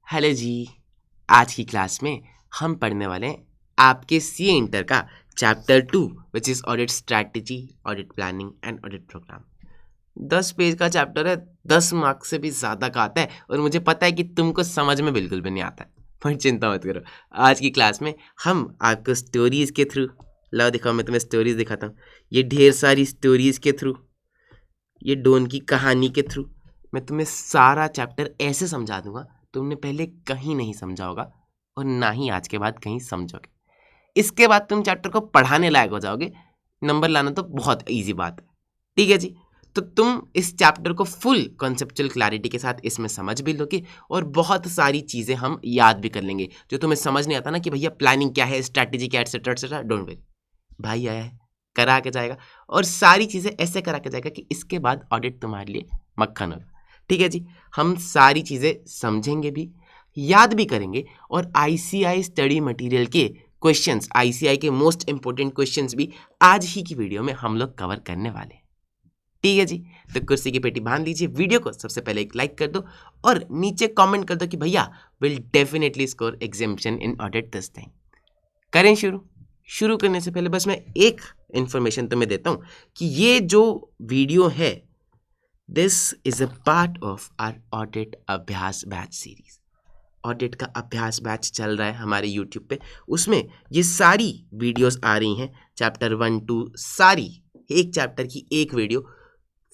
Hello जी। आज की class में हम पढ़ने वाले हैं आपके सीए इंटर का chapter 2 which is audit strategy, audit planning and audit programme. 10 page का चैप्टर है, 10 मार्क्स से भी ज़्यादा का आता है और मुझे पता है कि तुमको समझ में बिल्कुल भी नहीं आता है, पर चिंता मत करो। आज की क्लास में हम आपको स्टोरीज़ के थ्रू, लाओ दिखाओ, मैं तुम्हें स्टोरीज़ दिखाता हूँ। ये ढेर सारी स्टोरीज़ के थ्रू, ये डोन की कहानी के थ्रू मैं तुम्हें सारा चैप्टर ऐसे समझा दूंगा तुमने पहले कहीं नहीं समझा होगा और ना ही आज के बाद कहीं समझोगे। इसके बाद तुम चैप्टर को पढ़ाने लायक हो जाओगे। नंबर लाना तो बहुत इजी बात है, ठीक है जी। तो तुम इस चैप्टर को फुल कॉन्सेप्चुअल क्लैरिटी के साथ इसमें समझ भी लोगे और बहुत सारी चीज़ें हम याद भी कर लेंगे। जो तुम्हें समझ नहीं आता ना कि भैया प्लानिंग क्या है, स्ट्रैटेजी क्या, एटसेट्रा एटसेट्रा, डोंट वरी, भाई आया है करा के जाएगा और सारी चीज़ें ऐसे करा के जाएगा कि इसके बाद ऑडिट तुम्हारे लिए मक्खन होगा, ठीक है जी। हम सारी चीज़ें समझेंगे भी, याद भी करेंगे और आईसीआई स्टडी मटेरियल के क्वेश्चंस, आईसीआई के मोस्ट इंपॉर्टेंट क्वेश्चंस भी आज ही की वीडियो में हम लोग कवर करने वाले हैं, ठीक है जी। तो कुर्सी की पेटी बांध लीजिए, वीडियो को सबसे पहले एक लाइक कर दो और नीचे कमेंट कर दो कि भैया will definitely score examination in audit this time. करें शुरू करने से पहले बस मैं एक इंफॉर्मेशन तुम्हें देता हूं कि ये जो वीडियो है this is a part of our audit Abhyas batch series. Audit का अभ्यास बैच चल रहा है हमारे यूट्यूब पे, उसमें ये सारी वीडियोस आ रही हैं, चैप्टर 1 2 सारी, एक चैप्टर की एक वीडियो,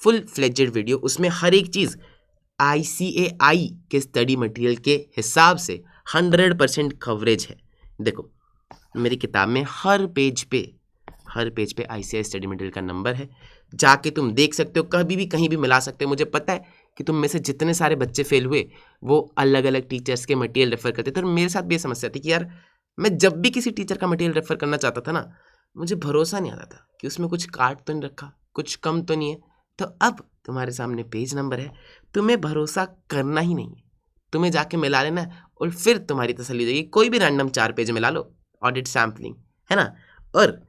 फुल फ्लेजेड वीडियो। उसमें हर एक चीज़ ICAI के स्टडी मटेरियल के हिसाब से 100% कवरेज है। देखो मेरी किताब में हर पेज पे ICAI स्टडी मटेरियल का नंबर है, जाके तुम देख सकते हो, कभी भी कहीं भी मिला सकते हो। मुझे पता है कि तुम में से जितने सारे बच्चे फेल हुए वो अलग अलग टीचर्स के मटेरियल रेफर करते थे और मेरे साथ भी ये समस्या थी कि यार मैं जब भी किसी टीचर का मटेरियल रेफर करना चाहता था ना, मुझे भरोसा नहीं आता था कि उसमें कुछ काट तो नहीं रखा, कुछ कम तो नहीं है। तो अब तुम्हारे सामने पेज नंबर है, तुम्हें भरोसा करना ही नहीं है, तुम्हें जाके मिला लेना है और फिर तुम्हारी तसल्ली हो जाएगी। कोई भी रैंडम 4 पेज मिला लो, ऑडिट सैम्पलिंग है ना, और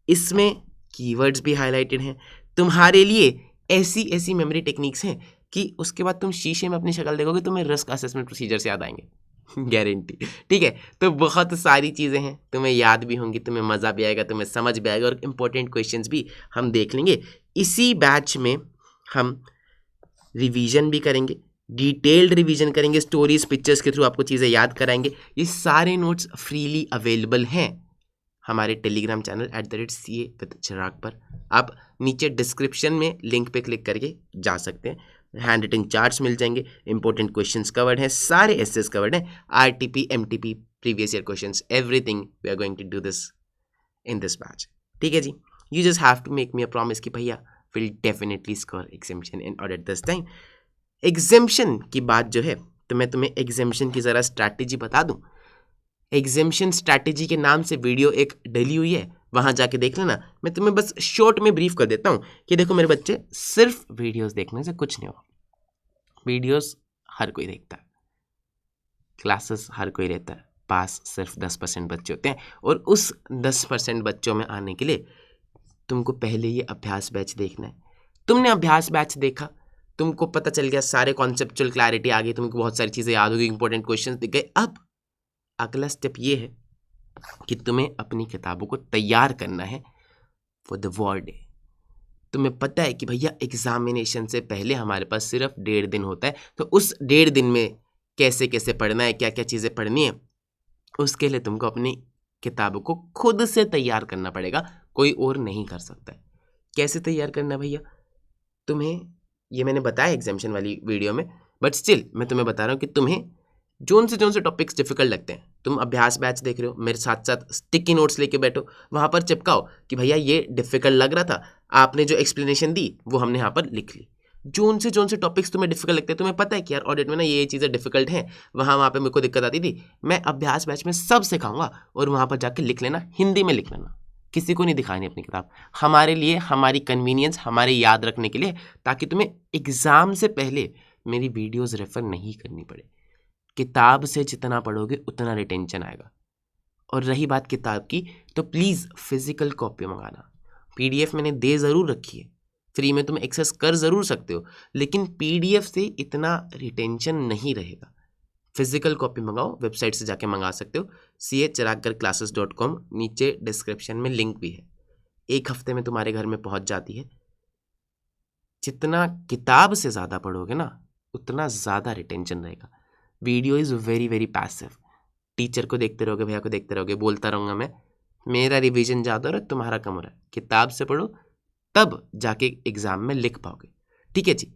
इसमें कीवर्ड्स भी हाईलाइटेड हैं तुम्हारे लिए। ऐसी मेमोरी टेक्निक्स हैं कि उसके बाद तुम शीशे में अपनी शक्ल देखोगे, तुम्हें रिस्क असेसमेंट प्रोसीजर्स याद आएंगे गारंटी, ठीक है। तो बहुत सारी चीज़ें हैं, तुम्हें याद भी होंगी, तुम्हें मज़ा भी आएगा, तुम्हें समझ भी आएगा और इंपॉर्टेंट क्वेश्चंस भी हम देख लेंगे। इसी बैच में हम रिवीजन भी करेंगे, डिटेल्ड रिवीजन करेंगे, स्टोरीज पिक्चर्स के थ्रू आपको चीज़ें याद कराएंगे। ये सारे नोट्स फ्रीली अवेलेबल हैं हमारे टेलीग्राम चैनल @CA विद चिराग पर। आप नीचे डिस्क्रिप्शन में लिंक पे क्लिक करके जा सकते हैं। हैंड रिटन चार्ट्स मिल जाएंगे, इंपॉर्टेंट क्वेश्चंस कवर्ड हैं, सारे एसेस कवर्ड हैं, RTP MTP previous year questions, everything we are going to do this in this batch, ठीक है जी। You just have to make me a promise कि भैया will definitely score examination in audit this time. Examination की बात जो है, तो मैं तुम्हें एग्जामिनेशन की ज़रा स्ट्रैटेजी बता दूं। एग्जामिनेशन स्ट्रैटेजी के नाम से वीडियो एक डली हुई है, वहाँ जाके देख लेना। मैं तुम्हें बस शॉर्ट में ब्रीफ कर देता हूँ कि देखो मेरे बच्चे, सिर्फ वीडियोस देखने से कुछ नहीं होगा। वीडियोस हर कोई देखता है, क्लासेस हर कोई रहता है, पास सिर्फ 10% बच्चे होते हैं और उस 10% बच्चों में आने के लिए तुमको पहले ये अभ्यास बैच देखना है। तुमने अभ्यास बैच देखा, तुमको पता चल गया, सारे कॉन्सेप्चुअल क्लैरिटी आ गई, तुमको बहुत सारी चीज़ें याद होगी, इंपॉर्टेंट क्वेश्चन दिख गए। अब अगला स्टेप ये है कि तुम्हें अपनी किताबों को तैयार करना है फॉर द वॉर डे। तुम्हें पता है कि भैया एग्जामिनेशन से पहले हमारे पास सिर्फ 1.5 दिन होता है, तो उस 1.5 दिन में कैसे कैसे पढ़ना है, क्या क्या चीज़ें पढ़नी है, उसके लिए तुमको अपनी किताबों को खुद से तैयार करना पड़ेगा, कोई और नहीं कर सकता है। कैसे तैयार करना भैया, तुम्हें ये मैंने बताया एग्जामिनेशन वाली वीडियो में, बट स्टिल मैं तुम्हें बता रहा हूँ कि तुम्हें जोन से टॉपिक्स डिफिकल्ट लगते हैं, तुम अभ्यास बैच देख रहे हो, मेरे साथ साथ स्टिकी नोट्स लेके बैठो, वहाँ पर चिपकाओ कि भैया ये डिफिकल्ट लग रहा था, आपने जो एक्सप्लेनेशन दी वो हमने यहाँ पर लिख ली। जोन से टॉपिक्स तुम्हें डिफिकल्ट लगते हैं, तुम्हें पता है कि यार ऑडिट में ना ये चीज़ें डिफिकल्ट हैं, वहाँ पे मेरे को दिक्कत आती थी, मैं अभ्यास बैच में सब सिखाऊंगा और वहाँ पर जाके लिख लेना, हिंदी में लिख लेना, किसी को नहीं दिखानी अपनी किताब, हमारे लिए, हमारी कन्वीनियंस, हमारे याद रखने के लिए, ताकि तुम्हें एग्ज़ाम से पहले मेरी वीडियोज़ रेफ़र नहीं करनी पड़े। किताब से जितना पढ़ोगे उतना रिटेंशन आएगा। और रही बात किताब की, तो प्लीज़ फिजिकल कॉपी मंगाना। PDF मैंने दे ज़रूर रखी है, फ्री में तुम एक्सेस कर ज़रूर सकते हो, लेकिन PDF से इतना रिटेंशन नहीं रहेगा। फिजिकल कॉपी मंगाओ, वेबसाइट से जाके मंगा सकते हो, CA-classes.com, नीचे डिस्क्रिप्शन में लिंक भी है। 1 हफ्ते में तुम्हारे घर में पहुंच जाती है। जितना किताब से ज़्यादा पढ़ोगे ना, उतना ज़्यादा रिटेंशन रहेगा। Video is very very passive. Teacher को देखते रहोगे, भैया को देखते रहोगे, बोलता रहूँगा मैं, मेरा रिवीजन ज़्यादा हो रहा है, तुम्हारा कम हो रहा है। किताब से पढ़ो, तब जाके एग्ज़ाम में लिख पाओगे। ठीक है जी।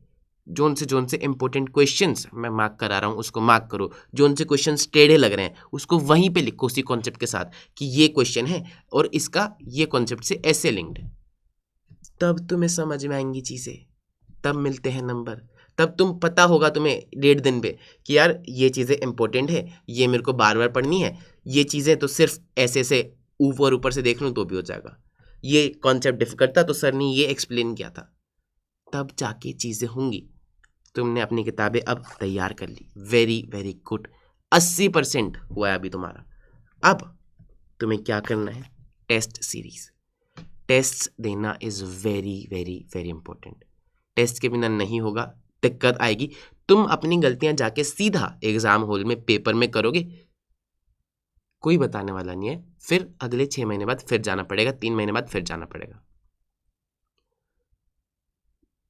जोन से इंपॉर्टेंट क्वेश्चंस मैं मार्क करा रहा हूँ, उसको मार्क करो। जोन से क्वेश्चंस टेढ़े लग रहे हैं, उसको वहीं पे लिखो उसी कॉन्सेप्ट के साथ कि ये क्वेश्चन है और इसका ये कॉन्सेप्ट से ऐसे लिंक्ड है। तब तुम्हें समझ में आएंगी चीज़ें, तब मिलते हैं नंबर, तब तुम पता होगा तुम्हें 1.5 दिन पे कि यार ये चीज़ें इंपॉर्टेंट है, ये मेरे को बार बार पढ़नी है, ये चीज़ें तो सिर्फ ऐसे से ऊपर से देख लूँ तो भी हो जाएगा, ये कॉन्सेप्ट डिफिकल्ट था तो सर ने ये एक्सप्लेन किया था। तब जाके चीज़ें होंगी। तुमने अपनी किताबें अब तैयार कर ली, वेरी वेरी गुड, 80% हुआ है अभी तुम्हारा। अब तुम्हें क्या करना है, टेस्ट सीरीज। टेस्ट देना is very very very important. Test के बिना नहीं होगा, दिक्कत आएगी। तुम अपनी गलतियां जाके सीधा एग्जाम हॉल में पेपर में करोगे, कोई बताने वाला नहीं है। फिर अगले 6 महीने बाद फिर जाना पड़ेगा, 3 महीने बाद फिर जाना पड़ेगा।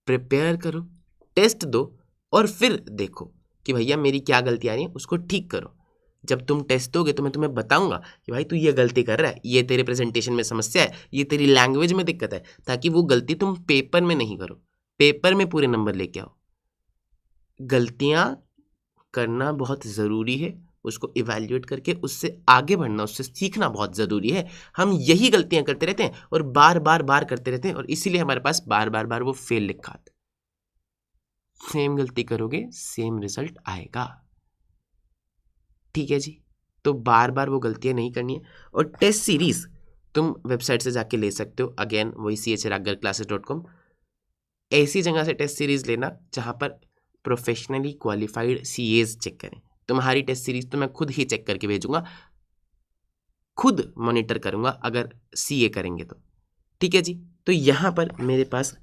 प्रिपेयर करो, टेस्ट दो और फिर देखो कि भैया मेरी क्या गलती आ रही है, उसको ठीक करो। जब तुम टेस्ट दोगे तो मैं तुम्हें बताऊंगा कि भाई तू ये गलती कर रहा है, ये तेरे प्रेजेंटेशन में समस्या है, ये तेरी लैंग्वेज में दिक्कत है, ताकि वो गलती तुम पेपर में नहीं करो, पेपर में पूरे नंबर लेके आओ। गलतियां करना बहुत ज़रूरी है, उसको इवैल्यूएट करके उससे आगे बढ़ना, उससे सीखना बहुत ज़रूरी है। हम यही गलतियां करते रहते हैं और बार बार करते रहते हैं, और इसीलिए हमारे पास बार बार वो फेल लिखा आता है। सेम गलती करोगे सेम रिजल्ट आएगा। ठीक है जी। तो बार बार वो गलतियां नहीं करनी है। और टेस्ट सीरीज तुम वेबसाइट से जाके ले सकते हो, अगेन वही CA-classes.com। ऐसी जगह से टेस्ट सीरीज लेना जहां पर प्रोफेशनली क्वालिफाइड CAs चेक करें। तुम्हारी टेस्ट सीरीज तो मैं खुद ही चेक करके भेजूंगा, खुद मॉनिटर करूंगा अगर CA करेंगे तो। ठीक है जी। तो यहाँ पर मेरे पास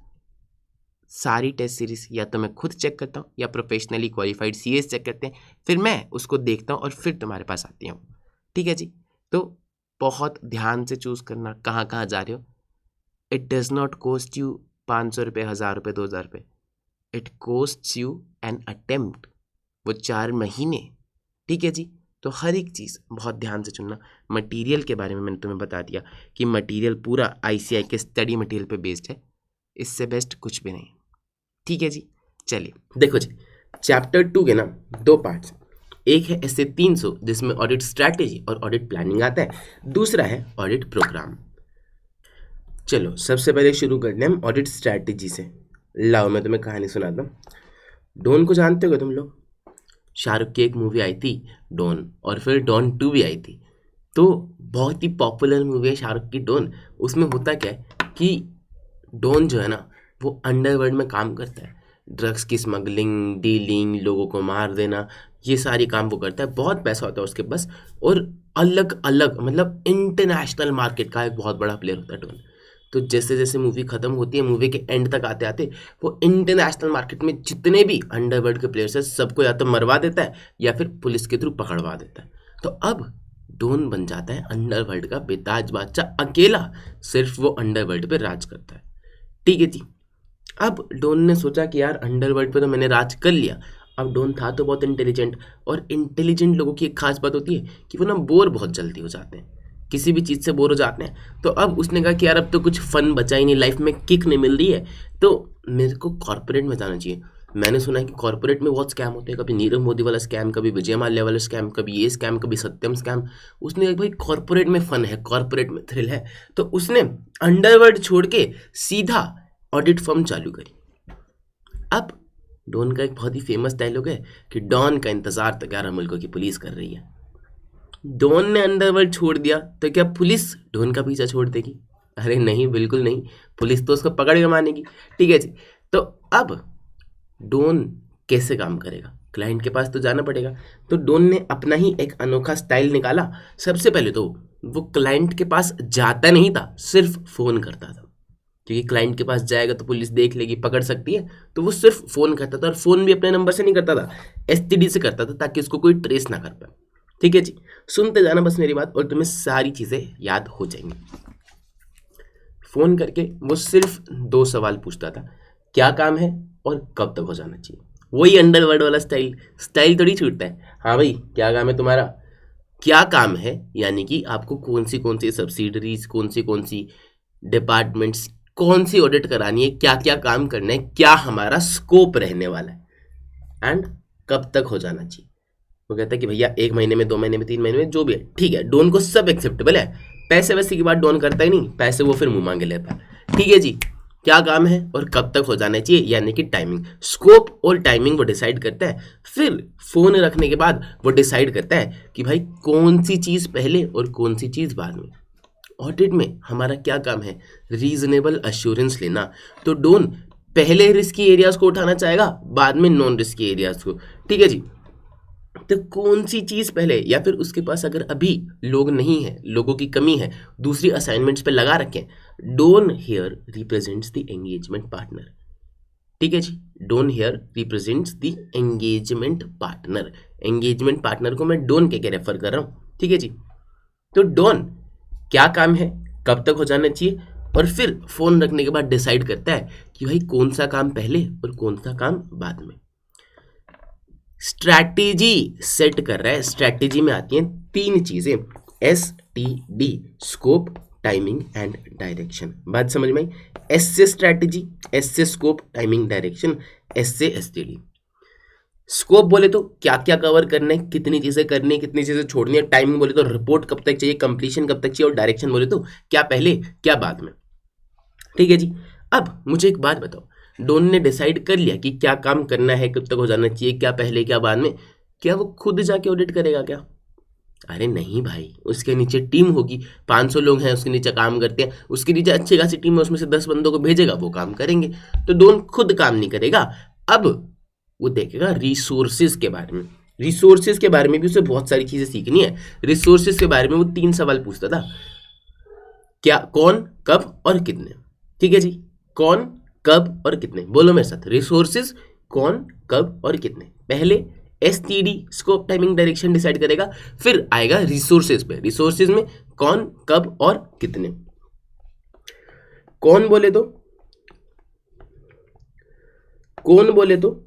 सारी टेस्ट सीरीज या तो मैं खुद चेक करता हूँ या प्रोफेशनली क्वालिफाइड CAs चेक करते हैं, फिर मैं उसको देखता हूँ और फिर तुम्हारे पास आती हूँ। ठीक है जी। तो बहुत ध्यान से चूज करना कहाँ कहाँ जा रहे हो। It does not cost you 500 रुपये, 1000 रुपये, 2000 रुपये। It cost you an attempt, वो 4 महीने। ठीक है जी। तो हर एक चीज़ बहुत ध्यान से चुनना। मटेरियल के बारे में मैंने तुम्हें बता दिया कि मटेरियल पूरा ICI के स्टडी मटेरियल पे बेस्ड है, इससे बेस्ट कुछ भी नहीं। ठीक है जी। चलिए देखो जी, चैप्टर 2 के ना 2 पार्ट्स, एक है ऐसे 300 जिसमें ऑडिट स्ट्रैटेजी और ऑडिट प्लानिंग आता है, दूसरा है ऑडिट प्रोग्राम। चलो सबसे पहले शुरू करते हैं हम ऑडिट स्ट्रैटेजी से। लाओ मैं तुम्हें कहानी सुनाता हूँ। डॉन को जानते हो तुम लोग? शाहरुख की एक मूवी आई थी डॉन, और फिर डॉन 2 भी आई थी। तो बहुत ही पॉपुलर मूवी है शाहरुख की डॉन। उसमें होता क्या है कि डॉन जो है ना वो अंडरवर्ल्ड में काम करता है, ड्रग्स की स्मगलिंग, डीलिंग, लोगों को मार देना, ये सारी काम वो करता है। बहुत पैसा होता है उसके पास, और अलग अलग मतलब इंटरनेशनल मार्केट का एक बहुत बड़ा प्लेयर होता है डॉन। तो जैसे जैसे मूवी खत्म होती है, मूवी के एंड तक आते आते वो इंटरनेशनल मार्केट में जितने भी अंडरवर्ल्ड के प्लेयर्स हैं सबको या तो मरवा देता है या फिर पुलिस के थ्रू पकड़वा देता है। तो अब डॉन बन जाता है अंडरवर्ल्ड का बेताज बादशाह, अकेला सिर्फ वो अंडरवर्ल्ड पे राज करता है। ठीक है जी। अब डॉन ने सोचा कि यार अंडरवर्ल्ड पे तो मैंने राज कर लिया। अब डॉन था तो बहुत इंटेलिजेंट, और इंटेलिजेंट लोगों की एक खास बात होती है कि वो ना बोर बहुत जल्दी हो जाते हैं, किसी भी चीज़ से बोर हो जाते हैं। तो अब उसने कहा कि यार अब तो कुछ फन बचा ही नहीं, लाइफ में किक नहीं मिल रही है, तो मेरे को कॉर्पोरेट में जाना चाहिए। मैंने सुना है कि कॉर्पोरेट में बहुत स्कैम होते हैं, कभी नीरव मोदी वाला स्कैम, कभी विजय माल्या वाला स्कैम, कभी ये स्कैम, कभी सत्यम स्कैम। उसने भाई कॉर्पोरेट में फन है, कॉर्पोरेट में थ्रिल है, तो उसने अंडरवर्ल्ड छोड़ के सीधा ऑडिट फर्म चालू करी। अब डॉन का एक बहुत ही फेमस डायलॉग है कि डॉन का इंतजार तो 11 मुल्कों की पुलिस कर रही है। डॉन ने अंडरवर्ल्ड छोड़ दिया तो क्या पुलिस डॉन का पीछा छोड़ देगी? अरे नहीं, बिल्कुल नहीं, पुलिस तो उसको पकड़ के मानेगी। ठीक है जी। तो अब डॉन कैसे काम करेगा? क्लाइंट के पास तो जाना पड़ेगा। तो डॉन ने अपना ही एक अनोखा स्टाइल निकाला। सबसे पहले तो वो क्लाइंट के पास जाता नहीं था, सिर्फ फोन करता था। क्योंकि क्लाइंट के पास जाएगा तो पुलिस देख लेगी, पकड़ सकती है, तो वो सिर्फ फ़ोन करता था, और फ़ोन भी अपने नंबर से नहीं करता था, एसटीडी से करता था, ताकि उसको कोई ट्रेस ना कर पाए। ठीक है जी, सुनते जाना बस मेरी बात, और तुम्हें सारी चीज़ें याद हो जाएंगी। फ़ोन करके वो सिर्फ 2 सवाल पूछता था, क्या काम है और कब तक हो जाना चाहिए। वही अंडरवर्ल्ड वाला स्टाइल थोड़ी छूटता है। हाँ भाई, क्या काम है तुम्हारा, क्या काम है, यानी कि आपको कौन सी सब्सिडरीज, कौन सी डिपार्टमेंट्स, कौन सी ऑडिट करानी है, क्या क्या काम करना है, क्या हमारा स्कोप रहने वाला है, एंड कब तक हो जाना चाहिए। वो कहता है कि भैया 1 महीने में, 2 महीने में, 3 महीने में, जो भी है ठीक है। डोन को सब एक्सेप्टेबल है, पैसे वैसे की बात डोन करता ही नहीं, पैसे वो फिर मुंह मांगे लेता है। ठीक है जी, क्या काम है और कब तक हो जाना चाहिए, यानी कि टाइमिंग, स्कोप और टाइमिंग वो डिसाइड करता है। फिर फोन रखने के बाद वो डिसाइड करता है कि भाई कौन सी चीज़ पहले और कौन सी चीज़ बाद में। ऑडिट में हमारा क्या काम है, रीजनेबल अश्योरेंस लेना। तो डोन पहले रिस्की एरियाज को उठाना चाहेगा, बाद में नॉन रिस्की एरियाज को। ठीक है जी, तो कौन सी चीज़ पहले, या फिर उसके पास अगर अभी लोग नहीं है, लोगों की कमी है, दूसरी असाइनमेंट्स पे लगा रखें, Don here represents the engagement partner. ठीक है जी, Don here represents the engagement partner. Engagement partner को मैं डोन के रेफर कर रहा हूँ। ठीक है जी, तो डोन क्या काम है, कब तक हो जाना चाहिए, और फिर फोन रखने के बाद डिसाइड करता है कि भाई कौन सा काम पहले और कौन सा काम बाद में। स्ट्रैटेजी सेट कर रहा है। स्ट्रैटेजी में आती हैं 3 चीजें, STD, scope, timing and direction. बात समझ में आई? एस से स्ट्रैटेजी, एस से स्कोप, टाइमिंग, डायरेक्शन, एस से STD। स्कोप बोले तो क्या क्या कवर करना है, कितनी चीजें करनी है, कितनी चीजें छोड़नी है। टाइमिंग बोले तो रिपोर्ट कब तक चाहिए, कंप्लीशन कब तक चाहिए, और डायरेक्शन बोले तो क्या पहले क्या बाद में। ठीक है जी, अब मुझे एक बात बताओ, डोन ने डिसाइड कर लिया कि क्या काम करना है, कब तक हो जाना चाहिए, क्या पहले क्या बाद में, क्या वो खुद जाके ऑडिट करेगा क्या? अरे नहीं भाई, उसके नीचे टीम होगी, 500 लोग हैं उसके नीचे काम करते हैं, उसके नीचे अच्छी खासी टीम है, उसमें से 10 बंदों को भेजेगा, वो काम करेंगे। तो डोन खुद काम नहीं करेगा, अब वो देखेगा रिसोर्सेज के बारे में। रिसोर्सेज के बारे में भी उसे बहुत सारी चीजें सीखनी है। रिसोर्सेज के बारे में वो 3 सवाल पूछता था, क्या, कौन, कब और कितने। ठीक है जी, कौन, कब और कितने, बोलो मेरे साथ, रिसोर्सेज, कौन, कब और कितने। पहले STD, scope, timing, direction decide करेगा, फिर आएगा रिसोर्सेज पे। रिसोर्सेज में कौन, कब और कितने। कौन बोले तो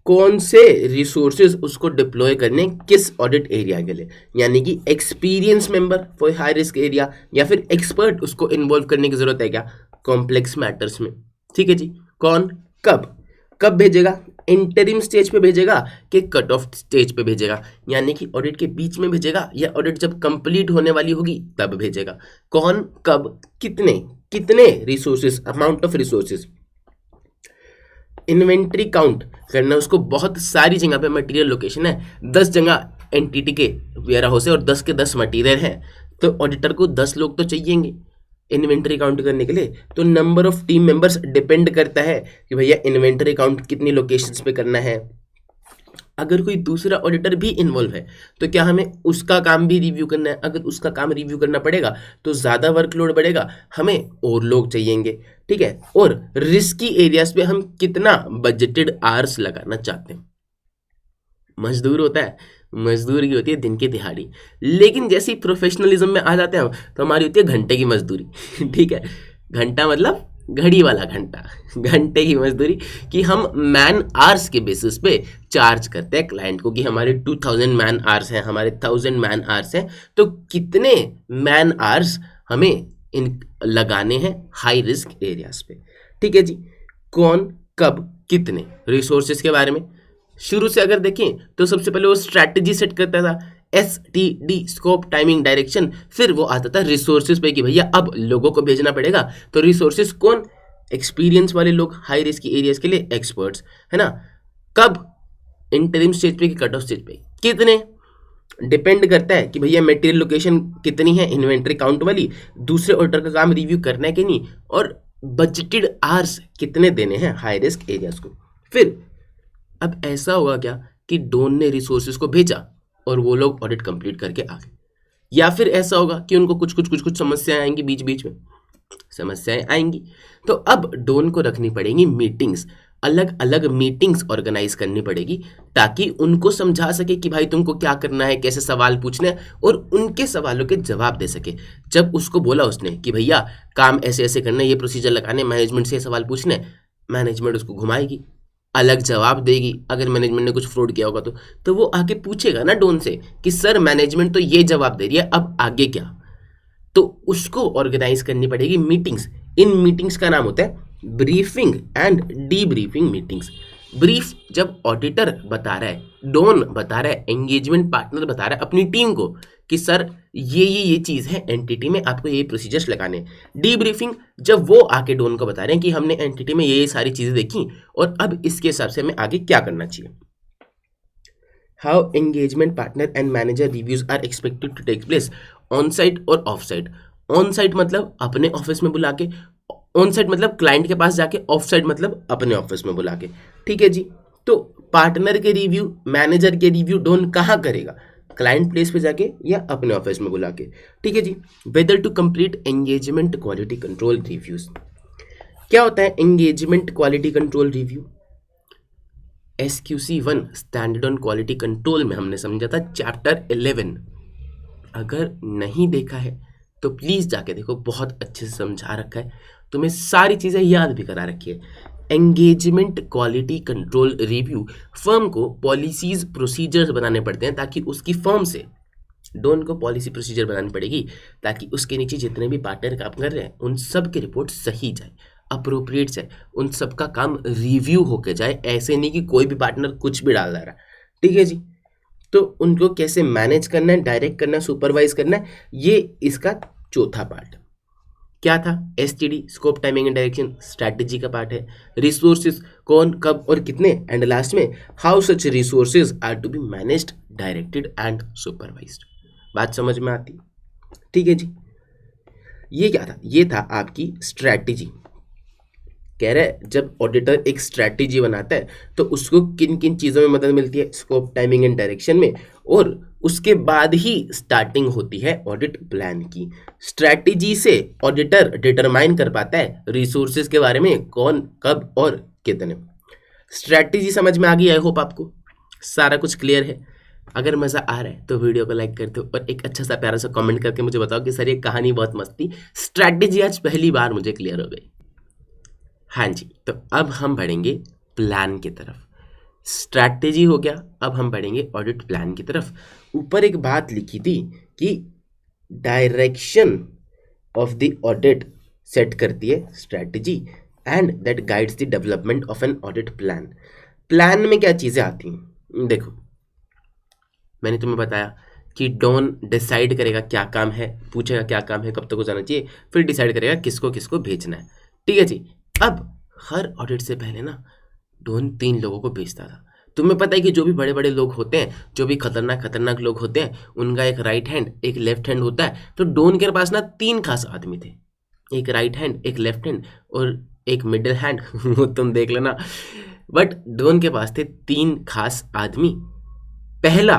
कौन से रिसोर्सेज उसको डिप्लॉय करने, किस ऑडिट एरिया के लिए, यानी कि experience member for high risk area, या फिर एक्सपर्ट उसको इन्वॉल्व करने की जरूरत है क्या, कॉम्प्लेक्स मैटर्स में। ठीक है जी, कौन, कब भेजेगा, इंटरिम स्टेज पे भेजेगा कि कट ऑफ स्टेज पे भेजेगा, यानी कि ऑडिट के बीच में भेजेगा या ऑडिट जब कंप्लीट होने वाली होगी तब भेजेगा। कौन, कब, कितने resources, amount of resources. Inventory count करना उसको, बहुत सारी जगह पे मटेरियल लोकेशन है, 10 जगह एंटिटी के वेयर हाउस है और 10 के 10 मटेरियल है, तो ऑडिटर को 10 लोग तो चाहिएंगे इन्वेंट्री काउंट करने के लिए। तो number of team members depend करता है कि भैया इन्वेंट्री काउंट कितनी लोकेशंस पे करना है। अगर कोई दूसरा ऑडिटर भी इन्वॉल्व है तो क्या हमें उसका काम भी रिव्यू करना है? अगर उसका काम रिव्यू करना पड़ेगा तो ज़्यादा वर्कलोड बढ़ेगा, हमें और लोग चाहिएंगे। ठीक है, और रिस्की एरियाज पे हम कितना बजटेड आवर्स लगाना चाहते हैं। मजदूर होता है, मजदूर की होती है दिन की दिहाड़ी, लेकिन जैसे ही प्रोफेशनलिज्म में आ जाते हैं तो हमारी होती है घंटे की मजदूरी। ठीक है, घंटा मतलब घड़ी वाला घंटा, घंटे की मजदूरी, कि हम मैन आवर्स के बेसिस पे चार्ज करते हैं क्लाइंट को कि हमारे 2000 मैन आवर्स हैं, हमारे 1000 मैन आवर्स हैं, तो कितने मैन आवर्स हमें इन लगाने हैं हाई रिस्क एरियाज पे। ठीक है जी, कौन, कब, कितने, रिसोर्सेज के बारे में शुरू से अगर देखें तो सबसे पहले वो स्ट्रैटेजी सेट करता था, STD, स्कोप, टाइमिंग, डायरेक्शन, फिर वो आता था रिसोर्सेज पे कि भैया अब लोगों को भेजना पड़ेगा, तो रिसोर्सेज कौन, एक्सपीरियंस वाले लोग, हाई रिस्क एरियाज के लिए एक्सपर्ट्स, है ना। कब, इंटरिम स्टेज पे कि कट ऑफ स्टेज पे, कितने, डिपेंड करता है कि भैया मटेरियल लोकेशन कितनी है, इन्वेंट्री काउंट वाली, दूसरे ऑर्डर का काम रिव्यू करना है कि नहीं, और बजटेड आवर्स कितने देने हैं हाई रिस्क एरियाज को। फिर अब ऐसा होगा क्या कि डोन ने रिसोर्सेज को भेजा और वो लोग ऑडिट कंप्लीट करके आ गए, या फिर ऐसा होगा कि उनको कुछ समस्याएं आएंगी बीच बीच में, समस्याएं आएंगी। तो अब डोन को रखनी पड़ेगी मीटिंग्स, अलग अलग मीटिंग्स ऑर्गेनाइज करनी पड़ेगी ताकि उनको समझा सके कि भाई तुमको क्या करना है, कैसे सवाल पूछने हैं और उनके सवालों के जवाब दे सके। जब उसको बोला उसने कि भैया काम ऐसे ऐसे करना है, ये प्रोसीजर लगाने, मैनेजमेंट से ये सवाल पूछने, मैनेजमेंट उसको घुमाएगी, अलग जवाब देगी। अगर मैनेजमेंट ने कुछ फ्रॉड किया होगा तो वो आके पूछेगा ना डोन से कि सर मैनेजमेंट तो ये जवाब दे रही है, अब आगे क्या। तो उसको ऑर्गेनाइज करनी पड़ेगी मीटिंग्स। इन मीटिंग्स का नाम होता है briefing and debriefing meetings. Brief जब ऑडिटर बता रहा है, डोन बता रहा है, एंगेजमेंट पार्टनर बता रहा है अपनी टीम को कि सर ये चीज़ है एंटिटी में, आपको ये प्रोसीजर्स लगाने। डीब्रीफिंग जब वो आके डोन को बता रहे हैं कि हमने एंटिटी में ये सारी चीज़ें देखी और अब इसके हिसाब से हमें आगे क्या करना चाहिए। How engagement partner and manager reviews are expected to take place, on site or off site. On site मतलब अपने ऑफिस में बुला के, ऑन साइट मतलब क्लाइंट के पास जाके, ऑफ साइट मतलब अपने ऑफिस में बुला के। ठीक है जी। तो पार्टनर के रिव्यू, मैनेजर के रिव्यू डोन कहाँ करेगा, क्लाइंट प्लेस पे जाके या अपने ऑफिस में बुला के। ठीक है जी। Whether to complete engagement quality control reviews. क्या होता है engagement quality control review? SQC1 standard on quality control में हमने समझा था चैप्टर 11। अगर नहीं देखा है तो प्लीज़ जाके देखो, बहुत अच्छे से समझा रखा है, तुम्हें सारी चीज़ें याद भी करा रखी है। Engagement quality control review firm को पॉलिसीज प्रोसीजर्स बनाने पड़ते हैं ताकि उसकी फर्म से, डोन को पॉलिसी प्रोसीजर बनानी पड़ेगी ताकि उसके नीचे जितने भी पार्टनर काम कर रहे हैं उन सब की रिपोर्ट सही जाए, अप्रोप्रिएट जाए, उन सब का काम रिव्यू होके जाए। ऐसे नहीं कि कोई भी पार्टनर कुछ भी डाल रहा है। ठीक है जी। तो उनको कैसे मैनेज करना है, डायरेक्ट करना है, सुपरवाइज करना है, ये इसका चौथा पार्ट। क्या था? STD scope timing and direction strategy का पार्ट है। रिसोर्सेज कौन कब और कितने, एंड लास्ट में how such resources are to be managed, directed and supervised. बात समझ में आती? ठीक है जी। ये क्या था? ये था आपकी स्ट्रैटेजी। कह रहा है जब ऑडिटर एक स्ट्रैटेजी बनाता है तो उसको किन किन चीज़ों में मदद मिलती है, स्कोप टाइमिंग एंड डायरेक्शन में, और उसके बाद ही स्टार्टिंग होती है ऑडिट प्लान की। स्ट्रैटेजी से ऑडिटर डिटरमाइन कर पाता है रिसोर्सेज के बारे में, कौन कब और कितने। स्ट्रैटेजी समझ में आ गई? आई होप आपको सारा कुछ क्लियर है। अगर मज़ा आ रहा है तो वीडियो को लाइक कर दो और एक अच्छा सा प्यारा सा कमेंट करके मुझे बताओ कि सर ये कहानी बहुत मस्त थी, स्ट्रैटेजी आज पहली बार मुझे क्लियर हो गई। हाँ जी। तो अब हम बढ़ेंगे प्लान की तरफ। स्ट्रैटेजी हो गया, अब हम बढ़ेंगे ऑडिट प्लान की तरफ। ऊपर एक बात लिखी थी कि direction of the audit set करती है strategy and that guides the development of an audit plan. Plan में क्या चीज़ें आती हैं? देखो, मैंने तुम्हें बताया कि डॉन डिसाइड करेगा क्या काम है, पूछेगा क्या काम है, कब तक हो जाना चाहिए, फिर डिसाइड करेगा किसको किसको भेजना है। ठीक है जी। अब हर ऑडिट से पहले ना डॉन 3 लोगों को भेजता था। तुम्हें पता है कि जो भी बड़े बड़े लोग होते हैं, जो भी खतरनाक लोग होते हैं, उनका एक राइट हैंड एक लेफ्ट हैंड होता है। तो डॉन के पास ना 3 खास आदमी थे, एक राइट हैंड, एक लेफ्ट हैंड और एक मिडिल हैंड वो तुम देख लेना। बट डॉन के पास थे 3 खास आदमी। पहला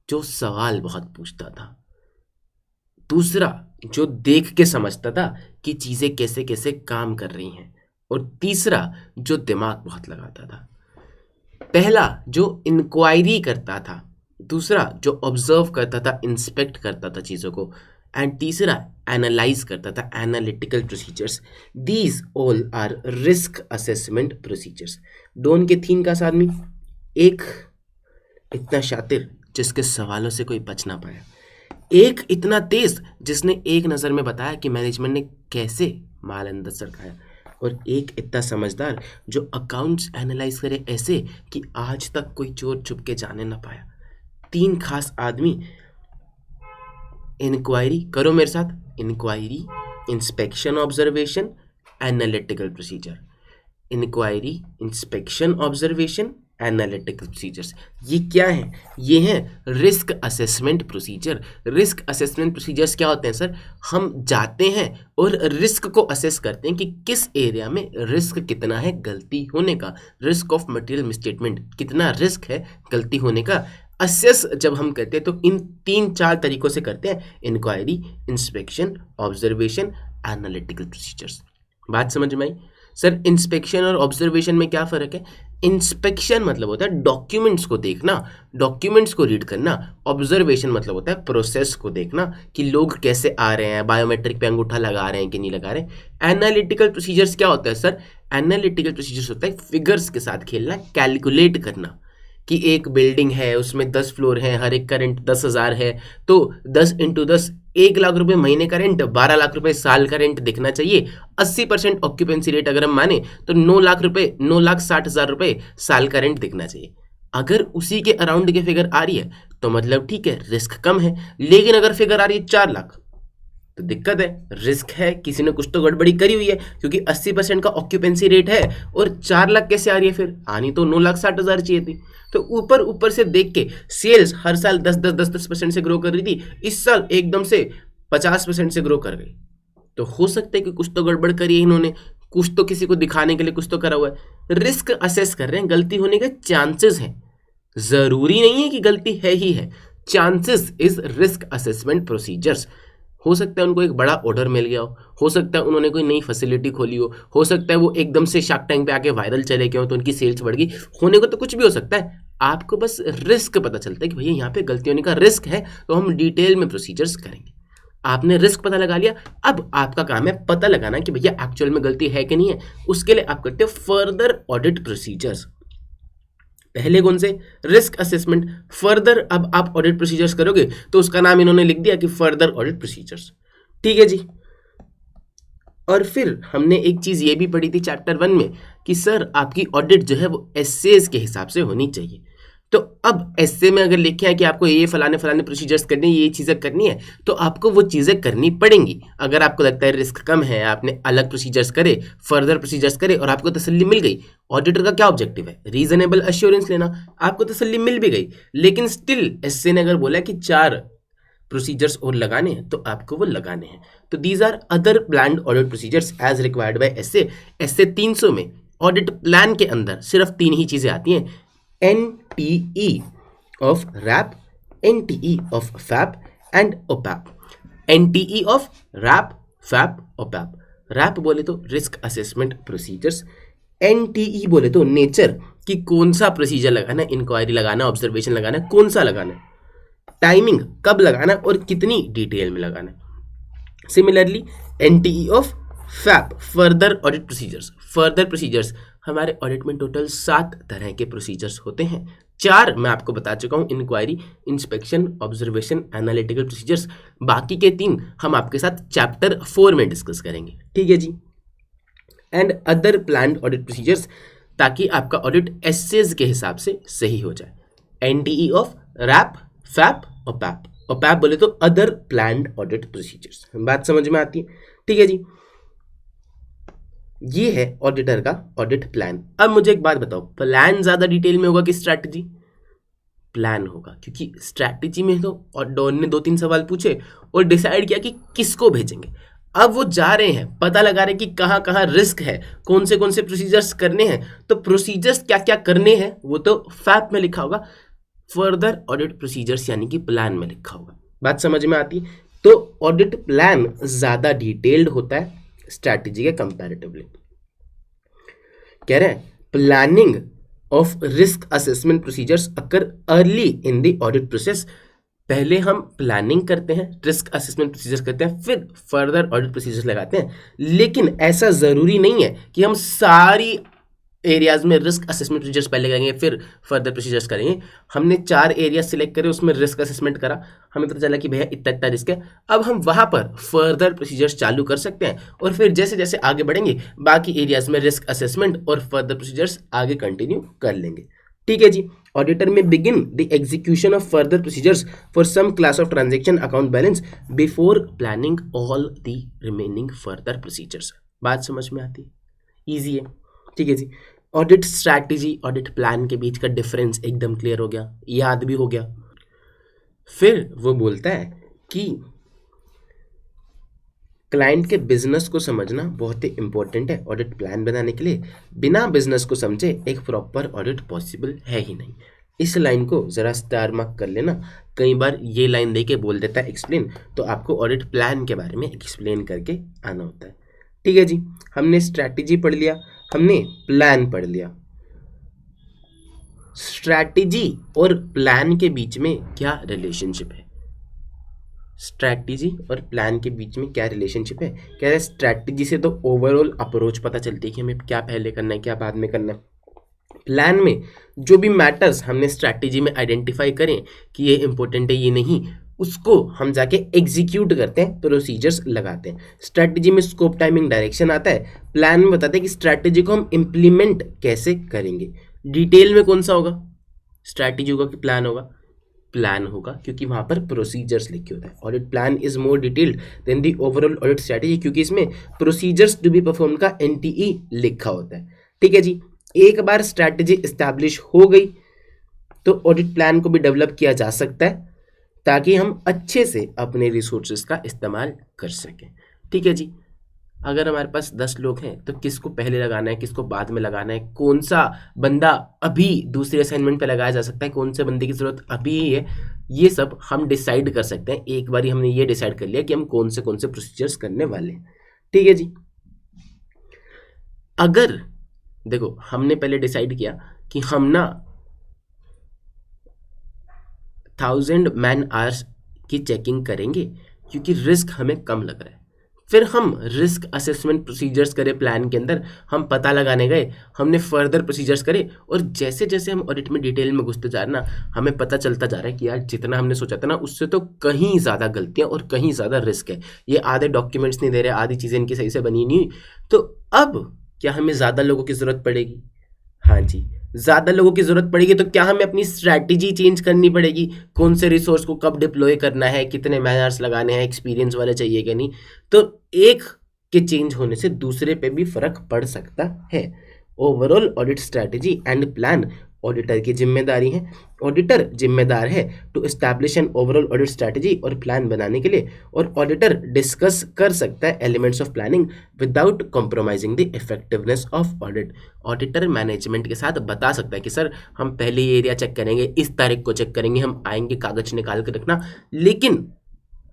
जो सवाल बहुत पूछता था, दूसरा जो देख के समझता था कि चीज़ें कैसे कैसे काम कर रही हैं, और तीसरा जो दिमाग बहुत लगाता था। पहला जो इंक्वायरी करता था, दूसरा जो ऑब्जर्व करता था, इंस्पेक्ट करता था चीज़ों को, एंड तीसरा एनालाइज करता था, analytical procedures. These all are risk assessment procedures. डॉन के 3 का आदमी, एक इतना शातिर जिसके सवालों से कोई बच ना पाया, एक इतना तेज जिसने एक नज़र में बताया कि मैनेजमेंट ने कैसे माल अंदर सरकाया, और एक इतना समझदार जो अकाउंट्स एनालाइज करे ऐसे कि आज तक कोई चोर छुप के जाने ना पाया। 3 खास आदमी। इंक्वायरी करो मेरे साथ, inquiry, inspection, observation, analytical procedure. Inquiry, inspection, observation, analytical procedures. ये क्या है? ये हैं risk assessment procedure. Risk assessment procedures क्या होते हैं सर? हम जाते हैं और रिस्क को असेस करते हैं कि किस एरिया में रिस्क कितना है गलती होने का, रिस्क ऑफ मटेरियल मिसस्टेटमेंट, कितना रिस्क है गलती होने का। असेस जब हम करते हैं तो इन 3-4 तरीकों से करते हैं, inquiry, inspection, observation, analytical procedures. बात समझ में आई? सर इंस्पेक्शन और ऑब्जर्वेशन में क्या फ़र्क है? इंस्पेक्शन मतलब होता है डॉक्यूमेंट्स को देखना, डॉक्यूमेंट्स को रीड करना। ऑब्जर्वेशन मतलब होता है प्रोसेस को देखना कि लोग कैसे आ रहे हैं, बायोमेट्रिक पे अंगूठा लगा रहे हैं कि नहीं लगा रहे। एनालिटिकल प्रोसीजर्स क्या होता है सर? एनालिटिकल प्रोसीजर्स होता है फिगर्स के साथ खेलना, कैलकुलेट करना कि एक बिल्डिंग है उसमें 10 फ्लोर हैं, हर एक का रेंट 10,000 है, तो 10 इंटू 10 1 लाख रुपए महीने का रेंट, 12 लाख रुपए साल का रेंट दिखना चाहिए। 80% ऑक्यूपेंसी रेट अगर हम माने तो 9,60,000 रुपए साल का रेंट दिखना चाहिए। अगर उसी के अराउंड की फिगर आ रही है तो मतलब ठीक है, रिस्क कम है। लेकिन अगर फिगर आ रही है 4 लाख तो दिक्कत है, रिस्क है, किसी ने कुछ तो गड़बड़ी करी हुई है, क्योंकि 80% का ऑक्यूपेंसी रेट है और 4 लाख कैसे आ रही है? फिर आनी तो 9,60,000 चाहिए थी। तो ऊपर ऊपर से देख के सेल्स हर साल 10% से ग्रो कर रही थी, इस साल एकदम से 50% से ग्रो कर गई। तो हो सकता है कि कुछ तो गड़बड़ करी है इन्होंने, कुछ तो किसी को दिखाने के लिए कुछ तो करा हुआ है। रिस्क असेस कर रहे हैं, गलती होने के चांसेस हैं, जरूरी नहीं है कि गलती है ही है। Chances is risk assessment procedures. हो सकता है उनको एक बड़ा ऑर्डर मिल गया हो सकता है उन्होंने कोई नई फैसिलिटी खोली हो सकता है वो एकदम से शार्क टैंक पे आके वायरल चले गए हो तो उनकी सेल्स बढ़ गई, होने को तो कुछ भी हो सकता है। आपको बस रिस्क पता चलता है कि भैया यहाँ पे गलती होने का रिस्क है, तो हम डिटेल में प्रोसीजर्स करेंगे। आपने रिस्क पता लगा लिया, अब आपका काम है पता लगाना कि भैया एक्चुअल में गलती है कि नहीं है। उसके लिए आप करते हो फर्दर ऑडिट प्रोसीजर्स। पहले कौन से? Risk assessment. फर्दर अब आप ऑडिट प्रोसीजर्स करोगे तो उसका नाम इन्होंने लिख दिया कि फर्दर ऑडिट प्रोसीजर्स। ठीक है जी। और फिर हमने एक चीज ये भी पढ़ी थी चैप्टर 1 में कि सर आपकी ऑडिट जो है वो एसेज के हिसाब से होनी चाहिए। तो अब एसे में अगर लिखे हैं कि आपको ये फलाने फलाने प्रोसीजर्स करने, ये चीज़ें करनी है, तो आपको वो चीज़ें करनी पड़ेंगी। अगर आपको लगता है रिस्क कम है, आपने अलग प्रोसीजर्स करे, फर्दर प्रोसीजर्स करे और आपको तसल्ली मिल गई। ऑडिटर का क्या ऑब्जेक्टिव है? रीजनेबल एश्योरेंस लेना। आपको तसल्ली मिल भी गई, लेकिन स्टिल एसए ने अगर बोला कि 4 प्रोसीजर्स और लगाने हैं तो आपको वो लगाने हैं। तो these are other planned audit procedures as required by SA. SA 300 में ऑडिट प्लान के अंदर सिर्फ 3 ही चीज़ें आती हैं, NTE of RAP, NTE of FAP and OPAP। NTE of RAP, FAP, OPAP। RAP बोले तो रिस्क असेसमेंट प्रोसीजर्स, NTE बोले तो नेचर कि कौन सा प्रोसीजर लगाना है, इंक्वायरी लगाना, ऑब्जर्वेशन लगाना है, कौन सा लगाना है, टाइमिंग कब लगाना है और कितनी डिटेल में लगाना है। Similarly NTE of FAP, further audit procedures. Further procedures हमारे ऑडिट में टोटल 7 तरह के प्रोसीजर्स होते हैं। 4 मैं आपको बता चुका हूँ, inquiry, inspection, observation, analytical procedures. बाकी के 3 हम आपके साथ चैप्टर 4 में डिस्कस करेंगे। ठीक है जी। And other planned audit procedures, ताकि आपका ऑडिट एसेज के हिसाब से सही हो जाए। NTE of RAP, FAP, OPAP। OPAP बोले तो अदर प्लान्ड ऑडिट प्रोसीजर्स। बात समझ में आती है? ठीक है जी। ये है ऑडिटर का ऑडिट प्लान। अब मुझे एक बात बताओ, प्लान ज्यादा डिटेल में होगा कि स्ट्रैटेजी? प्लान होगा, क्योंकि स्ट्रैटेजी में तो और डॉन ने 2-3 सवाल पूछे और डिसाइड किया कि किसको भेजेंगे। अब वो जा रहे हैं, पता लगा रहे हैं कि कहाँ कहाँ रिस्क है, कौन से प्रोसीजर्स करने हैं। तो प्रोसीजर्स क्या क्या करने हैं वो तो फैप में लिखा होगा, फर्दर ऑडिट प्रोसीजर्स यानी कि प्लान में लिखा होगा। बात समझ में आती है? तो ऑडिट प्लान ज्यादा डिटेल्ड होता है स्ट्रैटेजी के कंपैरेटिवली। कह रहे हैं planning of risk assessment procedures occur early in the audit process. पहले हम प्लानिंग करते हैं, रिस्क असेसमेंट प्रोसीजर्स करते हैं, फिर फर्दर ऑडिट प्रोसीजर्स लगाते हैं। लेकिन ऐसा जरूरी नहीं है कि हम सारी एरियाज में रिस्क असेसमेंट प्रोसीजर्स पहले करेंगे फिर फर्दर प्रोसीजर्स करेंगे। हमने 4 एरिया सिलेक्ट करे, उसमें रिस्क असेसमेंट करा, हमें पता चला कि भैया इतना इतना रिस्क है। अब हम वहां पर फर्दर प्रोसीजर्स चालू कर सकते हैं और फिर जैसे जैसे आगे बढ़ेंगे बाकी एरियाज में रिस्क असेसमेंट और फर्दर प्रोसीजर्स आगे कंटिन्यू कर लेंगे। ठीक है जी। Auditor may begin the execution of further procedures for some class of transaction account balance before planning all the remaining further procedures. बात समझ में आती है? ईजी है। ठीक है जी। ऑडिट स्ट्रैटेजी, ऑडिट प्लान के बीच का डिफरेंस एकदम क्लियर हो गया, याद भी हो गया। फिर वो बोलता है कि क्लाइंट के बिजनेस को समझना बहुत ही इंपॉर्टेंट है ऑडिट प्लान बनाने के लिए। बिना बिजनेस को समझे एक प्रॉपर ऑडिट पॉसिबल है ही नहीं। इस लाइन को ज़रा स्टार मार्क कर लेना, कई बार ये लाइन दे के बोल देता है एक्सप्लेन, तो आपको ऑडिट प्लान के बारे में एक्सप्लेन करके आना होता है। ठीक है जी, हमने स्ट्रैटेजी पढ़ लिया, हमने प्लान पढ़ लिया। स्ट्रैटेजी और प्लान के बीच में क्या रिलेशनशिप है? स्ट्रैटेजी और प्लान के बीच में क्या रिलेशनशिप है? कह रहे स्ट्रैटेजी से तो ओवरऑल अप्रोच पता चलती है कि हमें क्या पहले करना है, क्या बाद में करना है। प्लान में जो भी मैटर्स हमने स्ट्रैटेजी में आइडेंटिफाई करें कि ये इंपॉर्टेंट है, ये नहीं, उसको हम जाके एग्जीक्यूट करते हैं, प्रोसीजर्स लगाते हैं। स्ट्रैटेजी में स्कोप, टाइमिंग, डायरेक्शन आता है। प्लान में बताते हैं कि स्ट्रैटेजी को हम इम्प्लीमेंट कैसे करेंगे। डिटेल में कौन सा होगा? स्ट्रैटेजी होगा कि प्लान होगा? प्लान होगा, क्योंकि वहां पर प्रोसीजर्स लिखे होता है। Audit plan is more detailed than the overall audit strategy, क्योंकि इसमें प्रोसीजर्स टू बी परफॉर्म का एनटीई लिखा होता है। ठीक है जी, एक बार स्ट्रैटेजी एस्टैब्लिश हो गई तो ऑडिट प्लान को भी डेवलप किया जा सकता है ताकि हम अच्छे से अपने रिसोर्सेज का इस्तेमाल कर सकें। ठीक है जी, अगर हमारे पास 10 लोग हैं तो किसको पहले लगाना है, किसको बाद में लगाना है, कौन सा बंदा अभी दूसरे असाइनमेंट पे लगाया जा सकता है, कौन से बंदे की ज़रूरत अभी ही है, ये सब हम डिसाइड कर सकते हैं। एक बार हमने ये डिसाइड कर लिया कि हम कौन से प्रोसीजर्स करने वाले हैं। ठीक है जी, अगर देखो हमने पहले डिसाइड किया कि हम ना 1000 मैन आवर्स की चेकिंग करेंगे क्योंकि रिस्क हमें कम लग रहा है। फिर हम रिस्क असेसमेंट प्रोसीजर्स करे, प्लान के अंदर हम पता लगाने गए, हमने फर्दर प्रोसीजर्स करे, और जैसे जैसे हम ऑडिट में डिटेल में घुसते जा रहे ना, हमें पता चलता जा रहा है कि यार जितना हमने सोचा था ना उससे तो कहीं ज़्यादा गलतियाँ और कहीं ज़्यादा रिस्क है। ये आधे डॉक्यूमेंट्स नहीं दे रहे, आधी चीज़ें इनकी सही से बनी नहीं, तो अब क्या हमें ज़्यादा लोगों की ज़रूरत पड़ेगी? हाँ जी, ज़्यादा लोगों की ज़रूरत पड़ेगी तो क्या हमें अपनी स्ट्रैटेजी चेंज करनी पड़ेगी? कौन से रिसोर्स को कब डिप्लॉय करना है, कितने मैन आवर्स लगाने हैं, एक्सपीरियंस वाले चाहिए कि नहीं? तो एक के चेंज होने से दूसरे पे भी फर्क पड़ सकता है। Overall audit strategy and plan auditor की जिम्मेदारी है। ऑडिटर जिम्मेदार है to establish an overall audit strategy और प्लान बनाने के लिए, और ऑडिटर डिस्कस कर सकता है elements of planning without compromising the effectiveness of audit. Auditor management के साथ बता सकता है कि सर हम पहले ये एरिया चेक करेंगे, इस तारीख को चेक करेंगे, हम आएंगे, कागज निकाल कर रखना, लेकिन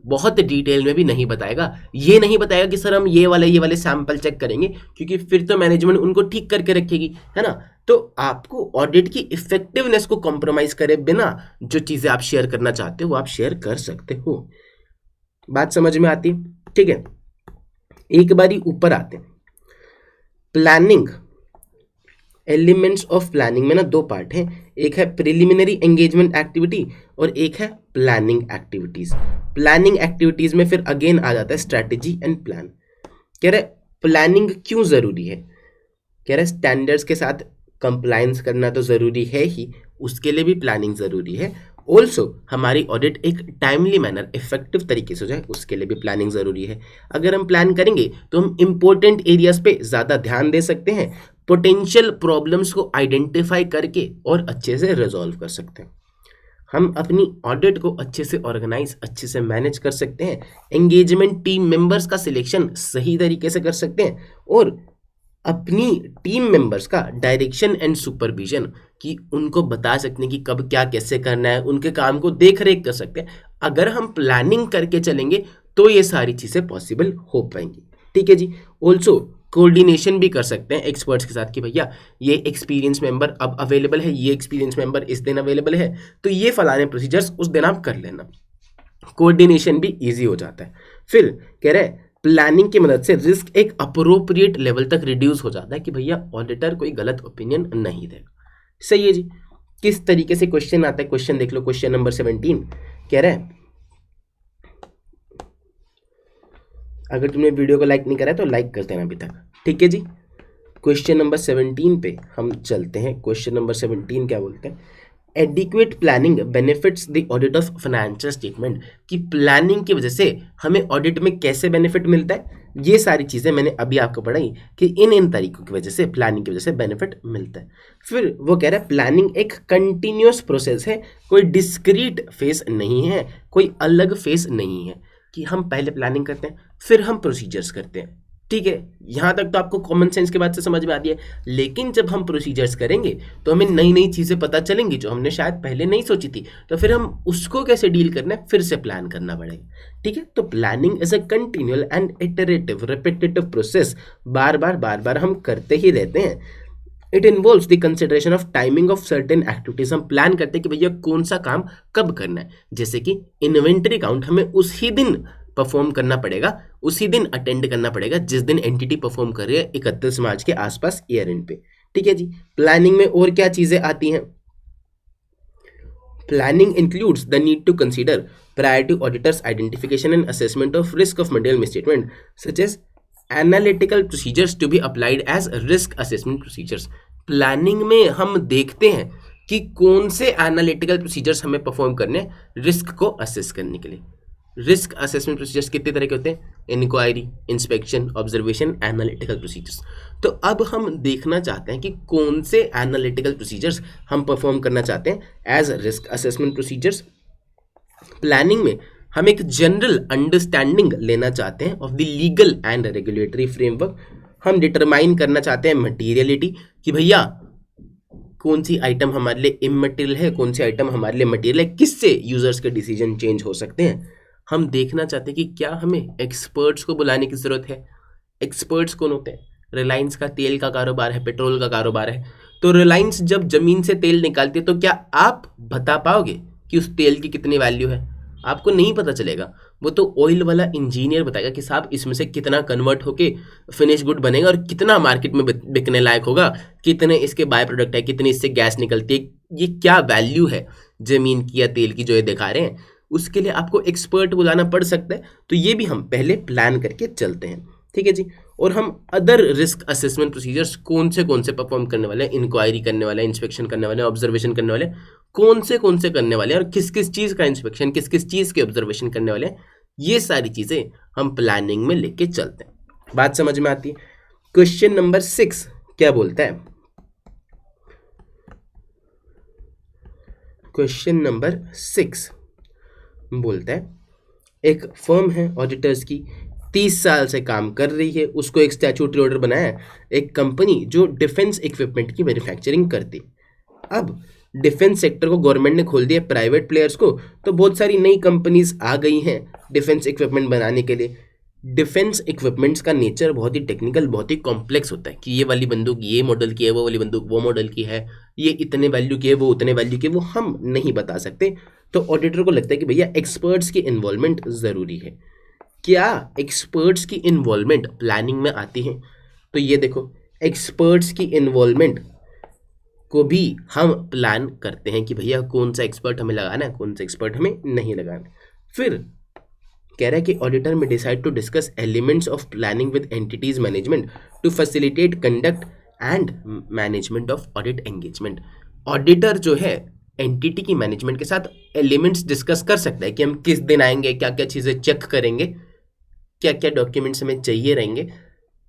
बहुत डिटेल में भी नहीं बताएगा। ये नहीं बताएगा कि सर हम ये वाले सैंपल चेक करेंगे, क्योंकि फिर तो मैनेजमेंट उनको ठीक करके रखेगी, है ना। तो आपको ऑडिट की इफेक्टिवनेस को कॉम्प्रोमाइज करे बिना जो चीजें आप शेयर करना चाहते हो वो आप शेयर कर सकते हो। बात समझ में आती है? ठीक है, एक बारी ऊपर आते हैं। प्लानिंग, एलिमेंट्स ऑफ प्लानिंग में ना दो पार्ट हैं, एक है प्रिलिमिनरी एंगेजमेंट एक्टिविटी और एक है प्लानिंग एक्टिविटीज। प्लानिंग एक्टिविटीज में फिर अगेन आ जाता है स्ट्रैटेजी एंड प्लान। कह रहे प्लानिंग क्यों जरूरी है? कह रहे स्टैंडर्ड्स के साथ कंप्लायंस करना तो जरूरी है ही, उसके लिए भी प्लानिंग जरूरी है। ऑल्सो हमारी ऑडिट एक टाइमली मैनर, इफेक्टिव तरीके से हो जाए, उसके लिए भी प्लानिंग जरूरी है। अगर हम प्लान करेंगे तो हम इंपॉर्टेंट एरियाज पे ज्यादा ध्यान दे सकते हैं, पोटेंशियल प्रॉब्लम्स को आइडेंटिफाई करके और अच्छे से रिजॉल्व कर सकते हैं। हम अपनी ऑडिट को अच्छे से ऑर्गेनाइज, अच्छे से मैनेज कर सकते हैं, एंगेजमेंट टीम मेंबर्स का सिलेक्शन सही तरीके से कर सकते हैं, और अपनी टीम मेंबर्स का डायरेक्शन एंड सुपरविजन, कि उनको बता सकते हैं कि कब क्या कैसे करना है, उनके काम को देख रेख कर सकते हैं। अगर हम प्लानिंग करके चलेंगे तो ये सारी चीज़ें पॉसिबल हो पाएंगी। ठीक है जी, ऑल्सो कोऑर्डिनेशन भी कर सकते हैं एक्सपर्ट्स के साथ कि भैया ये एक्सपीरियंस मेंबर अब अवेलेबल है, ये एक्सपीरियंस मेंबर इस दिन अवेलेबल है, तो ये फलाने प्रोसीजर्स उस दिन आप कर लेना। कोऑर्डिनेशन भी ईजी हो जाता है। फिर कह रहे हैं प्लानिंग की मदद से रिस्क एक अप्रोप्रिएट लेवल तक रिड्यूस हो जाता है कि भैया ऑडिटर कोई गलत ओपिनियन नहीं देगा। सही है जी। किस तरीके से क्वेश्चन आता है, क्वेश्चन देख लो, क्वेश्चन नंबर 17 कह रहा है, अगर तुमने वीडियो को लाइक नहीं करा है तो लाइक कर देना अभी तक। ठीक है जी, क्वेश्चन नंबर 17 पे हम चलते हैं। क्वेश्चन नंबर 17 क्या बोलते हैं? Adequate planning benefits the audit of financial statement, कि प्लानिंग की वजह से हमें ऑडिट में कैसे बेनिफिट मिलता है। ये सारी चीज़ें मैंने अभी आपको पढ़ाई कि इन तरीकों की वजह से, प्लानिंग की वजह से बेनिफिट मिलता है। फिर वो कह रहा है प्लानिंग एक कंटिन्यूअस प्रोसेस है, कोई डिस्क्रीट फेस नहीं है, कोई अलग फेस नहीं है कि हम पहले प्लानिंग करते हैं फिर हम प्रोसीजर्स करते हैं। ठीक है, यहाँ तक तो आपको कॉमन सेंस के बात से समझ में आती है। लेकिन जब हम प्रोसीजर्स करेंगे तो हमें नई नई चीज़ें पता चलेंगी जो हमने शायद पहले नहीं सोची थी, तो फिर हम उसको कैसे डील करना है, फिर से प्लान करना पड़ेगा। ठीक है, तो planning is a continual and iterative repetitive process, बार बार हम करते ही रहते हैं। It involves the consideration of timing of certain activities. हम प्लान करते हैं कि भैया कौन सा काम कब करना है। जैसे कि इन्वेंटरी काउंट हमें उसी दिन परफॉर्म करना पड़ेगा, उसी दिन अटेंड करना पड़ेगा जिस दिन एंटिटी परफॉर्म कर रही है 31 मार्च के आसपास ईयर एंड पे। ठीक है जी। प्लानिंग में और क्या चीजें आती हैं? Planning includes the need to consider prior to auditor's identification and assessment of risk of material misstatement such as analytical procedures to be applied as risk assessment procedures. Planning में हम देखते हैं कि कौन से एनालिटिकल प्रोसीजर्स हमें perform करने हैं रिस्क को असेस करने के लिए। रिस्क असेसमेंट प्रोसीजर्स कितने तरह के होते हैं? Inquiry, inspection, observation, analytical procedures. तो अब हम देखना चाहते हैं कि कौन से एनालिटिकल प्रोसीजर्स हम परफॉर्म करना चाहते हैं as risk assessment procedures. Planning में हम एक जनरल अंडरस्टैंडिंग लेना चाहते हैं of the legal and regulatory framework. हम डिटरमाइन करना चाहते हैं मटीरियलिटी, कि भैया कौन सी आइटम हमारे लिए इमटेरियल है, कौन सी आइटम हमारे लिए मटेरियल है, किससे यूजर्स के डिसीजन चेंज हो सकते हैं। हम देखना चाहते हैं कि क्या हमें एक्सपर्ट्स को बुलाने की ज़रूरत है। एक्सपर्ट्स कौन होते हैं? रिलायंस का तेल का कारोबार है, पेट्रोल का कारोबार है, तो रिलायंस जब ज़मीन से तेल निकालती है तो क्या आप बता पाओगे कि उस तेल की कितनी वैल्यू है? आपको नहीं पता चलेगा। वो तो ऑयल वाला इंजीनियर बताएगा कि साहब इसमें से कितना कन्वर्ट होके फिनिश गुड बनेगा और कितना मार्केट में बिकने लायक होगा, कितने इसके बाय प्रोडक्ट है, कितनी इससे गैस निकलती है, ये क्या वैल्यू है ज़मीन की या तेल की जो ये दिखा रहे हैं। उसके लिए आपको एक्सपर्ट बुलाना पड़ सकता है। तो ये भी हम पहले प्लान करके चलते हैं। ठीक है जी। और हम अदर रिस्क असेसमेंट प्रोसीजर्स कौन से परफॉर्म करने वाले हैं? इंक्वायरी करने वाले हैं, इंस्पेक्शन करने वाले हैं, ऑब्जर्वेशन करने वाले हैं, कौन से करने वाले हैं और किस किस चीज़ का इंस्पेक्शन, किस किस चीज़ के ऑब्जर्वेशन करने वाले हैं, ये सारी चीज़ें हम प्लानिंग में लेके चलते हैं। बात समझ में आती है? क्वेश्चन नंबर 6 क्या बोलता है? क्वेश्चन नंबर 6 बोलता है एक फर्म है ऑडिटर्स की, 30 साल से काम कर रही है, उसको एक स्टैट्यूटरी ऑर्डर बनाया है एक कंपनी जो डिफेंस इक्विपमेंट की मैन्युफैक्चरिंग करती। अब डिफेंस सेक्टर को गवर्नमेंट ने खोल दिया प्राइवेट प्लेयर्स को, तो बहुत सारी नई कंपनीज आ गई हैं डिफेंस इक्विपमेंट बनाने के लिए। डिफेंस इक्विपमेंट्स का नेचर बहुत ही टेक्निकल, बहुत ही कॉम्प्लेक्स होता है कि ये वाली बंदूक ये मॉडल की है, वो वाली बंदूक वो मॉडल की है, ये इतने वैल्यू की है, वो उतने वैल्यू की है, वो हम नहीं बता सकते। तो ऑडिटर को लगता है कि भैया एक्सपर्ट्स की इन्वॉल्वमेंट ज़रूरी है। क्या एक्सपर्ट्स की इन्वॉल्वमेंट प्लानिंग में आती है? तो ये देखो, एक्सपर्ट्स की इन्वॉल्वमेंट को भी हम प्लान करते हैं कि भैया कौन सा एक्सपर्ट हमें लगाना है, कौन सा एक्सपर्ट हमें नहीं लगाना। फिर कह रहा है कि auditor may decide to discuss elements of planning with entity's management to facilitate conduct and management of audit engagement. Auditor जो है एंटिटी की मैनेजमेंट के साथ एलिमेंट्स डिस्कस कर सकता है कि हम किस दिन आएंगे, क्या क्या चीज़ें चेक करेंगे, क्या क्या डॉक्यूमेंट्स हमें चाहिए रहेंगे,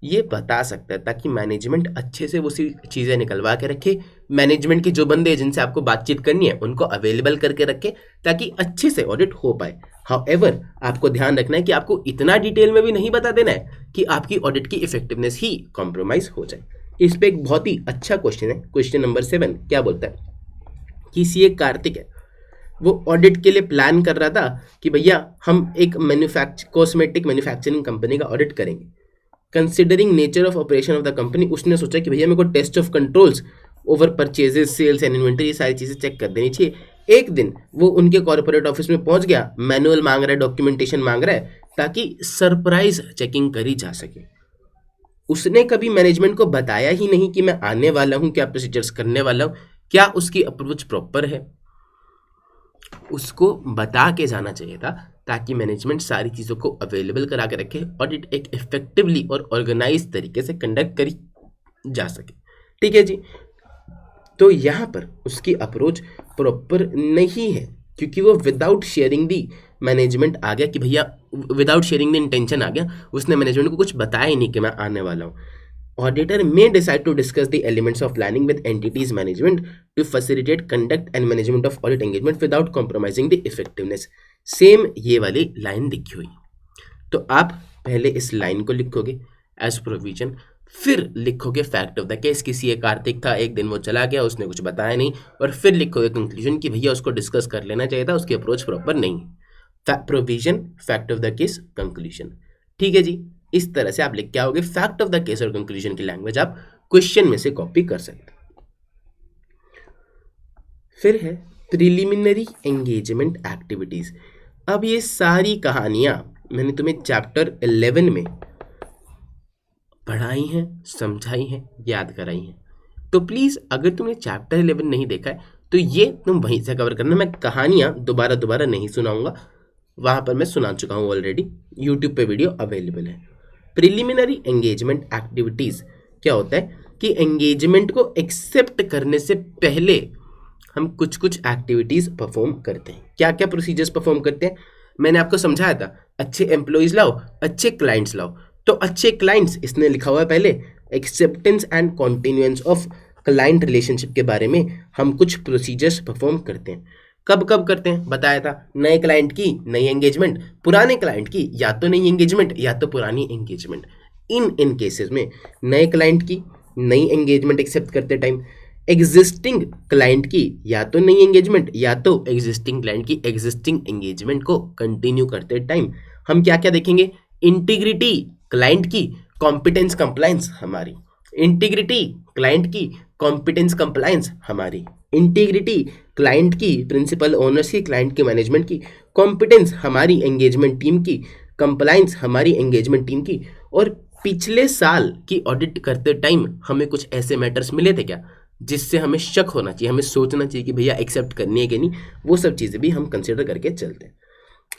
ये बता सकता है ताकि मैनेजमेंट अच्छे से वो सी चीज़ें निकलवा के रखे। मैनेजमेंट के जो बंदे जिनसे आपको बातचीत करनी है उनको अवेलेबल करके रखे ताकि अच्छे से ऑडिट हो पाए। हाउएवर आपको ध्यान रखना है कि आपको इतना डिटेल में भी नहीं बता देना है कि आपकी ऑडिट की इफेक्टिवनेस ही कॉम्प्रोमाइज हो जाए। इस पे एक बहुत ही अच्छा क्वेश्चन है, क्वेश्चन नंबर 7 क्या बोलता है कि सीए कार्तिक है, वो ऑडिट के लिए प्लान कर रहा था कि भैया हम एक कॉस्मेटिक मैन्युफैक्चरिंग कंपनी का ऑडिट करेंगे। Considering nature of operation of the company, उसने सोचा कि भैया मेरे को test of controls over purchases, sales and inventory, ये सारी चीज़ें चेक कर देनी चाहिए। एक दिन वो उनके कॉर्पोरेट ऑफिस में पहुंच गया, मैनुअल मांग रहा है, डॉक्यूमेंटेशन मांग रहा है ताकि सरप्राइज चेकिंग करी जा सके। उसने कभी मैनेजमेंट को बताया ही नहीं कि मैं आने वाला हूं, क्या प्रोसीजर्स करने वाला हूं, क्या उसकी अप्रोच प्रॉपर है। उसको बता के जाना चाहिए था ताकि मैनेजमेंट सारी चीज़ों को अवेलेबल करा के रखे, ऑडिट एक इफेक्टिवली और ऑर्गेनाइज तरीके से कंडक्ट करी जा सके। ठीक है जी। तो यहाँ पर उसकी अप्रोच प्रॉपर नहीं है क्योंकि वो विदाउट शेयरिंग दी मैनेजमेंट आ गया कि भैया, विदाउट शेयरिंग द इंटेंशन आ गया, उसने मैनेजमेंट को कुछ बताया ही नहीं कि मैं आने वाला हूँ। Auditor may decide to discuss the elements of planning with entities management to facilitate conduct and management of audit engagement without compromising the effectiveness. Same ये वाली लाइन लिखी हुई, तो आप पहले इस लाइन को लिखोगे एज प्रोविजन। फिर लिखोगे फैक्ट ऑफ द केस, किसी एक कार्तिक था, एक दिन वो चला गया, उसने कुछ बताया नहीं, और फिर लिखोगे कंक्लूजन कि भैया उसको डिस्कस कर लेना चाहिए था, उसकी अप्रोच प्रॉपर नहीं। Provision, fact of the case, conclusion. ठीक है जी, इस तरह से आप लिख के आओगे। फैक्ट ऑफ द केस और कंक्लूजन की लैंग्वेज आप क्वेश्चन में से कॉपी कर सकते हैं। फिर है प्रिलिमिनरी एंगेजमेंट एक्टिविटीज। अब ये सारी कहानियां मैंने तुम्हें चैप्टर 11 में पढ़ाई हैं, समझाई हैं, याद कराई हैं। तो प्लीज़ अगर तुमने चैप्टर 11 नहीं देखा है तो ये तुम वहीं से कवर करना। मैं कहानियाँ दोबारा नहीं सुनाऊंगा, वहाँ पर मैं सुना चुका हूँ ऑलरेडी, यूट्यूब पे वीडियो अवेलेबल है। प्रिलिमिनरी एंगेजमेंट एक्टिविटीज़ क्या होता है कि एंगेजमेंट को एक्सेप्ट करने से पहले हम कुछ कुछ एक्टिविटीज़ परफॉर्म करते हैं। क्या क्या प्रोसीजर्स परफॉर्म करते हैं मैंने आपको समझाया था। अच्छे एम्प्लॉयज़ लाओ, अच्छे क्लाइंट्स लाओ। तो अच्छे क्लाइंट्स इसने लिखा हुआ है पहले, acceptance and continuance of client relationship के बारे में हम कुछ प्रोसीजर्स परफॉर्म करते हैं। कब कब करते हैं बताया था। नए क्लाइंट की नई एंगेजमेंट, पुराने क्लाइंट की या तो नई एंगेजमेंट या तो पुरानी एंगेजमेंट। इन केसेस में नए क्लाइंट की नई एंगेजमेंट एक्सेप्ट करते टाइम, एग्जिस्टिंग क्लाइंट की या तो नई एंगेजमेंट या तो एग्जिस्टिंग क्लाइंट की एग्जिस्टिंग एंगेजमेंट को कंटिन्यू करते टाइम हम क्या क्या देखेंगे। इंटीग्रिटी क्लाइंट की, कॉम्पिटेंस कंप्लायंस हमारी। इंटीग्रिटी क्लाइंट की, कॉम्पिटेंस कंप्लायंस हमारी। इंटीग्रिटी क्लाइंट की, प्रिंसिपल ओनर्स की, क्लाइंट के मैनेजमेंट की। कॉम्पिटेंस हमारी एंगेजमेंट टीम की, कंप्लायंस हमारी एंगेजमेंट टीम की। और पिछले साल की ऑडिट करते टाइम हमें कुछ ऐसे मैटर्स मिले थे क्या जिससे हमें शक होना चाहिए, हमें सोचना चाहिए कि भैया एक्सेप्ट करनी है कि नहीं, वो सब चीज़ें भी हम कंसिडर करके चलते हैं।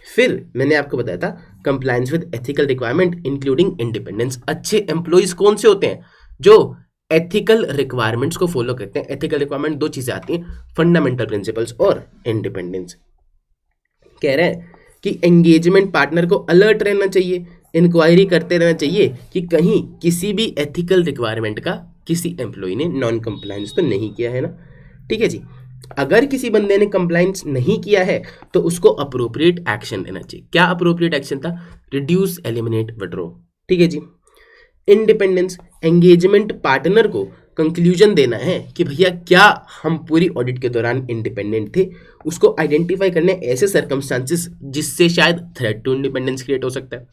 फिर मैंने आपको बताया था compliance with ethical requirement including independence. अच्छे एम्प्लॉयज कौन से होते हैं जो एथिकल रिक्वायरमेंट्स को फॉलो करते हैं। एथिकल रिक्वायरमेंट दो चीज़ें आती हैं, फंडामेंटल प्रिंसिपल्स और इंडिपेंडेंस। कह रहे हैं कि एंगेजमेंट पार्टनर को अलर्ट रहना चाहिए, इंक्वायरी करते रहना चाहिए कि कहीं किसी भी एथिकल रिक्वायरमेंट का किसी एम्प्लॉय ने नॉन कंप्लायंस तो नहीं किया है ना। ठीक है जी, अगर किसी बंदे ने कंप्लायंस नहीं किया है तो उसको अप्रोप्रिएट एक्शन लेना चाहिए। क्या अप्रोप्रिएट एक्शन था, रिड्यूस, एलिमिनेट, विड्रॉ। ठीक है जी। इंडिपेंडेंस, एंगेजमेंट पार्टनर को कंक्लूजन देना है कि भैया क्या हम पूरी ऑडिट के दौरान इंडिपेंडेंट थे, उसको आइडेंटिफाई करने ऐसे सर्कमस्टांसेस जिससे शायद थ्रेट टू इंडिपेंडेंस क्रिएट हो सकता है।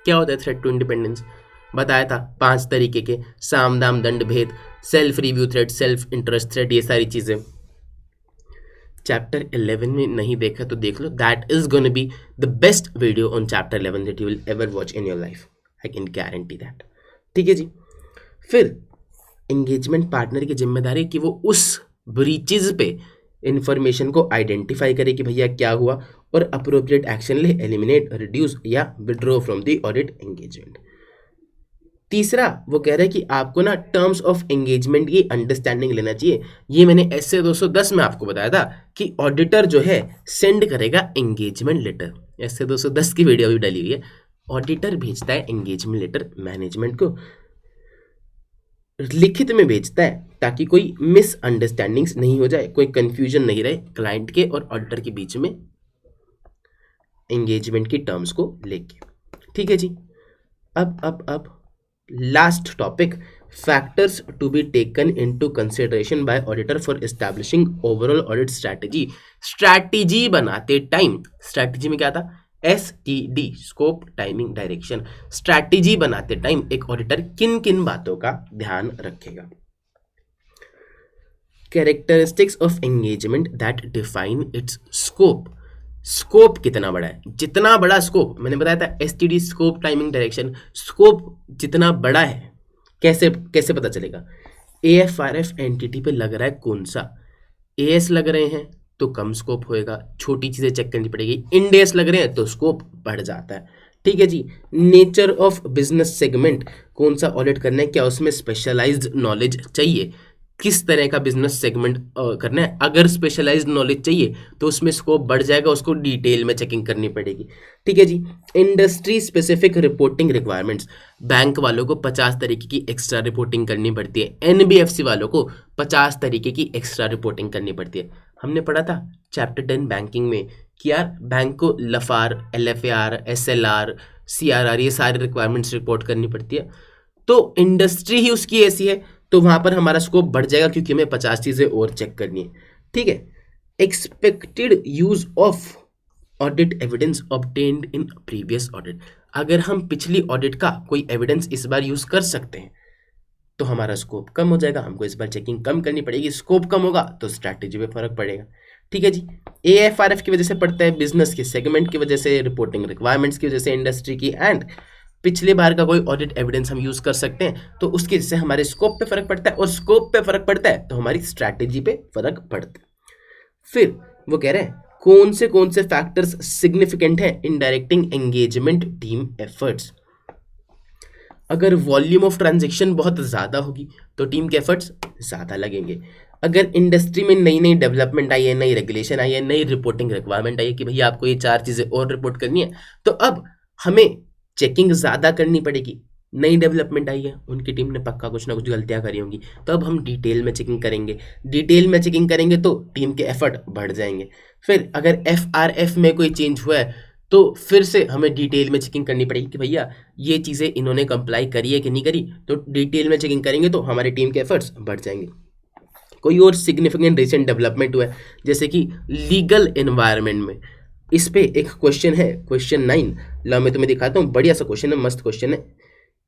क्या होता है थ्रेट टू इंडिपेंडेंस, बताया था 5 तरीके के, साम दाम दंड भेद, self review threat, self interest threat, ये सारी चीज़ें। चैप्टर 11 में नहीं देखा तो देख लो, that is gonna be the best video on chapter 11 that you will ever watch in your life, I can guarantee that. ठीक है जी। फिर एंगेजमेंट पार्टनर की जिम्मेदारी कि वो उस ब्रीचेज पे इंफॉर्मेशन को आइडेंटिफाई करे कि भैया क्या हुआ और अप्रोप्रिएट एक्शन ले, एलिमिनेट, रिड्यूस या withdraw from the audit engagement. तीसरा वो कह रहा है कि आपको ना टर्म्स ऑफ एंगेजमेंट की अंडरस्टैंडिंग लेना चाहिए। ये मैंने ऐसे 210 में आपको बताया था कि ऑडिटर जो है सेंड करेगा एंगेजमेंट लेटर। ऐसे 210 की वीडियो भी डली हुई है। ऑडिटर भेजता है एंगेजमेंट लेटर मैनेजमेंट को, लिखित में भेजता है ताकि कोई मिसअंडरस्टैंडिंग्स नहीं हो जाए, कोई कंफ्यूजन नहीं रहे क्लाइंट के और ऑडिटर के बीच में एंगेजमेंट की टर्म्स को लेके। ठीक है जी। अब last topic, factors to be taken into consideration by auditor for establishing overall audit strategy. Strategy बनाते टाइम, स्ट्रैटेजी में क्या था, STD, scope, timing, direction. Strategy बनाते टाइम एक ऑडिटर किन किन बातों का ध्यान रखेगा। Characteristics of engagement that define its scope. Scope कितना बड़ा है, जितना बड़ा स्कोप मैंने बताया था, STD, scope, timing, direction. Scope जितना बड़ा है कैसे कैसे पता चलेगा, AFRF एंटिटी पे लग रहा है कौन सा, AS लग रहे हैं तो कम स्कोप होएगा, छोटी चीज़ें चेक करनी पड़ेगी। इंडेस लग रहे हैं तो स्कोप बढ़ जाता है। ठीक है जी। नेचर ऑफ बिजनेस सेगमेंट, कौन सा ऑडिट करना है, क्या उसमें स्पेशलाइज्ड नॉलेज चाहिए, किस तरह का बिजनेस सेगमेंट करना है। अगर स्पेशलाइज्ड नॉलेज चाहिए तो उसमें स्कोप बढ़ जाएगा, उसको डिटेल में चेकिंग करनी पड़ेगी। ठीक है जी। Industry specific reporting requirements, bank वालों को 50 तरीके की एक्स्ट्रा रिपोर्टिंग करनी पड़ती है, NBFC वालों को 50 तरीके की एक्स्ट्रा रिपोर्टिंग करनी पड़ती है। हमने पढ़ा था चैप्टर 10 बैंकिंग में कि यार बैंक को LFR, LFAR, SLR, CRR, ये सारे रिक्वायरमेंट्स रिपोर्ट करनी पड़ती है। तो इंडस्ट्री ही उसकी ऐसी है, तो वहाँ पर हमारा स्कोप बढ़ जाएगा क्योंकि हमें 50 चीज़ें और चेक करनी है। ठीक है। Expected use of audit evidence obtained in previous audit, अगर हम पिछली ऑडिट का कोई एविडेंस इस बार यूज कर सकते हैं तो हमारा स्कोप कम हो जाएगा, हमको इस बार चेकिंग कम करनी पड़ेगी। स्कोप कम होगा तो स्ट्रैटेजी पे फर्क पड़ेगा। ठीक है जी। AFRF की वजह से पड़ता है, बिजनेस के सेगमेंट की वजह से, रिपोर्टिंग रिक्वायरमेंट्स की वजह से, इंडस्ट्री की, एंड पिछले बार का कोई ऑडिट एविडेंस हम यूज कर सकते हैं तो उसकी वजह से हमारे स्कोप पे फर्क पड़ता है, और स्कोप पे फर्क पड़ता है तो हमारी स्ट्रैटेजी पे फर्क पड़ता है। फिर वो कह रहे हैं कौन से फैक्टर्स सिग्निफिकेंट है इन डायरेक्टिंग एंगेजमेंट टीम एफर्ट्स। अगर वॉल्यूम ऑफ ट्रांजैक्शन बहुत ज़्यादा होगी तो टीम के एफर्ट्स ज़्यादा लगेंगे। अगर इंडस्ट्री में नई नई डेवलपमेंट आई है, नई रेगुलेशन आई है, नई रिपोर्टिंग रिक्वायरमेंट आई है कि भैया आपको ये 4 चीज़ें और रिपोर्ट करनी है, तो अब हमें चेकिंग ज़्यादा करनी पड़ेगी। नई डेवलपमेंट आई है, उनकी टीम ने पक्का कुछ ना कुछ गलतियां करी होंगी, तो अब हम डिटेल में चेकिंग करेंगे। डिटेल में चेकिंग करेंगे तो टीम के एफर्ट बढ़ जाएंगे। फिर अगर FRF में कोई चेंज हुआ है तो फिर से हमें डिटेल में चेकिंग करनी पड़ेगी कि भैया ये चीज़ें इन्होंने कंप्लाई करी है कि नहीं करी, तो डिटेल में चेकिंग करेंगे तो हमारी टीम के एफर्ट्स बढ़ जाएंगे। कोई और सिग्निफिकेंट रिसेंट डेवलपमेंट हुआ है जैसे कि लीगल एनवायरनमेंट में, इस पे एक क्वेश्चन है, क्वेश्चन 9। ला मैं तुम्हें दिखाता हूँ, बढ़िया सा क्वेश्चन है, मस्त क्वेश्चन है।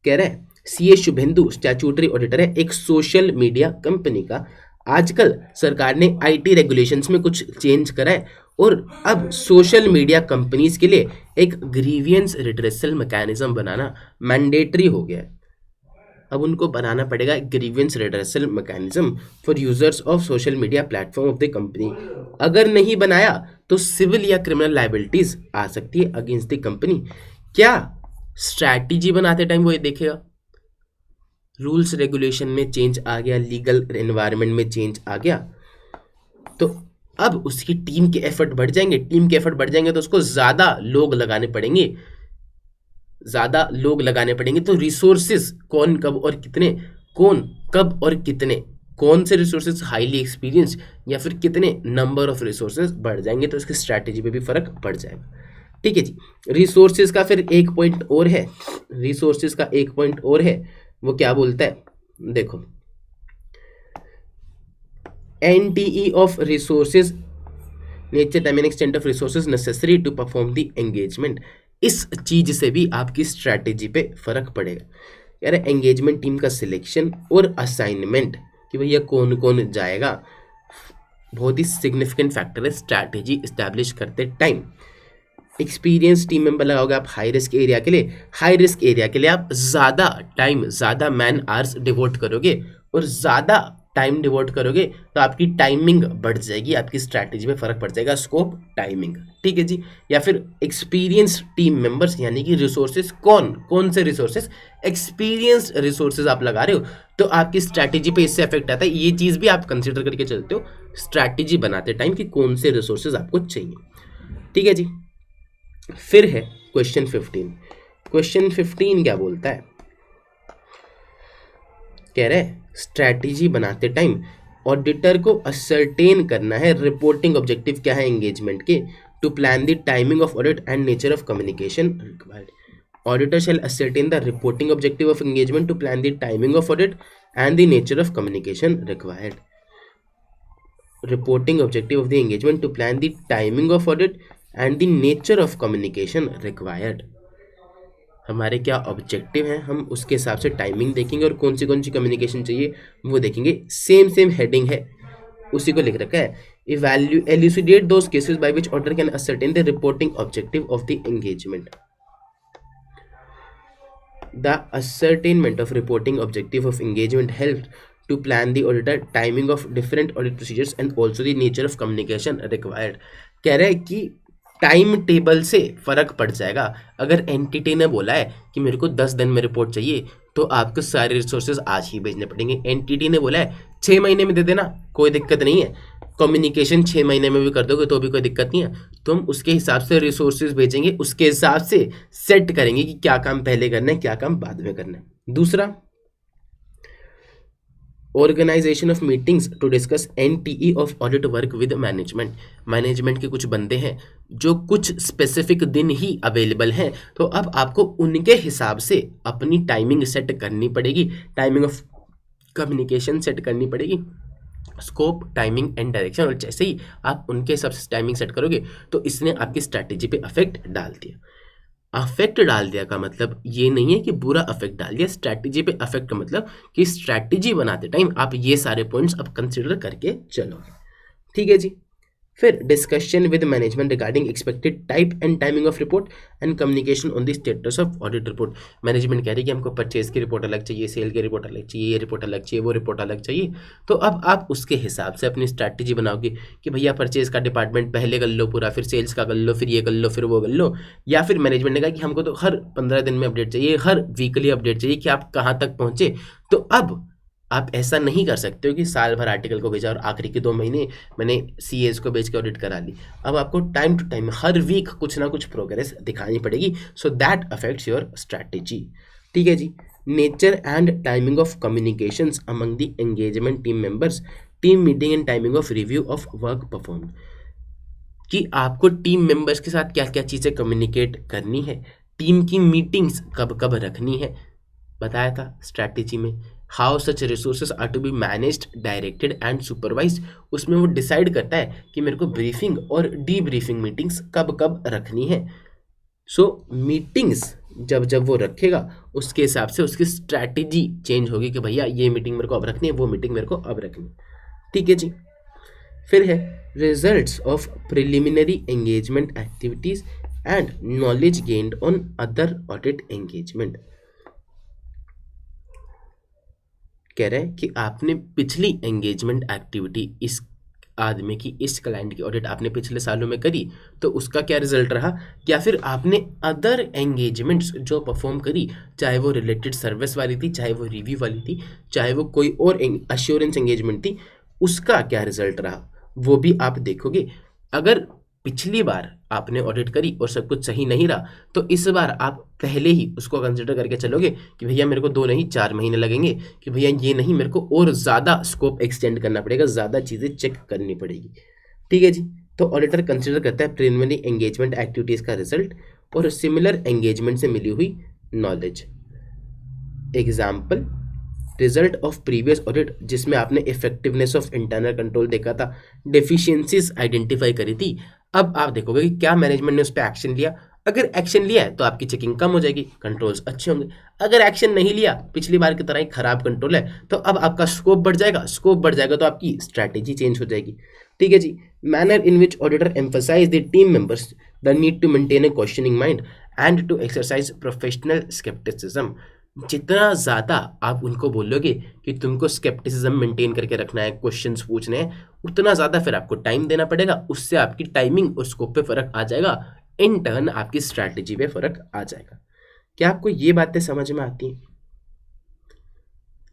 कह रहा है CA शुभेंदु स्टैट्यूटरी ऑडिटर है एक सोशल मीडिया कंपनी का। आजकल सरकार ने IT रेगुलेशंस में कुछ चेंज करा है और अब सोशल मीडिया कंपनीज के लिए एक ग्रीवियंस रिड्रेसल मैकेनिज्म बनाना मैंडेटरी हो गया है। अब उनको बनाना पड़ेगा grievance redressal mechanism for users of social media platform of the company. अगर नहीं बनाया तो सिविल या क्रिमिनल लाइबिलिटीज आ सकती है अगेंस्ट द कंपनी। क्या स्ट्रैटेजी बनाते टाइम वो ये देखेगा, रूल्स रेगुलेशन में चेंज आ गया, लीगल एनवायरनमेंट में चेंज आ गया, तो अब उसकी टीम के एफर्ट बढ़ जाएंगे। टीम के एफर्ट बढ़ जाएंगे तो उसको ज़्यादा लोग लगाने पड़ेंगे, ज़्यादा लोग लगाने पड़ेंगे। तो रिसोर्सेज कौन कब और कितने, कौन कब और कितने, कौन से रिसोर्सेज हाईली एक्सपीरियंस्ड या फिर कितने नंबर ऑफ रिसोर्सेज बढ़ जाएंगे, तो उसकी स्ट्रैटेजी पे भी फर्क पड़ जाएगा। ठीक है जी। रिसोर्सेज का फिर एक पॉइंट और है, रिसोर्सेज का एक पॉइंट और है, वो क्या बोलता है देखो, NTE of resources, nature time and extent of resources necessary to perform the engagement. इस चीज से भी आपकी स्ट्रैटेजी पे फर्क पड़ेगा। यार एंगेजमेंट टीम का सिलेक्शन और असाइनमेंट कि भैया कौन कौन जाएगा, बहुत ही सिग्निफिकेंट फैक्टर है स्ट्रैटेजी इस्टेब्लिश करते टाइम। एक्सपीरियंस टीम मेंबर लगाओगे आप हाई रिस्क एरिया के लिए, हाई रिस्क एरिया के लिए आप ज़्यादा टाइम, ज़्यादा मैन आवर्स डिवोट करोगे, और ज़्यादा टाइम डिवोट करोगे तो आपकी टाइमिंग बढ़ जाएगी, आपकी स्ट्रैटेजी में फर्क पड़ जाएगा, स्कोप टाइमिंग। ठीक है जी। या फिर एक्सपीरियंस टीम मेंबर्स यानी कि रिसोर्सेज, कौन कौन से रिसोर्सेज, एक्सपीरियंस रिसोर्सेज आप लगा रहे हो तो आपकी स्ट्रैटेजी पे इससे अफेक्ट आता है। ये चीज़ भी आप कंसिडर करके चलते हो स्ट्रैटेजी बनाते टाइम कि कौन से रिसोर्सेज आपको चाहिए। ठीक है जी। फिर है क्वेश्चन 15। क्वेश्चन 15 क्या बोलता है, कह रहे हैं स्ट्रैटेजी बनाते टाइम ऑडिटर को असरटेन करना है रिपोर्टिंग ऑब्जेक्टिव क्या है एंगेजमेंट के, to plan the timing of audit and nature of communication required. Auditor shall ascertain the reporting objective of engagement to plan the timing of audit and the nature of communication required. Reporting objective of the engagement to plan the timing of audit and the nature of communication required. हमारे क्या objective हैं, हम उसके हिसाब से timing देखेंगे और कौन सी कम्युनिकेशन चाहिए वो देखेंगे। सेम हेडिंग है, उसी को लिख रखा है। Elucidate those cases by which auditor can ascertain the reporting objective of the engagement. The ascertainment of reporting objective of engagement help to plan the auditor timing of different audit procedures and also the nature of communication required। कह रहे हैं कि time table से फर्क पड़ जाएगा। अगर entity ने बोला है कि मेरे को 10 दिन में रिपोर्ट चाहिए तो आपको सारे रिसोर्सेज आज ही भेजने पड़ेंगे। एंटिटी ने बोला है 6 महीने में दे देना, कोई दिक्कत नहीं है। कम्युनिकेशन 6 महीने में भी कर दोगे तो भी कोई दिक्कत नहीं है, तो हम उसके हिसाब से रिसोर्सेज भेजेंगे, उसके हिसाब से सेट करेंगे कि क्या काम पहले करना है क्या काम बाद में करना है। दूसरा organisation of meetings to discuss NTE of audit work with management. Management के कुछ बंदे हैं जो कुछ स्पेसिफिक दिन ही अवेलेबल हैं, तो अब आपको उनके हिसाब से अपनी टाइमिंग सेट करनी पड़ेगी, टाइमिंग ऑफ कम्युनिकेशन सेट करनी पड़ेगी, स्कोप, टाइमिंग एंड डायरेक्शन। और जैसे ही आप उनके हिसाब से टाइमिंग सेट करोगे तो इसने आपकी स्ट्रैटेजी पे अफेक्ट डाल दिया। अफेक्ट डाल दिया का मतलब ये नहीं है कि बुरा अफेक्ट डाल दिया, स्ट्रैटेजी पे अफेक्ट का मतलब कि स्ट्रैटेजी बनाते टाइम आप ये सारे पॉइंट्स अब कंसिडर करके चलोगे। ठीक है जी। फिर discussion with management regarding expected type and timing of report and communication on the status of audit report. Management कह रही है कि हमको परचेज की रिपोर्ट अलग चाहिए, सेल की रिपोर्ट अलग चाहिए, ये रिपोर्ट अलग चाहिए, वो रिपोर्ट अलग चाहिए। तो अब आप उसके हिसाब से अपनी स्ट्रैटेजी बनाओगे कि भैया परचेज का डिपार्टमेंट पहले कर लो पूरा, फिर सेल्स का कर लो, फिर ये कर लो, फिर वो कर लो। या फिर मैनेजमेंट ने कहा कि हमको तो हर 15 दिन में अपडेट चाहिए, हर वीकली अपडेट चाहिए कि आप कहाँ तक पहुँचे। तो अब आप ऐसा नहीं कर सकते हो कि साल भर आर्टिकल को भेजा और आखिरी के 2 महीने मैंने सीएस को भेज के ऑडिट करा ली। अब आपको टाइम टू टाइम हर वीक कुछ ना कुछ प्रोग्रेस दिखानी पड़ेगी, so that affects your strategy. ठीक है जी। Nature and timing of communications among the engagement team members, team meeting and timing of review of work performed. कि आपको टीम मेंबर्स के साथ क्या क्या चीज़ें कम्युनिकेट करनी है, टीम की मीटिंग्स कब कब रखनी है, बताया था स्ट्रैटेजी में। How such resources are to be managed, directed and supervised, उसमें वो डिसाइड करता है कि मेरे को ब्रीफिंग और डी ब्रीफिंग मीटिंग्स कब कब रखनी है। सो मीटिंग्स जब जब वो रखेगा उसके हिसाब से उसकी स्ट्रैटेजी चेंज होगी कि भैया ये मीटिंग मेरे को अब रखनी है, वो मीटिंग मेरे को अब रखनी है। ठीक है जी। फिर है results of preliminary engagement activities and knowledge gained on other audit engagement. कह रहे हैं कि आपने पिछली एंगेजमेंट एक्टिविटी इस आदमी की, इस क्लाइंट की ऑडिट आपने पिछले सालों में करी, तो उसका क्या रिजल्ट रहा, या फिर आपने अदर एंगेजमेंट्स जो परफॉर्म करी, चाहे वो रिलेटेड सर्विस वाली थी, चाहे वो रिव्यू वाली थी, चाहे वो कोई और अश्योरेंस एंगेजमेंट थी, उसका क्या रिजल्ट रहा, वो भी आप देखोगे। अगर पिछली बार आपने ऑडिट करी और सब कुछ सही नहीं रहा, तो इस बार आप पहले ही उसको कंसिडर करके चलोगे कि भैया मेरे को 2 नहीं 4 महीने लगेंगे, कि भैया ये नहीं, मेरे को और ज़्यादा स्कोप एक्सटेंड करना पड़ेगा, ज़्यादा चीज़ें चेक करनी पड़ेगी। ठीक है जी। तो ऑडिटर कंसिडर करता है प्रिलिमिनरी एंगेजमेंट एक्टिविटीज़ का रिजल्ट और सिमिलर एंगेजमेंट से मिली हुई knowledge. Example, result of previous audit जिसमें आपने इफेक्टिवनेस ऑफ इंटरनल कंट्रोल देखा था, डेफिशिएंसीज आइडेंटिफाई करी थी। अब आप देखोगे कि क्या मैनेजमेंट ने उस पर एक्शन लिया। अगर एक्शन लिया है तो आपकी चेकिंग कम हो जाएगी, कंट्रोल्स अच्छे होंगे। अगर एक्शन नहीं लिया, पिछली बार की तरह ही खराब कंट्रोल है, तो अब आपका स्कोप बढ़ जाएगा, स्कोप बढ़ जाएगा तो आपकी स्ट्रैटेजी चेंज हो जाएगी। ठीक है जी। Manner in which auditor emphasise the team members the need to maintain a questioning mind and to exercise professional scepticism. जितना ज़्यादा आप उनको बोलोगे कि तुमको स्केप्टिसिज्म मेंटेन करके रखना है, क्वेश्चंस पूछने हैं, उतना ज़्यादा फिर आपको टाइम देना पड़ेगा, उससे आपकी टाइमिंग और स्कोप पे फ़र्क आ जाएगा, इन टर्न आपकी स्ट्रैटेजी पे फ़र्क आ जाएगा। क्या आपको ये बातें समझ में आती हैं?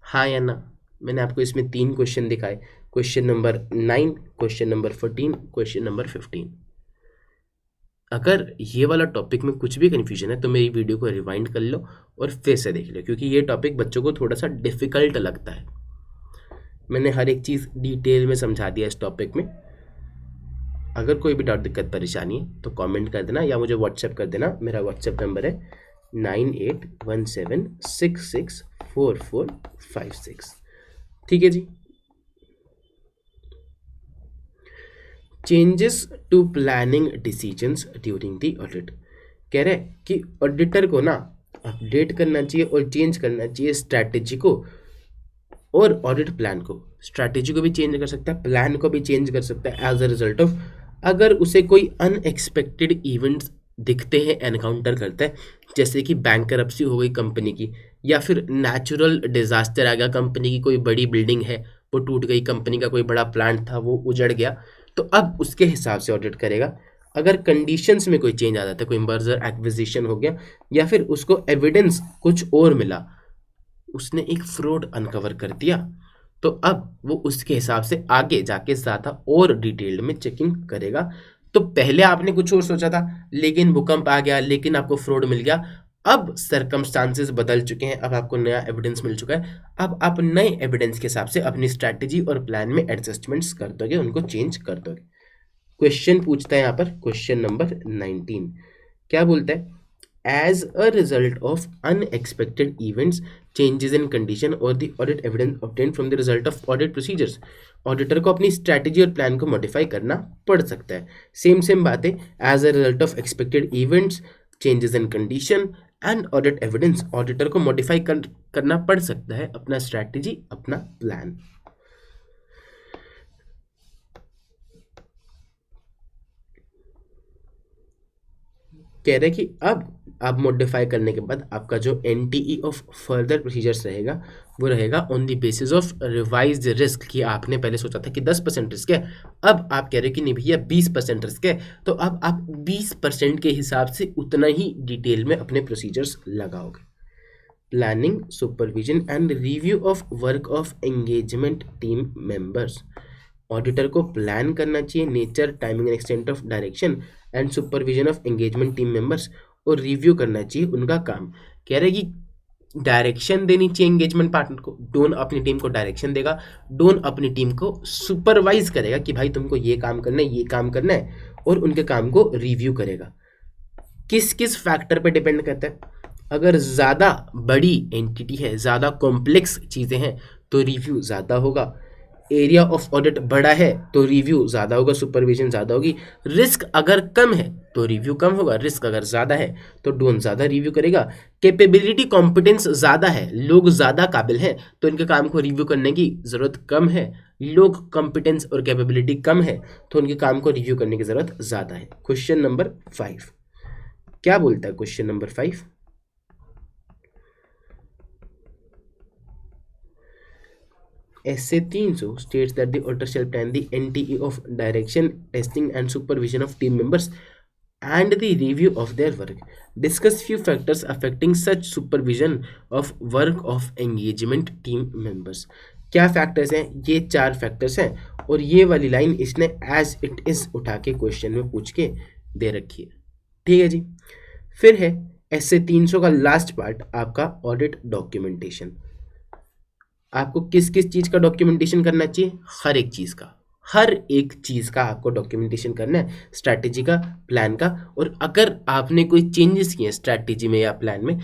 हाँ या ना? मैंने आपको इसमें 3 क्वेश्चन दिखाए, question number 9, question number 14, question number 15। अगर ये वाला टॉपिक में कुछ भी कन्फ्यूजन है तो मेरी वीडियो को रिवाइंड कर लो और फिर से देख लो, क्योंकि ये टॉपिक बच्चों को थोड़ा सा डिफ़िकल्ट लगता है। मैंने हर एक चीज़ डिटेल में समझा दिया इस टॉपिक में। अगर कोई भी डाउट, दिक्कत, परेशानी है तो कमेंट कर देना या मुझे व्हाट्सएप कर देना। मेरा व्हाट्सएप नंबर है 9817664456। ठीक है जी। Changes to planning decisions during the audit. कह रहे हैं कि ऑडिटर को ना अपडेट करना चाहिए और चेंज करना चाहिए स्ट्रैटेजी को और ऑडिट प्लान को। स्ट्रैटेजी को भी चेंज कर सकता है, प्लान को भी चेंज कर सकता है एज अ रिजल्ट ऑफ अगर उसे कोई अनएक्सपेक्टेड इवेंट्स दिखते हैं, एनकाउंटर करता है, जैसे कि बैंकरप्सी हो गई कंपनी की, या फिर नेचुरल डिजास्टर आ गया, कंपनी की कोई बड़ी बिल्डिंग है वो टूट गई, कंपनी का कोई बड़ा प्लांट था वो उजड़ गया, तो अब उसके हिसाब से ऑडिट करेगा। अगर कंडीशंस में कोई चेंज आ जाता है, कोई मर्जर एक्विजिशन हो गया, या फिर उसको एविडेंस कुछ और मिला, उसने एक फ्रॉड अनकवर कर दिया, तो अब वो उसके हिसाब से आगे जाके ज़्यादा और डिटेल्ड में चेकिंग करेगा। तो पहले आपने कुछ और सोचा था लेकिन भूकंप आ गया, लेकिन आपको फ्रॉड मिल गया, अब सर्कमस्टांसेस बदल चुके हैं, अब आपको नया एविडेंस मिल चुका है, अब आप नए एविडेंस के हिसाब से अपनी स्ट्रैटेजी और प्लान में एडजस्टमेंट्स कर दोगे, उनको चेंज कर दोगे। क्वेश्चन पूछता है यहाँ पर, क्वेश्चन नंबर 19 क्या बोलता है, as a result of unexpected events, changes in condition और the audit evidence obtained from the result of audit procedures, auditor को अपनी स्ट्रैटेजी और प्लान को मॉडिफाई करना पड़ सकता है। सेम बात है, as a result of expected events, changes in condition and audit evidence, auditor को मॉडिफाई करना पड़ सकता है अपना स्ट्रैटेजी, अपना प्लान। कह रहे कि अब आप मॉडिफाई करने के बाद आपका जो एनटीई ऑफ फर्दर प्रोसीजर्स रहेगा वो रहेगा on the basis of revised risk, कि आपने पहले सोचा था कि 10% रिस्क है, अब आप कह रहे हो कि नहीं भैया 20% रिस्क है, तो अब आप 20% के हिसाब से उतना ही डिटेल में अपने प्रोसीजर्स लगाओगे। Planning, supervision and review of work of engagement team members, auditor को प्लान करना चाहिए nature, timing and extent of direction and supervision of engagement team members, और रिव्यू करना चाहिए उनका काम। कह रहे कि डायरेक्शन देनी चाहिए एंगेजमेंट पार्टनर को, डोन अपनी टीम को डायरेक्शन देगा, डोन अपनी टीम को सुपरवाइज करेगा कि भाई तुमको ये काम करना है, ये काम करना है, और उनके काम को रिव्यू करेगा। किस किस फैक्टर पे डिपेंड करता है, अगर ज़्यादा बड़ी एंटिटी है, ज़्यादा कॉम्प्लेक्स चीज़ें हैं तो रिव्यू ज़्यादा होगा, एरिया ऑफ ऑडिट बड़ा है तो रिव्यू ज़्यादा होगा, सुपरविजन ज़्यादा होगी, रिस्क अगर कम है तो रिव्यू कम होगा, रिस्क अगर ज़्यादा है तो डोन ज़्यादा रिव्यू करेगा, कैपेबिलिटी कॉम्पिटेंस ज़्यादा है, लोग ज़्यादा काबिल हैं तो इनके काम को रिव्यू करने की ज़रूरत कम है, लोग कॉम्पिटेंस और कैपेबिलिटी कम है तो उनके काम को रिव्यू करने की ज़रूरत ज़्यादा है। क्वेश्चन नंबर 5 क्या बोलता है, question number 5, Essay 300 states that the auditor shall plan the NTE of direction, testing and supervision of team members and the review of their work. Discuss few factors affecting such supervision of work of engagement team members. क्या factors हैं, ये 4 factors हैं, और ये वाली line इसने as it is उठा के क्वेश्चन में पूछ के दे रखी है। ठीक है जी। फिर है Essay 300 का लास्ट पार्ट आपका ऑडिट डॉक्यूमेंटेशन। आपको किस किस चीज़ का डॉक्यूमेंटेशन करना चाहिए, हर एक चीज़ का, हर एक चीज़ का आपको डॉक्यूमेंटेशन करना है, स्ट्रैटेजी का, प्लान का, और अगर आपने कोई चेंजेस किए स्ट्रैटेजी में या प्लान में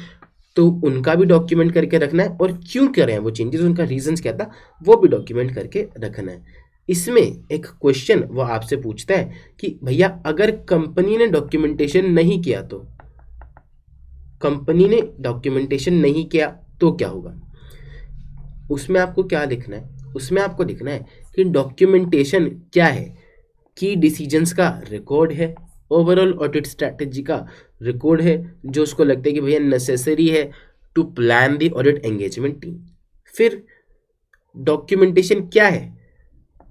तो उनका भी डॉक्यूमेंट करके रखना है, और क्यों करें वो चेंजेस, उनका रीजंस क्या था वो भी डॉक्यूमेंट करके रखना है। इसमें एक क्वेश्चन वो आपसे पूछता है कि भैया अगर कंपनी ने डॉक्यूमेंटेशन नहीं किया तो, कंपनी ने डॉक्यूमेंटेशन नहीं किया तो क्या होगा, उसमें आपको क्या लिखना है, उसमें आपको लिखना है कि डॉक्यूमेंटेशन क्या है, की डिसीजंस का रिकॉर्ड है, ओवरऑल ऑडिट स्ट्रैटेजी का रिकॉर्ड है जो उसको लगता है कि भैया नेसेसरी है to plan the audit engagement team. फिर डॉक्यूमेंटेशन क्या है,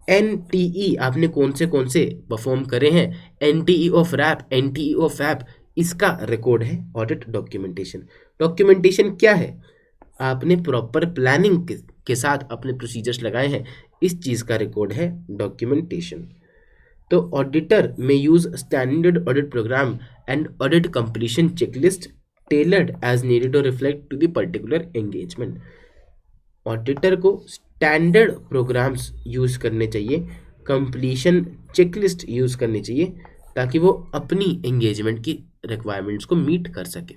एनटीई आपने कौन से परफॉर्म करे हैं, NTE of rap, NTE of app, इसका रिकॉर्ड है ऑडिट डॉक्यूमेंटेशन। डॉक्यूमेंटेशन क्या है, आपने प्रॉपर प्लानिंग के साथ अपने प्रोसीजर्स लगाए हैं, इस चीज़ का रिकॉर्ड है डॉक्यूमेंटेशन। तो auditor may use standard audit program and audit completion checklist tailored as needed to reflect to the particular engagement. Auditor को स्टैंडर्ड प्रोग्राम्स यूज़ करने चाहिए, कंप्लीशन चेकलिस्ट यूज़ करनी चाहिए ताकि वो अपनी एंगेजमेंट की रिक्वायरमेंट्स को मीट कर सके।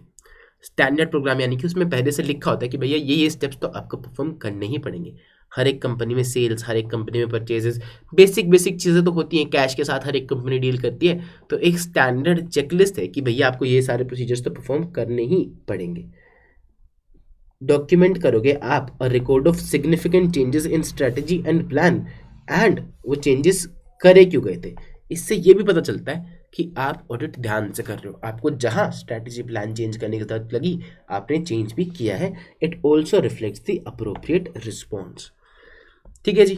स्टैंडर्ड प्रोग्राम यानी कि उसमें पहले से लिखा होता है कि भैया ये स्टेप्स तो आपको परफॉर्म करने ही पड़ेंगे। हर एक कंपनी में सेल्स, हर एक कंपनी में परचेजेस, बेसिक चीज़ें तो होती हैं, कैश के साथ हर एक कंपनी डील करती है, तो एक स्टैंडर्ड चेकलिस्ट है कि भैया आपको ये सारे प्रोसीजर्स तो परफॉर्म करने ही पड़ेंगे। डॉक्यूमेंट करोगे आप a record of significant changes in strategy and plan, and वो चेंजेस करे क्यों गए थे, इससे ये भी पता चलता है कि आप ऑडिट ध्यान से कर रहे हो, आपको जहां स्ट्रैटेजी प्लान चेंज करने की जरूरत लगी आपने चेंज भी किया है। It also reflects the appropriate response. ठीक है जी।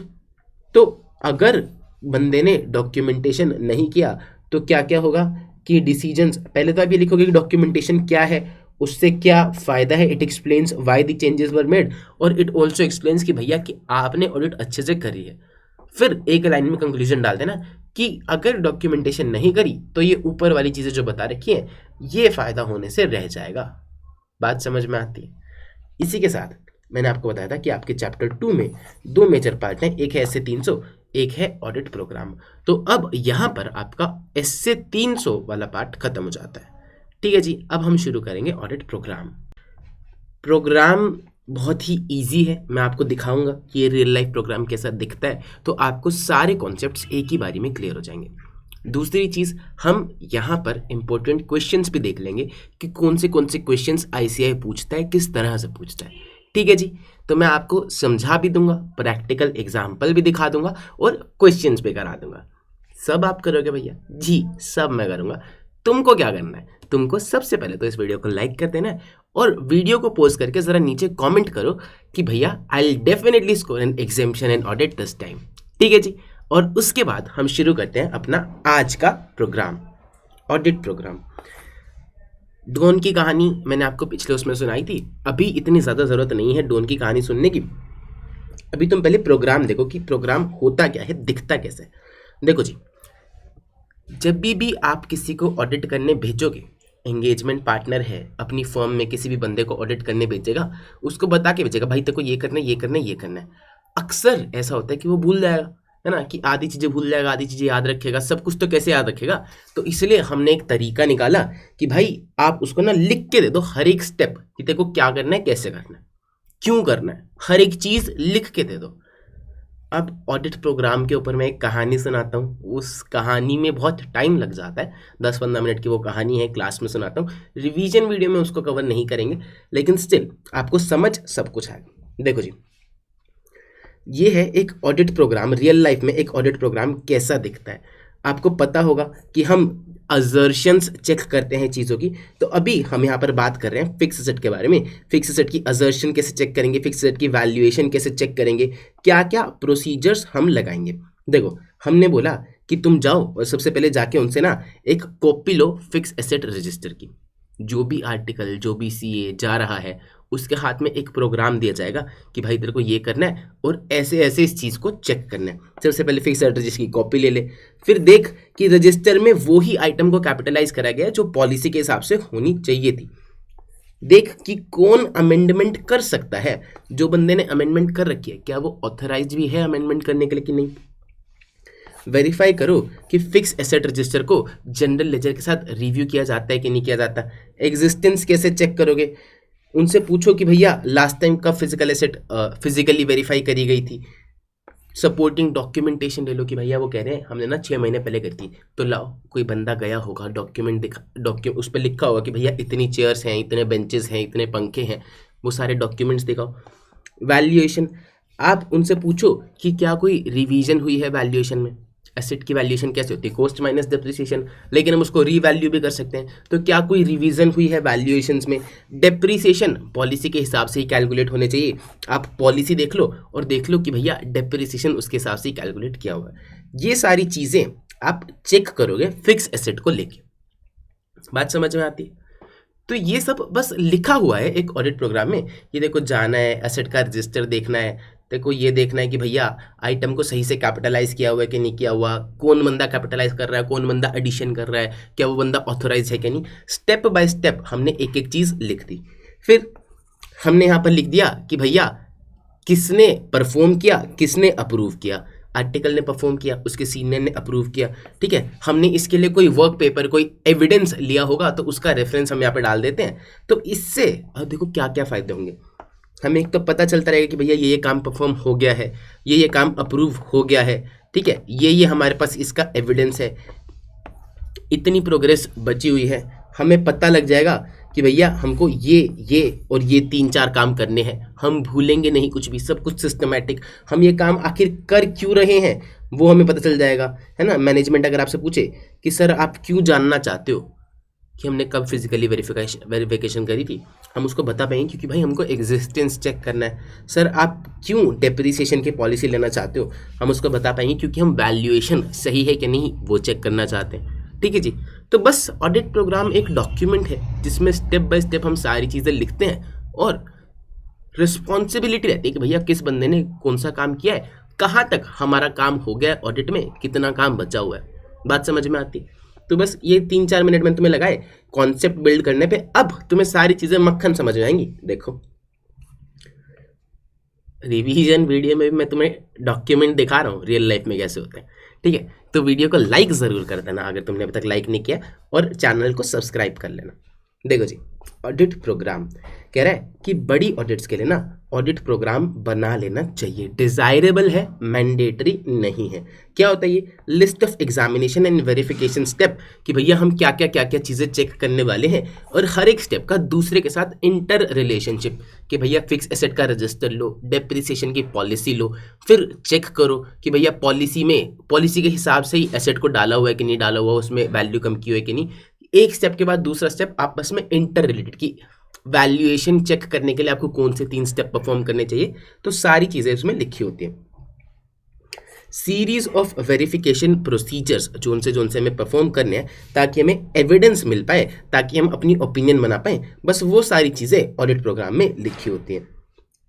तो अगर बंदे ने डॉक्यूमेंटेशन नहीं किया तो क्या क्या होगा कि डिसीजंस, पहले तो आप ये लिखोगे कि डॉक्यूमेंटेशन क्या है, उससे क्या फ़ायदा है, it explains why the changes were made, और इट ऑल्सो एक्सप्लेन्स कि भैया कि आपने ऑडिट अच्छे से करी है। फिर एक लाइन में कंक्लूजन डाल देना कि अगर डॉक्यूमेंटेशन नहीं करी तो ये ऊपर वाली चीज़ें जो बता रखी हैं ये फ़ायदा होने से रह जाएगा। बात समझ में आती है। इसी के साथ मैंने आपको बताया था कि आपके चैप्टर 2 में 2 मेजर पार्ट हैं, एक है एसए 300, एक है ऑडिट प्रोग्राम। तो अब यहाँ पर आपका एसए 300 वाला पार्ट खत्म हो जाता है। ठीक है जी, अब हम शुरू करेंगे ऑडिट प्रोग्राम। प्रोग्राम बहुत ही इजी है, मैं आपको दिखाऊंगा कि ये रियल लाइफ प्रोग्राम कैसा दिखता है, तो आपको सारे कॉन्सेप्ट्स एक ही बारी में क्लियर हो जाएंगे। दूसरी चीज़, हम यहाँ पर इंपॉर्टेंट क्वेश्चंस भी देख लेंगे कि कौन से क्वेश्चंस आईसीआई पूछता है, किस तरह से पूछता है। ठीक है जी, तो मैं आपको समझा भी दूंगा, प्रैक्टिकल एग्जाम्पल भी दिखा दूंगा और क्वेश्चंस भी करा दूंगा। सब आप करोगे भैया? जी, सब मैं करूंगा। तुमको क्या करना है? तुमको सबसे पहले तो इस वीडियो को लाइक कर देना है और वीडियो को पोस्ट करके ज़रा नीचे कमेंट करो कि भैया I will definitely score an examination in audit this time. ठीक है जी, और उसके बाद हम शुरू करते हैं अपना आज का प्रोग्राम, ऑडिट प्रोग्राम। डोन की कहानी मैंने आपको पिछले उसमें सुनाई थी, अभी इतनी ज़्यादा ज़रूरत नहीं है डोन की कहानी सुनने की। अभी तुम पहले प्रोग्राम देखो कि प्रोग्राम होता क्या है, दिखता कैसे। देखो जी, जब भी आप किसी को ऑडिट करने भेजोगे, एंगेजमेंट पार्टनर है अपनी फर्म में, किसी भी बंदे को ऑडिट करने भेजेगा, उसको बता के भेजेगा भाई तेरे को ये करना है, ये करना है, ये करना है। अक्सर ऐसा होता है कि वो भूल जाएगा, है ना, कि आधी चीज़ें भूल जाएगा, आधी चीज़ें याद रखेगा, सब कुछ तो कैसे याद रखेगा। तो इसलिए हमने एक तरीका निकाला कि भाई आप उसको ना लिख के दे दो हर एक स्टेप, कि तेरे को क्या करना है, कैसे करना है, क्यों करना है, हर एक चीज़ लिख के दे दो। अब ऑडिट प्रोग्राम के ऊपर मैं एक कहानी सुनाता हूँ, उस कहानी में बहुत टाइम लग जाता है, 10-15 मिनट की वो कहानी है, क्लास में सुनाता हूँ, रिवीजन वीडियो में उसको कवर नहीं करेंगे, लेकिन स्टिल आपको समझ सब कुछ आएगा। देखो जी, ये है एक ऑडिट प्रोग्राम, रियल लाइफ में एक ऑडिट प्रोग्राम कैसा दिखता है। आपको पता होगा कि हम अजर्शंस चेक करते हैं चीज़ों की, तो अभी हम यहाँ पर बात कर रहे हैं फिक्स एसेट के बारे में। फिक्स एसेट की अजर्शन कैसे चेक करेंगे, फिक्स एसेट की वैल्यूएशन कैसे चेक करेंगे, क्या क्या प्रोसीजर्स हम लगाएंगे। देखो, हमने बोला कि तुम जाओ और सबसे पहले जाके उनसे ना एक कॉपी लो फिक्स एसेट रजिस्टर की। जो भी आर्टिकल, जो भी सीए जा रहा है, उसके हाथ में एक प्रोग्राम दिया जाएगा कि भाई तेरे को ये करना है और ऐसे ऐसे इस चीज़ को चेक करना है। सबसे पहले फिक्स एसेट रजिस्टर की कॉपी ले ले, फिर देख कि रजिस्टर में वो ही आइटम को कैपिटलाइज करा गया जो पॉलिसी के हिसाब से होनी चाहिए थी। देख कि कौन अमेंडमेंट कर सकता है, जो बंदे ने अमेंडमेंट कर रखी है क्या वो ऑथराइज भी है अमेंडमेंट करने के लिए कि नहीं। वेरीफाई करो कि फिक्स एसेट रजिस्टर को जनरल लेजर के साथ रिव्यू किया जाता है कि नहीं किया जाता। एग्जिस्टेंस कैसे चेक करोगे, उनसे पूछो कि भैया लास्ट टाइम कब फिजिकल एसेट फिजिकली वेरीफाई करी गई थी। सपोर्टिंग डॉक्यूमेंटेशन ले लो कि भैया वो कह रहे हैं हमने ना 6 महीने पहले करी थी, तो लाओ कोई बंदा गया होगा, डॉक्यूमेंट दिखा, उस पर लिखा होगा कि भैया इतनी चेयर्स हैं, इतने बेंचेस हैं, इतने पंखे हैं, वो सारे डॉक्यूमेंट्स दिखाओ। वैल्यूएशन, आप उनसे पूछो कि क्या कोई रिवीजन हुई है वैल्यूएशन में। एसेट की वैल्यूएशन कैसे होती है, कॉस्ट माइनस डिप्रिसिएशन, लेकिन हम उसको रीवैल्यू भी कर सकते हैं, तो क्या कोई रिवीजन हुई है वैल्यूएशंस में। डेप्रिसिएशन पॉलिसी के हिसाब से ही कैलकुलेट होने चाहिए, आप पॉलिसी देख लो और देख लो कि भैया डेप्रिसिएशन उसके हिसाब से ही कैलकुलेट किया हुआ है। ये सारी चीज़ें आप चेक करोगे फिक्स एसेट को लेके। बात समझ में आती है? तो ये सब बस लिखा हुआ है एक ऑडिट प्रोग्राम में। ये देखो, जाना है एसेट का रजिस्टर देखना है, देखो ये देखना है कि भैया आइटम को सही से कैपिटलाइज किया हुआ है कि नहीं किया हुआ, कौन बंदा कैपिटलाइज कर रहा है, कौन बंदा एडिशन कर रहा है, क्या वो बंदा ऑथोराइज है कि नहीं। स्टेप बाय स्टेप हमने एक एक चीज़ लिख दी। फिर हमने यहाँ पर लिख दिया कि भैया किसने परफॉर्म किया, किसने अप्रूव किया। आर्टिकल ने परफॉर्म किया, उसके सीनियर ने अप्रूव किया, ठीक है। हमने इसके लिए कोई वर्क पेपर, कोई एविडेंस लिया होगा तो उसका रेफरेंस हम यहाँ पे डाल देते हैं। तो इससे अब देखो क्या क्या फ़ायदे होंगे। हमें एक तो पता चलता रहेगा कि भैया ये काम परफॉर्म हो गया है, ये काम अप्रूव हो गया है, ठीक है, ये हमारे पास इसका एविडेंस है, इतनी प्रोग्रेस बची हुई है। हमें पता लग जाएगा कि भैया हमको ये और ये 3-4 काम करने हैं, हम भूलेंगे नहीं कुछ भी, सब कुछ सिस्टमैटिक। हम ये काम आखिर कर क्यों रहे हैं वो हमें पता चल जाएगा, है ना। मैनेजमेंट अगर आपसे पूछे कि सर आप क्यों जानना चाहते हो कि हमने कब फिजिकली वेरिफिकेशन करी थी, हम उसको बता पाएंगे क्योंकि भाई हमको एग्जिस्टेंस चेक करना है। सर आप क्यों डेप्रिसिएशन की पॉलिसी लेना चाहते हो, हम उसको बता पाएंगे क्योंकि हम वैल्यूएशन सही है कि नहीं वो चेक करना चाहते हैं, ठीक है जी। तो बस ऑडिट प्रोग्राम एक डॉक्यूमेंट है जिसमें स्टेप बाय स्टेप हम सारी चीज़ें लिखते हैं और रिस्पॉन्सिबिलिटी रहती है कि भैया किस बंदे ने कौन सा काम किया है, कहाँ तक हमारा काम हो गया है, ऑडिट में कितना काम बचा हुआ है। बात समझ में आती है? तो बस ये 3-4 मिनट में तुम्हें लगाए कॉन्सेप्ट बिल्ड करने पे, अब तुम्हें सारी चीजें मक्खन समझ में आएंगी। देखो रिवीजन वीडियो में भी मैं तुम्हें डॉक्यूमेंट दिखा रहा हूँ रियल लाइफ में कैसे होते हैं, ठीक है। तो वीडियो को लाइक ज़रूर कर देना अगर तुमने अभी तक लाइक नहीं किया, और चैनल को सब्सक्राइब कर लेना। देखो जी, ऑडिट प्रोग्राम कह रहा है कि बड़ी ऑडिट्स के लिए ना ऑडिट प्रोग्राम बना लेना चाहिए, डिजायरेबल है, मैंडेटरी नहीं है। क्या होता है ये? List of examination and verification step, कि भैया हम क्या क्या चीज़ें चेक करने वाले हैं, और हर एक स्टेप का दूसरे के साथ इंटर रिलेशनशिप, कि भैया फिक्स एसेट का रजिस्टर लो, डेप्रिसिएशन की पॉलिसी लो, फिर चेक करो कि भैया पॉलिसी के हिसाब से ही एसेट को डाला हुआ है कि नहीं डाला हुआ, उसमें वैल्यू कम की हुई है कि नहीं। एक स्टेप के बाद दूसरा स्टेप आपस में इंटर रिलेटेड, की वैल्यूएशन चेक करने के लिए आपको कौन से 3 स्टेप परफॉर्म करने चाहिए, तो सारी चीजें उसमें लिखी होती हैं। Series of verification procedures zone से हमें परफॉर्म करने हैं ताकि हमें एविडेंस मिल पाए, ताकि हम अपनी ओपिनियन बना पाए, बस वो सारी चीजें ऑडिट प्रोग्राम में लिखी होती हैं।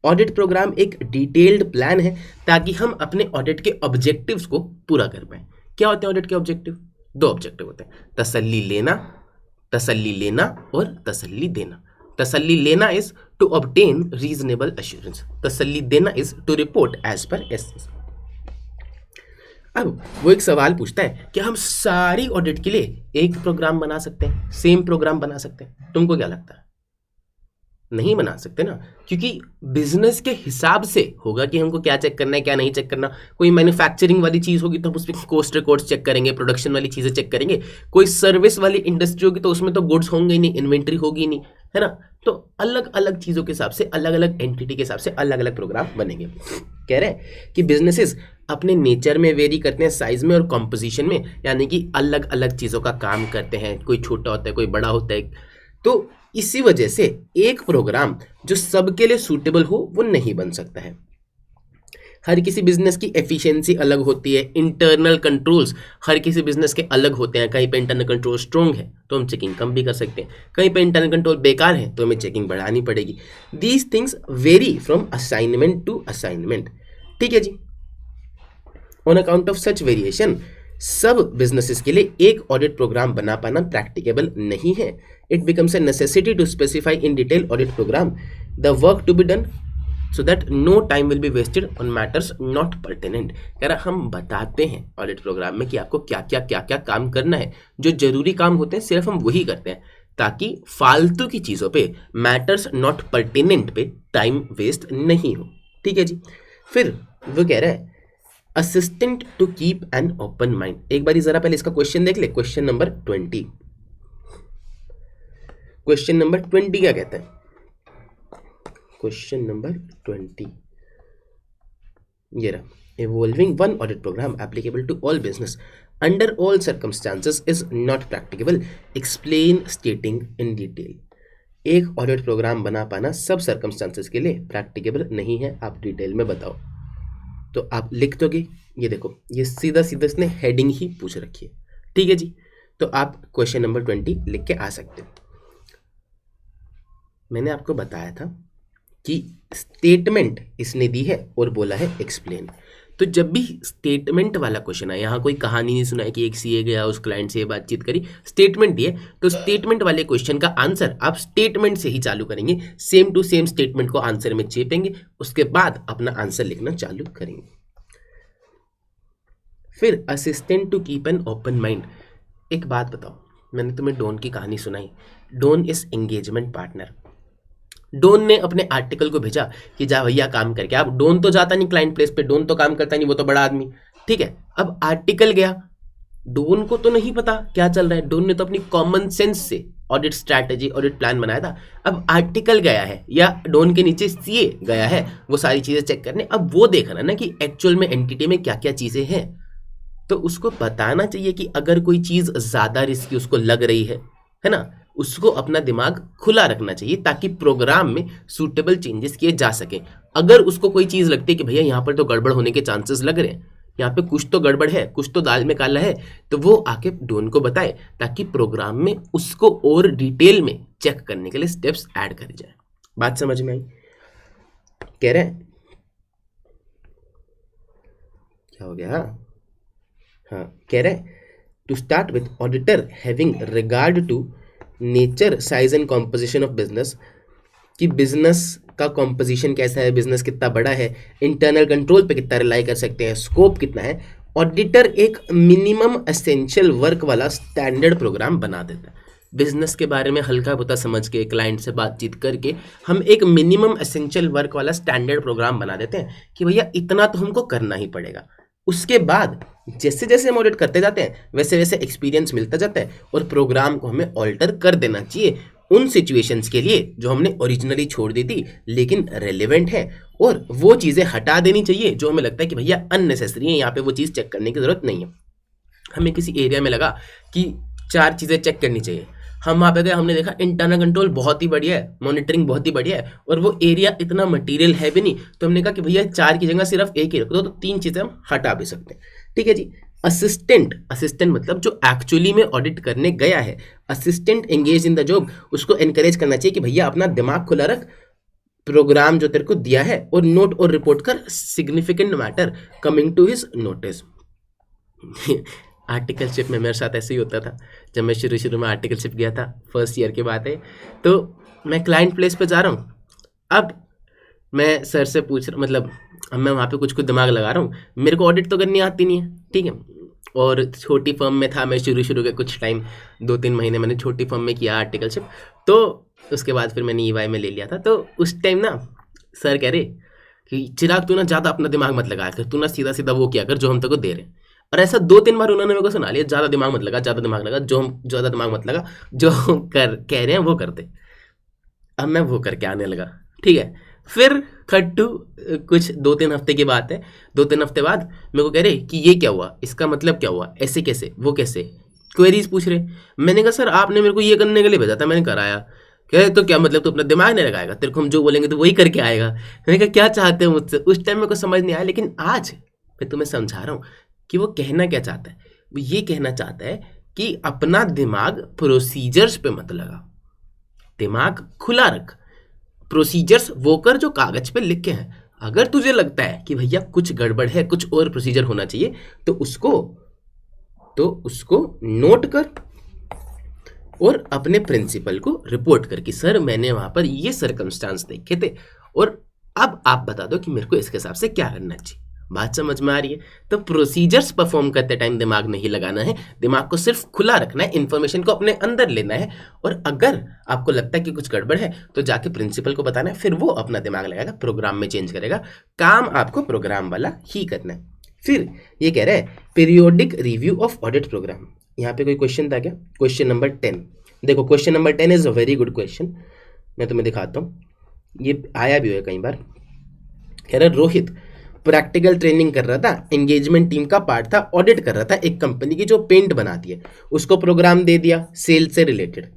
ऑडिट प्रोग्राम एक डिटेल्ड प्लान है ताकि हम अपने ऑडिट के ऑब्जेक्टिव्स को पूरा कर पाए। क्या होते हैं ऑडिट के ऑब्जेक्टिव? 2 ऑब्जेक्टिव होते हैं, तसल्ली लेना और तसल्ली देना। तसल्ली लेना is to obtain reasonable assurance, तसल्ली देना is to report as per S. अब वो एक सवाल पूछता है, क्या हम सारी ऑडिट के लिए एक प्रोग्राम बना सकते हैं, सेम प्रोग्राम बना सकते हैं? तुमको क्या लगता है? नहीं बना सकते ना, क्योंकि बिजनेस के हिसाब से होगा कि हमको क्या चेक करना है क्या नहीं चेक करना। कोई मैन्युफैक्चरिंग वाली चीज़ होगी तो हम उसमें कॉस्ट रिकॉर्ड्स चेक करेंगे, प्रोडक्शन वाली चीज़ें चेक करेंगे। कोई सर्विस वाली इंडस्ट्री होगी तो उसमें तो गुड्स होंगे ही नहीं, इन्वेंट्री होगी ही नहीं, है ना। तो अलग अलग चीज़ों के हिसाब से, अलग अलग एंटिटी के हिसाब से अलग अलग प्रोग्राम बनेंगे। कह रहे हैं कि बिजनेसेस अपने नेचर में वेरी करते हैं, साइज में और कॉम्पोजिशन में, यानी कि अलग अलग चीज़ों का काम करते हैं, कोई छोटा होता है कोई बड़ा होता है। तो इसी वजह से एक प्रोग्राम जो सबके लिए सूटेबल हो वो नहीं बन सकता है। हर किसी बिजनेस की एफिशिएंसी अलग होती है, इंटरनल कंट्रोल्स हर किसी बिजनेस के अलग होते हैं। कहीं पे इंटरनल कंट्रोल स्ट्रॉन्ग है तो हम चेकिंग कम भी कर सकते हैं, कहीं पे इंटरनल कंट्रोल बेकार है तो हमें चेकिंग बढ़ानी पड़ेगी। These things vary from assignment to assignment, ठीक है जी। On account of such variation सब बिजनेसेस के लिए एक ऑडिट प्रोग्राम बना पाना प्रैक्टिकेबल नहीं है। It becomes a necessity to specify in detail audit program the work to be done so that no time will be wasted on matters not pertinent. कह रहा हम बताते हैं ऑडिट प्रोग्राम में कि आपको क्या क्या काम करना है, जो जरूरी काम होते हैं सिर्फ हम वही करते हैं, ताकि फालतू की चीज़ों पे, मैटर्स नॉट पर्टिनेंट पे टाइम वेस्ट नहीं हो, ठीक है जी। फिर वो कह रहा है assistant to keep an open mind. एक बार जरा पहले इसका क्वेश्चन देख ले, क्वेश्चन नंबर 20। क्वेश्चन नंबर 20 क्या कहता है? क्वेश्चन नंबर 20 ये रहा, evolving one audit program applicable to all business under all circumstances is not practicable, explain stating in detail। एक ऑडिट प्रोग्राम बना पाना सब सर्कमस्टांसेस के लिए प्रैक्टिकेबल नहीं है, आप डिटेल में बताओ। तो आप लिख दोगे, ये देखो ये सीधा सीधा इसने हेडिंग ही पूछ रखी है, ठीक है जी। तो आप क्वेश्चन नंबर 20 लिख के आ सकते हो। मैंने आपको बताया था कि स्टेटमेंट इसने दी है और बोला है एक्सप्लेन। तो जब भी स्टेटमेंट वाला क्वेश्चन है, यहाँ कोई कहानी नहीं सुनाई कि एक सीए गया उस क्लाइंट से बातचीत करी, स्टेटमेंट दिए, तो स्टेटमेंट वाले क्वेश्चन का आंसर आप स्टेटमेंट से ही चालू करेंगे, सेम टू सेम स्टेटमेंट को आंसर में चेपेंगे, उसके बाद अपना आंसर लिखना चालू करेंगे। फिर assistant to keep an open mind. एक बात बताओ, मैंने तुम्हें डॉन की कहानी सुनाई, Don is engagement partner. Don ने अपने आर्टिकल को भेजा कि जा भैया काम करके। अब डॉन तो जाता नहीं क्लाइंट प्लेस पे, डॉन तो काम करता नहीं, वो तो बड़ा आदमी, ठीक है। अब आर्टिकल गया, डॉन को तो नहीं पता क्या चल रहा है, डॉन ने तो अपनी कॉमन सेंस से ऑडिट स्ट्रैटेजी ऑडिट प्लान बनाया था। अब आर्टिकल गया है या डॉन के नीचे सीए गया है वो सारी चीजें चेक करने, अब वो देखना ना कि एक्चुअल में एंटिटी में क्या क्या चीजें हैं, तो उसको बताना चाहिए कि अगर कोई चीज ज्यादा रिस्की उसको लग रही है ना, उसको अपना दिमाग खुला रखना चाहिए ताकि प्रोग्राम में सूटेबल चेंजेस किए जा सके। अगर उसको कोई चीज़ लगती है कि भैया यहाँ पर तो गड़बड़ होने के चांसेस लग रहे हैं, यहाँ पे कुछ तो गड़बड़ है, कुछ तो दाल में काला है, तो वो आके डॉन को बताए ताकि प्रोग्राम में उसको और डिटेल में चेक करने के लिए स्टेप्स ऐड कर जाए। बात समझ में आई? कह रहे हैं क्या हो गया? हाँ, कह रहे हैं to start with auditor having regard to nature, size and composition of business, कि बिजनेस का कॉम्पोजिशन कैसा है, बिजनेस कितना बड़ा है, इंटरनल कंट्रोल पे कितना रिलाई कर सकते हैं, स्कोप कितना है। ऑडिटर एक मिनिमम एसेंशियल वर्क वाला स्टैंडर्ड प्रोग्राम बना देता है। बिजनेस के बारे में हल्का बुता समझ के क्लाइंट से बातचीत करके हम एक मिनिमम एसेंशियल वर्क वाला स्टैंडर्ड प्रोग्राम बना देते हैं कि भैया इतना तो हमको करना ही पड़ेगा। उसके बाद जैसे जैसे हम ऑडिट करते जाते हैं वैसे वैसे एक्सपीरियंस मिलता जाता है और प्रोग्राम को हमें ऑल्टर कर देना चाहिए उन सिचुएशंस के लिए जो हमने ओरिजिनली छोड़ दी थी लेकिन रेलेवेंट है, और वो चीज़ें हटा देनी चाहिए जो हमें लगता है कि भैया अननेसेसरी है, यहाँ पे वो चीज़ चेक करने की ज़रूरत नहीं है। हमें किसी एरिया में लगा कि 4 चीज़ें चेक करनी चाहिए, हम वहाँ पे गए, हमने देखा इंटरनल कंट्रोल बहुत ही बढ़िया है, मॉनिटरिंग बहुत ही बढ़िया है, और वो एरिया इतना मटेरियल है भी नहीं, तो हमने कहा कि भैया 4 की जगह सिर्फ 1 ही रख दो, तो 3 चीज़ें हम हटा भी सकते हैं। ठीक है जी। असिस्टेंट मतलब जो एक्चुअली में ऑडिट करने गया है, assistant engage in the job, उसको एनकरेज करना चाहिए कि भैया अपना दिमाग खुला रख, प्रोग्राम जो तेरे को दिया है और नोट और रिपोर्ट कर significant matter coming to his notice. Articleship में मेरे साथ ऐसे ही होता था। जब मैं शुरू में आर्टिकलशिप गया था, फर्स्ट ईयर के बाद है, तो मैं क्लाइंट प्लेस पे जा रहा हूँ, अब मैं सर से पूछ रहा, मतलब अब मैं वहाँ पे कुछ दिमाग लगा रहा हूँ, मेरे को ऑडिट तो करनी आती नहीं है, ठीक है, और छोटी फर्म में था मैं, शुरू के कुछ टाइम 2-3 महीने मैंने छोटी फर्म में किया आर्टिकलशिप, तो उसके बाद फिर मैंने EY में ले लिया था। तो उस टाइम ना सर कह रहे कि चिराग तू ना ज़्यादा अपना दिमाग मत लगा कर, तू ना सीधा सीधा वो किया कर जो हम तेरे को दे रहे हैं। और ऐसा 2-3 बार उन्होंने मेरे को सुना लिया, ज़्यादा दिमाग मत लगा, ज़्यादा दिमाग लगा, ज़्यादा दिमाग मत लगा, जो कह रहे हैं वो करते। अब मैं वो करके आने लगा, ठीक है। फिर कट टू कुछ 2-3 हफ्ते की बात है, 2-3 हफ्ते बाद मेरे को कह रहे कि ये क्या हुआ, इसका मतलब क्या हुआ, ऐसे कैसे, वो कैसे, क्वेरीज पूछ रहे। मैंने कहा सर आपने मेरे को ये करने के लिए भेजा था, मैंने कराया। कह रहे तो क्या मतलब तो अपना दिमाग नहीं लगाएगा, तेरे को हम जो बोलेंगे तो वही करके आएगा। मैंने कहा क्या चाहते हो मुझसे, उस टाइम मेरे को समझ नहीं आया, लेकिन आज मैं तुम्हें समझा रहा हूँ कि वो कहना क्या चाहता है। वो ये कहना चाहता है कि अपना दिमाग प्रोसीजर्स पे मत लगा, दिमाग खुला रख, प्रोसीजर्स वो कर जो कागज पे लिख के हैं। अगर तुझे लगता है कि भैया कुछ गड़बड़ है, कुछ और प्रोसीजर होना चाहिए, तो उसको नोट कर और अपने प्रिंसिपल को रिपोर्ट कर कि सर मैंने वहां पर ये सर्कमस्टांस देखे थे और अब आप बता दो कि मेरे को इसके हिसाब से क्या करना चाहिए। बात समझ में आ रही है? तो प्रोसीजर्स परफॉर्म करते टाइम दिमाग नहीं लगाना है, दिमाग को सिर्फ खुला रखना है, इंफॉर्मेशन को अपने अंदर लेना है, और अगर आपको लगता है कि कुछ गड़बड़ है तो जाके प्रिंसिपल को बताना है, फिर वो अपना दिमाग लगाएगा, प्रोग्राम में चेंज करेगा। काम आपको प्रोग्राम वाला ही करना है। फिर ये कह रहा है periodic review of audit program. यहाँ पे कोई क्वेश्चन था क्या? क्वेश्चन नंबर 10 देखो, question number 10 is a very good question, मैं तुम्हें दिखाता हूँ, ये आया भी है कई बार। कह रहा है रोहित प्रैक्टिकल ट्रेनिंग कर रहा था, एंगेजमेंट टीम का पार्ट था, ऑडिट कर रहा था एक कंपनी की जो पेंट बनाती है, उसको प्रोग्राम दे दिया सेल्स से रिलेटेड।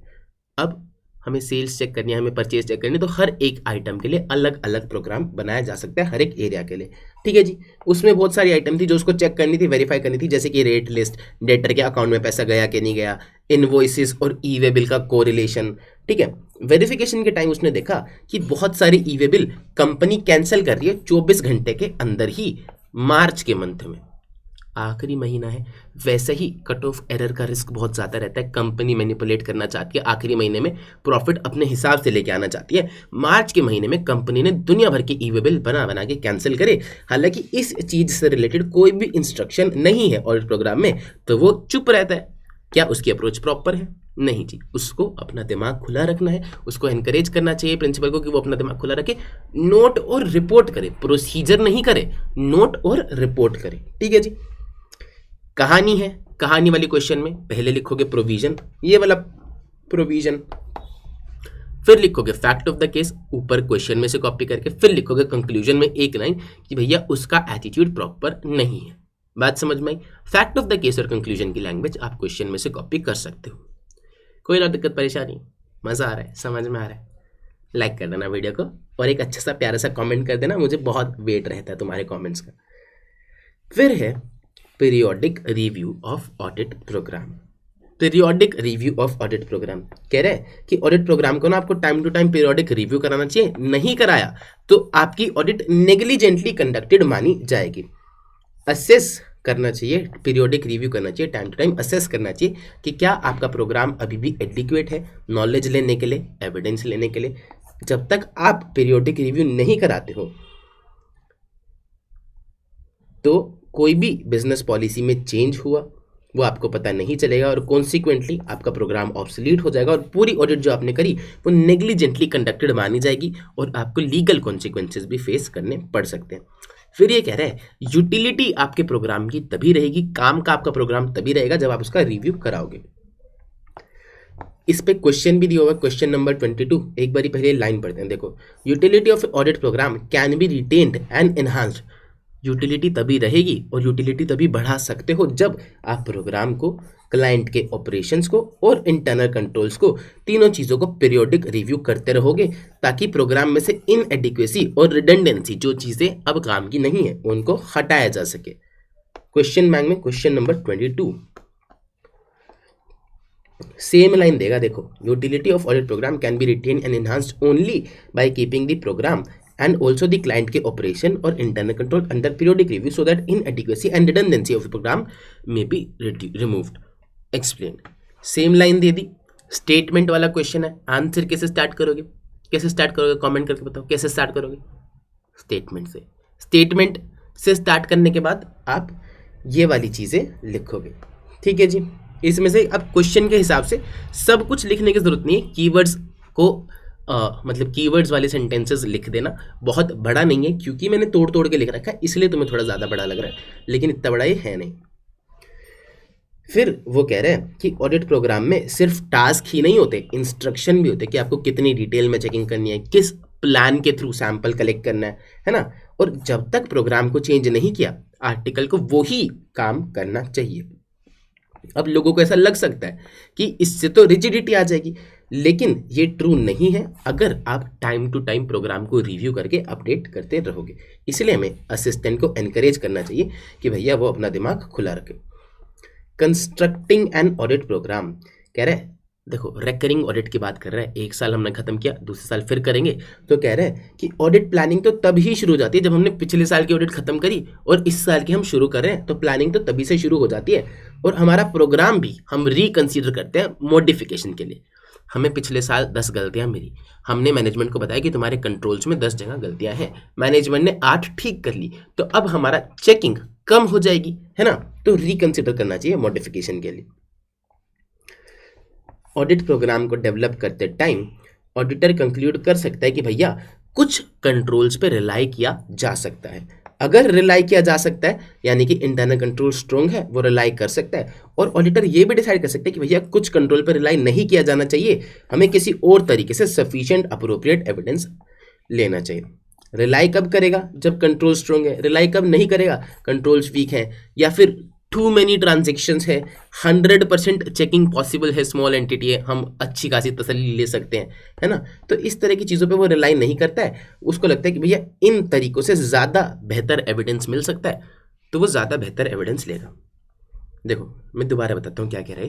अब हमें सेल्स चेक करनी है, हमें परचेज चेक करनी है, तो हर एक आइटम के लिए अलग अलग प्रोग्राम बनाया जा सकता है, हर एक एरिया के लिए, ठीक है जी। उसमें बहुत सारी आइटम थी जो उसको चेक करनी थी, वेरीफाई करनी थी, जैसे कि रेट लिस्ट, डेटर के अकाउंट में पैसा गया कि नहीं गया, इनवॉइसेस और ई वे बिल का कोरिलेशन, ठीक है। वेरिफिकेशन के टाइम उसने देखा कि बहुत सारी ई वे बिल कंपनी कैंसिल कर रही है 24 घंटे के अंदर ही, मार्च के मंथ में, आखिरी महीना है, वैसे ही कट ऑफ एरर का रिस्क बहुत ज़्यादा रहता है, कंपनी मैनिपुलेट करना चाहती है, आखिरी महीने में प्रॉफिट अपने हिसाब से लेके आना चाहती है। मार्च के महीने में कंपनी ने दुनिया भर के ई वे बिल बना के कैंसिल करे, हालांकि इस चीज़ से रिलेटेड कोई भी इंस्ट्रक्शन नहीं है ऑडिट प्रोग्राम में, तो वो चुप रहता है। क्या उसकी अप्रोच प्रॉपर है? नहीं जी, उसको अपना दिमाग खुला रखना है, उसको एनकरेज करना चाहिए प्रिंसिपल को कि वो अपना दिमाग खुला रखे, नोट और रिपोर्ट करे, प्रोसीजर नहीं करे, नोट और रिपोर्ट करे, ठीक है जी। कहानी है, कहानी वाली क्वेश्चन में पहले लिखोगे प्रोविजन, ये वाला प्रोविजन, फिर लिखोगे फैक्ट ऑफ द केस ऊपर क्वेश्चन में से कॉपी करके, फिर लिखोगे कंक्लूजन में एक लाइन कि भैया उसका एटीट्यूड प्रॉपर नहीं है। बात समझ में आई? फैक्ट ऑफ द केस और कंक्लूजन की लैंग्वेज आप क्वेश्चन में से कॉपी कर सकते हो। कोई ना दिक्कत परेशानी? मज़ा आ रहा है? समझ में आ रहा है? लाइक कर देना वीडियो को और एक अच्छा सा प्यारा सा कमेंट कर देना, मुझे बहुत वेट रहता है तुम्हारे कमेंट्स का। फिर है periodic review of audit program. Periodic review of audit program कह रहे हैं कि ऑडिट प्रोग्राम को ना आपको time to time periodic review कराना चाहिए, नहीं कराया तो आपकी ऑडिट नेग्लिजेंटली कंडक्टेड मानी जाएगी। असेस करना चाहिए, पीरियोडिक रिव्यू करना चाहिए, टाइम टू टाइम असेस करना चाहिए कि क्या आपका प्रोग्राम अभी भी एडिक्वेट है नॉलेज लेने के लिए, एविडेंस लेने के लिए। जब तक आप पीरियोडिक रिव्यू नहीं कराते हो तो कोई भी बिजनेस पॉलिसी में चेंज हुआ वो आपको पता नहीं चलेगा और कॉन्सिक्वेंटली आपका प्रोग्राम ऑब्सोलीट हो जाएगा और पूरी ऑडिट जो आपने करी वो नेग्लिजेंटली कंडक्टेड मानी जाएगी और आपको लीगल कॉन्सिक्वेंसेस भी फेस करने पड़ सकते हैं। फिर ये कह रहे हैं यूटिलिटी आपके प्रोग्राम की तभी रहेगी, काम का आपका प्रोग्राम तभी रहेगा जब आप उसका रिव्यू कराओगे। इस पे क्वेश्चन भी दिया होगा, क्वेश्चन नंबर 22। एक बारी पहले लाइन पढ़ते हैं, देखो। Utility of audit program can be retained and enhanced. Utility तभी रहेगी और यूटिलिटी तभी बढ़ा सकते हो जब आप प्रोग्राम को, क्लाइंट के ऑपरेशंस को और इंटरनल कंट्रोल्स को, तीनों चीज़ों को पीरियोडिक रिव्यू करते रहोगे ताकि प्रोग्राम में से इनएडिक्वेसी और रिडंडेंसी जो चीज़ें अब काम की नहीं है उनको हटाया जा सके। क्वेश्चन बैंक में क्वेश्चन नंबर 22 सेम लाइन देगा, देखो। Utility of audit program can be retain and enhanced only by keeping the program and also the client के operation और internal control under periodic review so that inadequacy and redundancy of the program may be removed. Explain. Same line they the, statement वाला question है। Answer कैसे start करोगे, कैसे start करोगे, comment करके बताओ कैसे स्टार्ट करोगे। स्टेटमेंट से, स्टेटमेंट से स्टार्ट करने के बाद आप ये वाली चीज़ें लिखोगे, ठीक है जी। इसमें से अब क्वेश्चन के हिसाब से सब कुछ लिखने की जरूरत नहीं है, कीवर्ड्स को मतलब कीवर्ड्स वाले सेंटेंसेस लिख देना, बहुत बड़ा नहीं है क्योंकि मैंने तोड़ तोड़ के लिख रखा है इसलिए तुम्हें थोड़ा ज़्यादा बड़ा लग रहा है, लेकिन इतना बड़ा ये है नहीं। फिर वो कह रहे हैं कि ऑडिट प्रोग्राम में सिर्फ टास्क ही नहीं होते, इंस्ट्रक्शन भी होते कि आपको कितनी डिटेल में चेकिंग करनी है, किस प्लान के थ्रू सैंपल कलेक्ट करना है ना। और जब तक प्रोग्राम को चेंज नहीं किया आर्टिकल को वो ही काम करना चाहिए। अब लोगों को ऐसा लग सकता है कि इससे तो रिजिडिटी आ जाएगी, लेकिन ये ट्रू नहीं है अगर आप टाइम टू टाइम प्रोग्राम को रिव्यू करके अपडेट करते रहोगे। इसलिए हमें असिस्टेंट को एनकरेज करना चाहिए कि भैया वो अपना दिमाग खुला रखे। कंस्ट्रक्टिंग एन ऑडिट प्रोग्राम कह रहे हैं, देखो रेकरिंग ऑडिट की बात कर रहा है, एक साल हमने खत्म किया, दूसरे साल फिर करेंगे, तो कह रहे हैं कि ऑडिट प्लानिंग तो तब ही शुरू हो जाती है जब हमने पिछले साल की ऑडिट खत्म करी और इस साल की हम शुरू कर रहे हैं, तो प्लानिंग तो तभी से शुरू हो जाती है। और हमारा प्रोग्राम भी हम रिकंसीडर करते हैं मॉडिफिकेशन के लिए। हमें पिछले साल 10 गलतियां मिली, हमने मैनेजमेंट को बताया कि तुम्हारे कंट्रोल्स में 10 जगह गलतियां हैं, मैनेजमेंट ने 8 ठीक कर ली, तो अब हमारा चेकिंग कम हो जाएगी, है ना। तो रिकंसिडर करना चाहिए मॉडिफिकेशन के लिए। ऑडिट प्रोग्राम को डेवलप करते टाइम ऑडिटर कंक्लूड कर सकता है कि भैया कुछ कंट्रोल्स पे रिलाई किया जा सकता है। अगर रिलाई किया जा सकता है यानी कि इंटरनल कंट्रोल स्ट्रॉन्ग है, वो रिलाई कर सकता है। और ऑडिटर ये भी डिसाइड कर सकता है कि भैया कुछ कंट्रोल पर रिलाई नहीं किया जाना चाहिए, हमें किसी और तरीके से सफिशिएंट अप्रोप्रिएट एविडेंस लेना चाहिए। रिलाई कब करेगा, जब कंट्रोल स्ट्रॉन्ग है। रिलाई कब नहीं करेगा, कंट्रोल्स वीक है या फिर टू मेनी ट्रांजेक्शंस है, 100% चेकिंग पॉसिबल है, स्मॉल एंटिटी है, हम अच्छी खासी तसल्ली ले सकते हैं, है ना। तो इस तरह की चीज़ों पे वो रिलाई नहीं करता है, उसको लगता है कि भैया इन तरीकों से ज़्यादा बेहतर एविडेंस मिल सकता है, तो वो ज़्यादा बेहतर एविडेंस लेगा। देखो मैं दोबारा बताता हूँ क्या कह रहा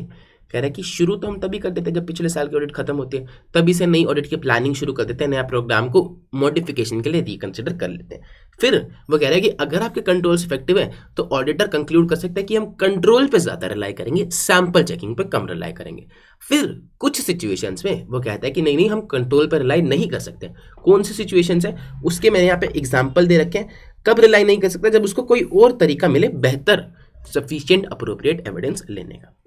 है कि शुरू तो हम तभी कर देते हैं जब पिछले साल की ऑडिट खत्म होती है, तभी से नई ऑडिट की प्लानिंग शुरू कर देते हैं, नया प्रोग्राम को मॉडिफिकेशन के लिए रिकंसिडर कर लेते हैं। फिर वो कह रहा है कि अगर आपके कंट्रोल्स इफेक्टिव है तो ऑडिटर कंक्लूड कर सकता है कि हम कंट्रोल पे ज़्यादा रिलाई करेंगे, सैंपल चेकिंग पे कम रिलाई करेंगे। फिर कुछ सिचुएशंस में वो कहता है कि नहीं हम कंट्रोल पर रिलाई नहीं कर सकते। कौन सी सिचुएशंस है उसके मैंने यहाँ पे एग्जाम्पल दे रखे हैं। कब रिलाई नहीं कर सकता, जब उसको कोई और तरीका मिले बेहतर सफिशिएंट अप्रोप्रिएट एविडेंस लेने का।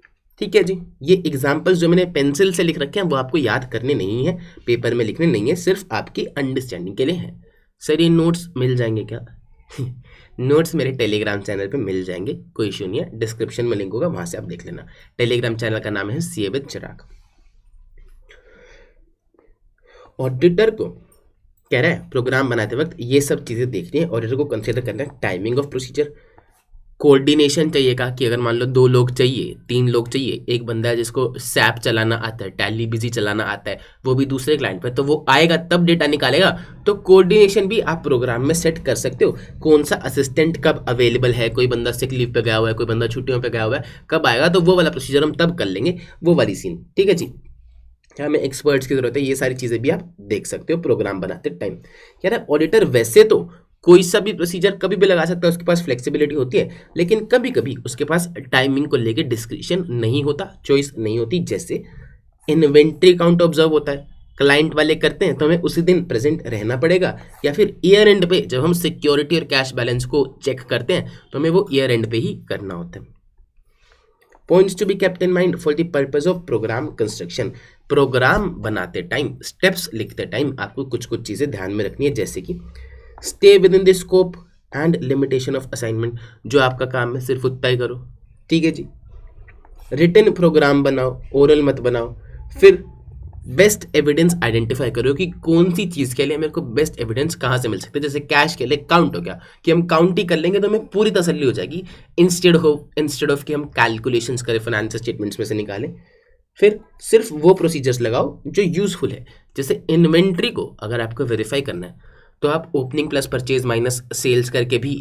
ठीक है जी, ये एग्जाम्पल्स जो मैंने पेंसिल से लिख रखे हैं वो आपको याद करने नहीं है, पेपर में लिखने नहीं है, सिर्फ आपकी अंडरस्टैंडिंग के लिए है। सर ये नोट्स मिल जाएंगे क्या? नोट्स मेरे टेलीग्राम चैनल पे मिल जाएंगे, कोई इशू नहीं है, डिस्क्रिप्शन में लिंक होगा, वहां से आप देख लेना। टेलीग्राम चैनल का नाम है सीए विद चिराग। ऑडिटर को कह रहा है प्रोग्राम बनाते वक्त ये सब चीज़ें देखनी है, ऑडिटर को कंसिडर करना है टाइमिंग ऑफ प्रोसीजर, कोऑर्डिनेशन चाहिएगा कि अगर मान लो 2 लोग चाहिए, 3 लोग चाहिए, एक बंदा है जिसको सैप चलाना आता है, टैली बिजी चलाना आता है, वो भी दूसरे क्लाइंट पे, तो वो आएगा तब डेटा निकालेगा। तो कोऑर्डिनेशन भी आप प्रोग्राम में सेट कर सकते हो, कौन सा असिस्टेंट कब अवेलेबल है, कोई बंदा सिक लीव पे गया हुआ है, कोई बंदा छुट्टियों पे गया हुआ है, कब आएगा, तो वो वाला प्रोसीजर हम तब कर लेंगे, वो वाली सीन। ठीक है जी, हमें एक्सपर्ट्स की जरूरत है, ये सारी चीज़ें भी आप देख सकते हो प्रोग्राम बनाते टाइम। यार ऑडिटर वैसे तो कोई सा भी प्रोसीजर कभी भी लगा सकता है, उसके पास फ्लेक्सिबिलिटी होती है, लेकिन कभी कभी उसके पास टाइमिंग को लेके डिस्क्रिप्शन नहीं होता, चॉइस नहीं होती। जैसे इन्वेंट्री काउंट ऑब्जर्व होता है, क्लाइंट वाले करते हैं तो हमें उसी दिन प्रेजेंट रहना पड़ेगा, या फिर ईयर एंड पे जब हम सिक्योरिटी और कैश बैलेंस को चेक करते हैं तो हमें वो ईयर एंड पे ही करना होता है। Points to be kept in mind for the purpose of program construction. Program बनाते टाइम, स्टेप्स लिखते टाइम आपको कुछ कुछ चीज़ें ध्यान में रखनी है, जैसे कि stay with in the scope and limitation of assignment. जो आपका काम है सिर्फ उतना ही करो, ठीक है जी। रिटन प्रोग्राम बनाओ, ओरल मत बनाओ। फिर बेस्ट एविडेंस आइडेंटिफाई करो कि कौन सी चीज़ के लिए मेरे को बेस्ट एविडेंस कहाँ से मिल सकता है। जैसे कैश के लिए काउंट हो गया कि हम काउंट ही कर लेंगे तो हमें पूरी तसल्ली हो जाएगी, इंस्टेड ऑफ कि हम कैलकुलेशंस करें, फाइनेंशियल स्टेटमेंट्स में से निकालें। फिर सिर्फ वो प्रोसीजर्स लगाओ जो यूजफुल है। जैसे इन्वेंट्री को अगर आपको वेरीफाई करना है तो आप opening plus purchase minus sales करके भी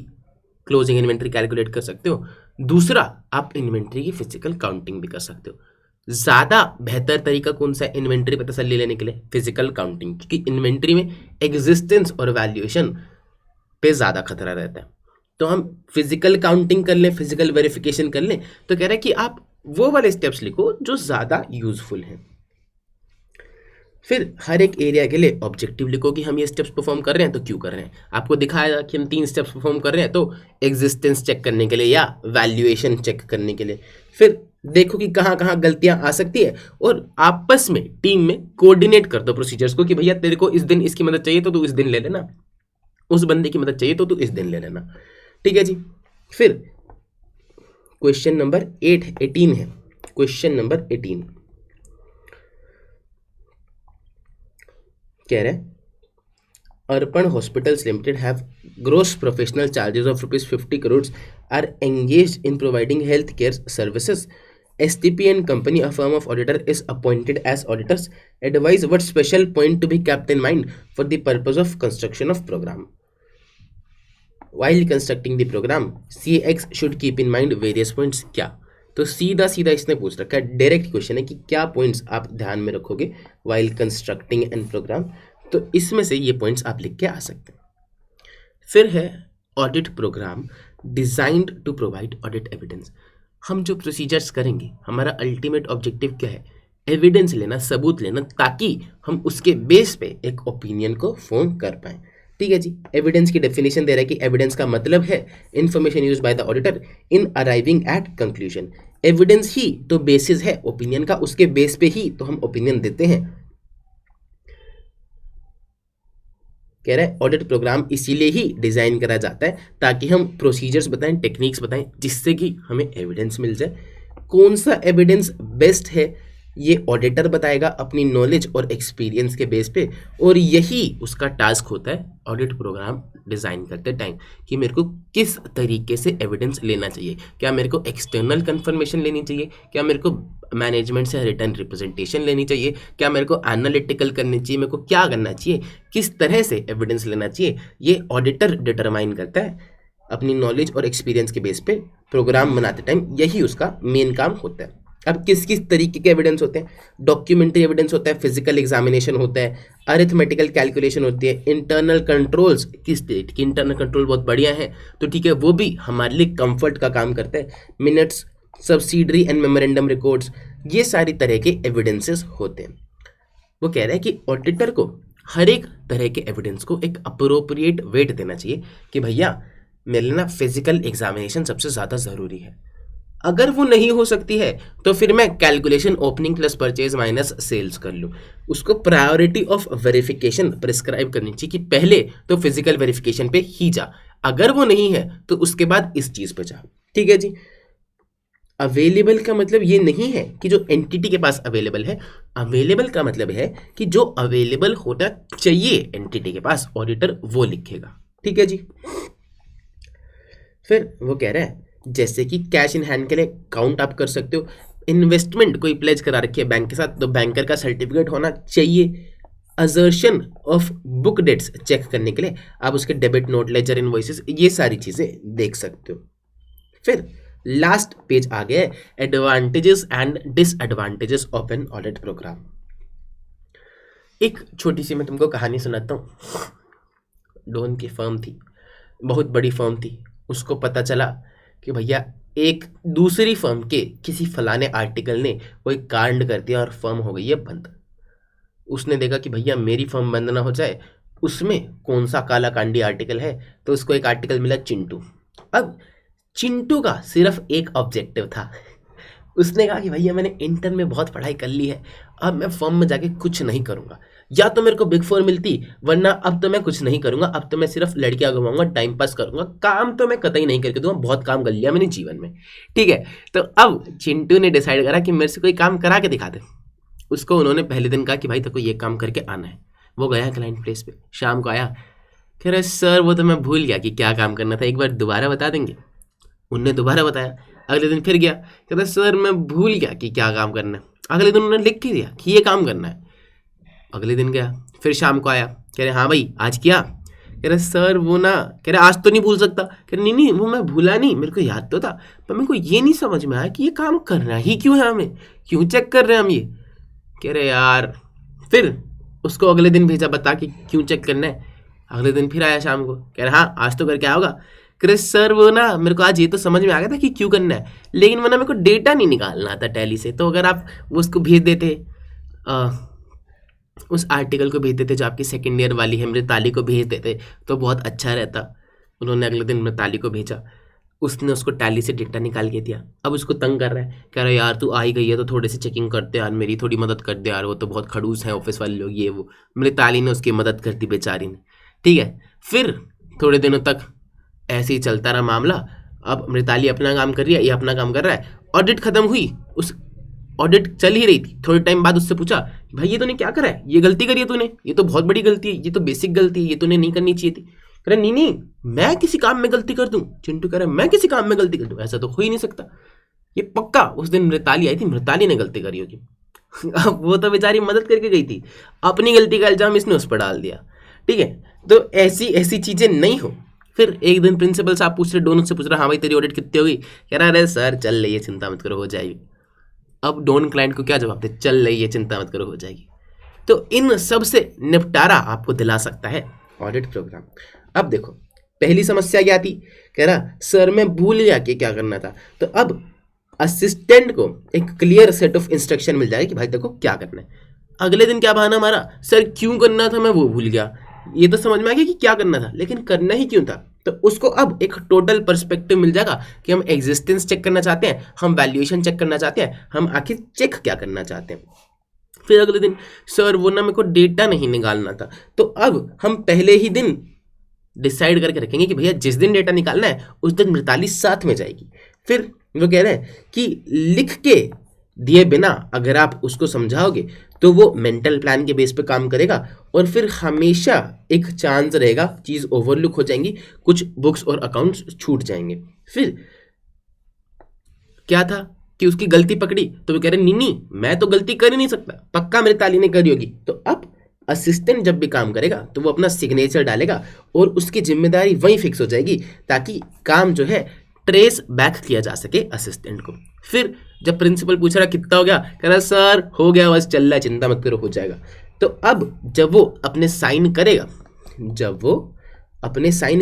क्लोजिंग इन्वेंट्री कैलकुलेट कर सकते हो। दूसरा, आप इन्वेंट्री की फिजिकल काउंटिंग भी कर सकते हो। ज़्यादा बेहतर तरीका कौन सा है इन्वेंट्री पर तसल्ली लेने के लिए? फिजिकल काउंटिंग, क्योंकि इन्वेंट्री में एग्जिस्टेंस और वैल्यूएशन पे ज़्यादा खतरा रहता है। तो हम फिजिकल काउंटिंग कर लें, फिजिकल वेरिफिकेशन कर लें, तो कह रहा है कि आप वो वाले स्टेप्स लिखो जो ज़्यादा यूजफुल हैं। फिर हर एक एरिया के लिए ऑब्जेक्टिव लिखो कि हम ये स्टेप्स परफॉर्म कर रहे हैं तो क्यों कर रहे हैं। आपको दिखाया कि हम 3 स्टेप्स परफॉर्म कर रहे हैं, तो एग्जिस्टेंस चेक करने के लिए या वैल्यूएशन चेक करने के लिए। फिर देखो कि कहाँ कहाँ गलतियाँ आ सकती है और आपस में टीम में कोऑर्डिनेट कर दो प्रोसीजर्स को कि भैया तेरे को इस दिन इसकी मदद चाहिए तो तू इस दिन ले लेना, उस बंदे की मदद चाहिए तो तू इस दिन ले लेना, ठीक है जी। फिर क्वेश्चन नंबर 18 है। क्वेश्चन नंबर 18 कह रहे हैं Arpan hospitals limited have gross professional charges of ₹50 crore are engaged in providing health care services. STP and company, a firm of auditor, is appointed as auditors. Advise what special point to be kept in mind for the purpose of construction of program. While constructing the program, CX should keep in mind various points. क्या? तो सीधा सीधा इसने पूछ रखा है, direct question है कि क्या पॉइंट्स आप ध्यान में रखोगे वाइल कंस्ट्रक्टिंग एंड प्रोग्राम। तो इसमें से ये पॉइंट्स आप लिख के आ सकते हैं। फिर है audit program designed to provide audit evidence. हम जो प्रोसीजर्स करेंगे, हमारा अल्टीमेट ऑब्जेक्टिव क्या है? एविडेंस लेना, सबूत लेना, ताकि हम उसके बेस पे एक ओपिनियन को फॉर्म कर पाएं, ठीक है जी। एविडेंस की डेफिनेशन दे रहा है कि एविडेंस का मतलब है information used by the auditor in arriving at conclusion. Evidence ही तो बेसिस है ओपिनियन का, उसके बेस पे ही तो हम ओपिनियन देते हैं। कह रहा है ऑडिट प्रोग्राम इसीलिए ही डिज़ाइन करा जाता है ताकि हम प्रोसीजर्स बताएं, टेक्निक्स बताएं, जिससे कि हमें एविडेंस मिल जाए। कौन सा एविडेंस बेस्ट है ये ऑडिटर बताएगा अपनी नॉलेज और एक्सपीरियंस के बेस पे, और यही उसका टास्क होता है ऑडिट प्रोग्राम डिज़ाइन करते टाइम कि मेरे को किस तरीके से एविडेंस लेना चाहिए। क्या मेरे को एक्सटर्नल कंफर्मेशन लेनी चाहिए? क्या मेरे को मैनेजमेंट से रिटर्न रिप्रेजेंटेशन लेनी चाहिए? क्या मेरे को एनालिटिकल करनी चाहिए? मेरे को क्या करना चाहिए? किस तरह से एविडेंस लेना चाहिए? ये ऑडिटर डिटरमाइन करता है अपनी नॉलेज और एक्सपीरियंस के बेस पे प्रोग्राम बनाते टाइम। यही उसका मेन काम होता है। अब किस किस तरीके के एविडेंस होते हैं? डॉक्यूमेंट्री एविडेंस होता है, फिजिकल एग्जामिनेशन होता है, अरिथमेटिकल कैलकुलेशन होती है, इंटरनल कंट्रोल्स की स्टेट की इंटरनल कंट्रोल बहुत बढ़िया है तो ठीक है, वो भी हमारे लिए कंफर्ट का काम करता है। Minutes, subsidiary and memorandum records, ये सारी तरह के एविडेंसेस होते हैं। वो कह रहा है कि ऑडिटर को हर एक तरह के एविडेंस को एक अप्रोप्रिएट वेट देना चाहिए कि भैया मेरे लिए ना फिजिकल एग्जामिनेशन सबसे ज़्यादा ज़रूरी है। अगर वो नहीं हो सकती है तो फिर मैं calculation opening plus purchase minus sales कर लूँ। उसको प्रायोरिटी ऑफ वेरिफिकेशन प्रिस्क्राइब करनी चाहिए कि पहले तो फिजिकल वेरिफिकेशन पे ही जा, अगर वो नहीं है तो उसके बाद इस चीज़ पे जा, ठीक है जी। अवेलेबल का मतलब ये नहीं है कि जो एंटिटी के पास अवेलेबल है, अवेलेबल का मतलब है कि जो अवेलेबल होता चाहिए एंटिटी के पास, ऑडिटर वो लिखेगा, ठीक है जी। फिर वो कह रहा है जैसे कि कैश इन हैंड के लिए काउंट आप कर सकते हो, इन्वेस्टमेंट कोई प्लेज करा रखी है बैंक के साथ तो बैंकर का सर्टिफिकेट होना चाहिए। Assertion of book debts check करने के लिए आप उसके डेबिट नोट, लेजर, इनवॉइसेस, ये सारी चीज़ें देख सकते हो। फिर लास्ट पेज आ गया है advantages and disadvantages of an audit program. एक छोटी सी मैं तुमको कहानी सुनाता हूँ। डोन की फर्म थी, बहुत बड़ी फर्म थी, उसको पता चला कि भैया एक दूसरी फर्म के किसी फलाने आर्टिकल ने कोई कांड कर दिया और फर्म हो गई है बंद। उसने देखा कि भैया मेरी फर्म बंद ना हो जाए, उसमें कौन सा काला कांडी आर्टिकल है, तो उसको एक आर्टिकल मिला चिंटू। अब चिंटू का सिर्फ एक ऑब्जेक्टिव था, उसने कहा कि भैया मैंने इंटर में बहुत पढ़ाई कर ली है, अब मैं फर्म में जाके कुछ नहीं करूंगा, या तो मेरे को बिग फोर मिलती, वरना अब तो मैं कुछ नहीं करूंगा, अब तो मैं सिर्फ लड़कियां घुमाऊंगा, टाइम पास करूंगा, काम तो मैं कतई नहीं करके दूंगा, बहुत काम कर लिया मैंने जीवन में। ठीक है, तो अब चिंटू ने डिसाइड करा कि मेरे से कोई काम करा के दिखा दे। उसको उन्होंने पहले दिन कहा कि भाई तेरे को ये काम करके आना है। वो गया क्लाइंट प्लेस पे, शाम को आया, कह रहे सर वो तो मैं भूल गया कि क्या काम करना था, एक बार दोबारा बता देंगे। उनने दोबारा बताया। अगले दिन फिर गया, कहता सर मैं भूल गया कि क्या काम करना है। अगले दिन उन्होंने लिख के दिया कि ये काम करना है। अगले दिन गया, फिर शाम को आया, कह रहे हाँ भाई आज किया। कह रहे सर वो ना, कह रहे आज तो नहीं भूल सकता। कह रहे नहीं वो मैं भूला नहीं, मेरे को याद तो था, पर मेरे को ये नहीं समझ में आया कि ये काम करना ही क्यों है, हमें क्यों चेक कर रहे हैं हम ये। कह रहे यार, फिर उसको अगले दिन भेजा बता कि क्यों चेक करना है। अगले दिन फिर आया शाम को, कह रहे हाँ आज तो करके आओगा। कह रहे सर वो ना मेरे को आज ये तो समझ में आ गया था कि क्यों करना है, लेकिन वरना मेरे को डेटा नहीं निकालना था टैली से, तो अगर आप वो उसको भेज देते, उस आर्टिकल को भेज देते जो आपकी सेकेंड ईयर वाली है, मृताली को भेज देते तो बहुत अच्छा रहता। उन्होंने अगले दिन मृताली को भेजा, उसने उसको टैली से डेटा निकाल के दिया। अब उसको तंग कर रहा है, कह रहा है यार तू आ ही गई है तो थोड़े से चेकिंग करते यार, मेरी थोड़ी मदद कर दे यार, वो तो बहुत खड़ूस है ऑफिस वाले लोग, ये वो। मृताली ने उसकी मदद कर दी बेचारी ने। ठीक है, फिर थोड़े दिनों तक ऐसे ही चलता रहा मामला। अब मृताली अपना काम कर रही है, ये अपना काम कर रहा है। ऑडिट खत्म हुई, उस ऑडिट चल ही रही थी, थोड़े टाइम बाद उससे पूछा भाई ये तूने क्या करा है, ये गलती करी है तूने, ये तो बहुत बड़ी गलती है, ये तो बेसिक गलती है, ये तूने नहीं करनी चाहिए थी। कह रहा नहीं मैं किसी काम में गलती कर दूं। चिंटू कह रहा मैं किसी काम में गलती कर दूं, ऐसा तो हो ही नहीं सकता, ये पक्का उस दिन मृताली आई थी, मृताली ने गलती करी होगी। अब वो तो बेचारी मदद करके गई थी, अपनी गलती का इल्जाम इसने उस पर डाल दिया। ठीक है, तो ऐसी ऐसी चीजें नहीं हो। फिर एक दिन प्रिंसिपल साहब पूछ रहे, डोन से पूछ रहा हाँ भाई तेरी ऑडिट कितनी होगी। कह रहा अरे सर चल रही है, चिंता मत करो हो जाएगी। अब डोन क्लाइंट को क्या जवाब दे, चल रही है चिंता मत करो हो जाएगी। तो इन सब से निपटारा आपको दिला सकता है ऑडिट प्रोग्राम। अब देखो पहली समस्या क्या थी, कह रहा सर मैं भूल गया कि क्या करना था। तो अब असिस्टेंट को एक क्लियर सेट ऑफ इंस्ट्रक्शन मिल जाएगा कि भाई देखो क्या करना है। अगले दिन क्या बहाना हमारा, सर क्यों करना था मैं वो भूल गया। ये तो समझ में आ गया कि क्या करना था, लेकिन करना ही क्यों था। तो उसको अब एक टोटल पर्सपेक्टिव मिल जाएगा कि हम एग्जिस्टेंस चेक करना चाहते हैं, हम वैल्यूएशन चेक करना चाहते हैं, हम आखिर चेक क्या करना चाहते हैं। फिर अगले दिन सर वो ना मेरे को डेटा नहीं निकालना था। तो अब हम पहले ही दिन डिसाइड करके रखेंगे कि भैया जिस दिन डेटा निकालना है उस दिन मृताली साथ में जाएगी। फिर वो कह रहे हैं कि लिख के दिए बिना अगर आप उसको समझाओगे तो वो मेंटल प्लान के बेस पे काम करेगा, और फिर हमेशा एक चांस रहेगा चीज़ ओवरलुक हो जाएंगी, कुछ बुक्स और अकाउंट्स छूट जाएंगे। फिर क्या था कि उसकी गलती पकड़ी तो वो कह रहे नहीं मैं तो गलती कर ही नहीं सकता, पक्का मृताली ने करी होगी। तो अब असिस्टेंट जब भी काम करेगा तो वो अपना सिग्नेचर डालेगा और उसकी जिम्मेदारी वहीं फिक्स हो जाएगी, ताकि काम जो है ट्रेस बैक किया जा सके असिस्टेंट को। फिर जब प्रिंसिपल पूछ रहा कितना हो गया, कह रहा सर हो गया बस चल रहा है चिंता मत करो हो जाएगा। तो अब जब वो अपने साइन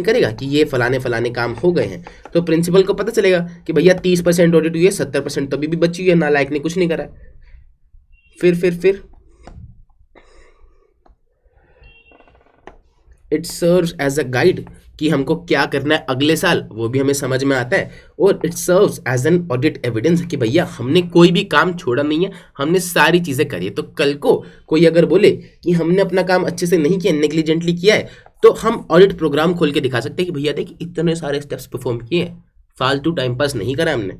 करेगा कि ये फलाने फलाने काम हो गए हैं, तो प्रिंसिपल को पता चलेगा कि भैया 30% ऑडिट हुई है, 70% तो अभी भी बची हुई है, नालायक ने कुछ नहीं करा है। फिर it serves as a guide कि हमको क्या करना है अगले साल, वो भी हमें समझ में आता है। और it serves as an audit evidence कि भैया हमने कोई भी काम छोड़ा नहीं है, हमने सारी चीज़ें करी है। तो कल को कोई अगर बोले कि हमने अपना काम अच्छे से नहीं किया, नेग्लिजेंटली किया है, तो हम ऑडिट प्रोग्राम खोल के दिखा सकते हैं कि भैया देख इतने सारे स्टेप्स परफॉर्म किए हैं, फालतू टाइम पास नहीं करा हमने।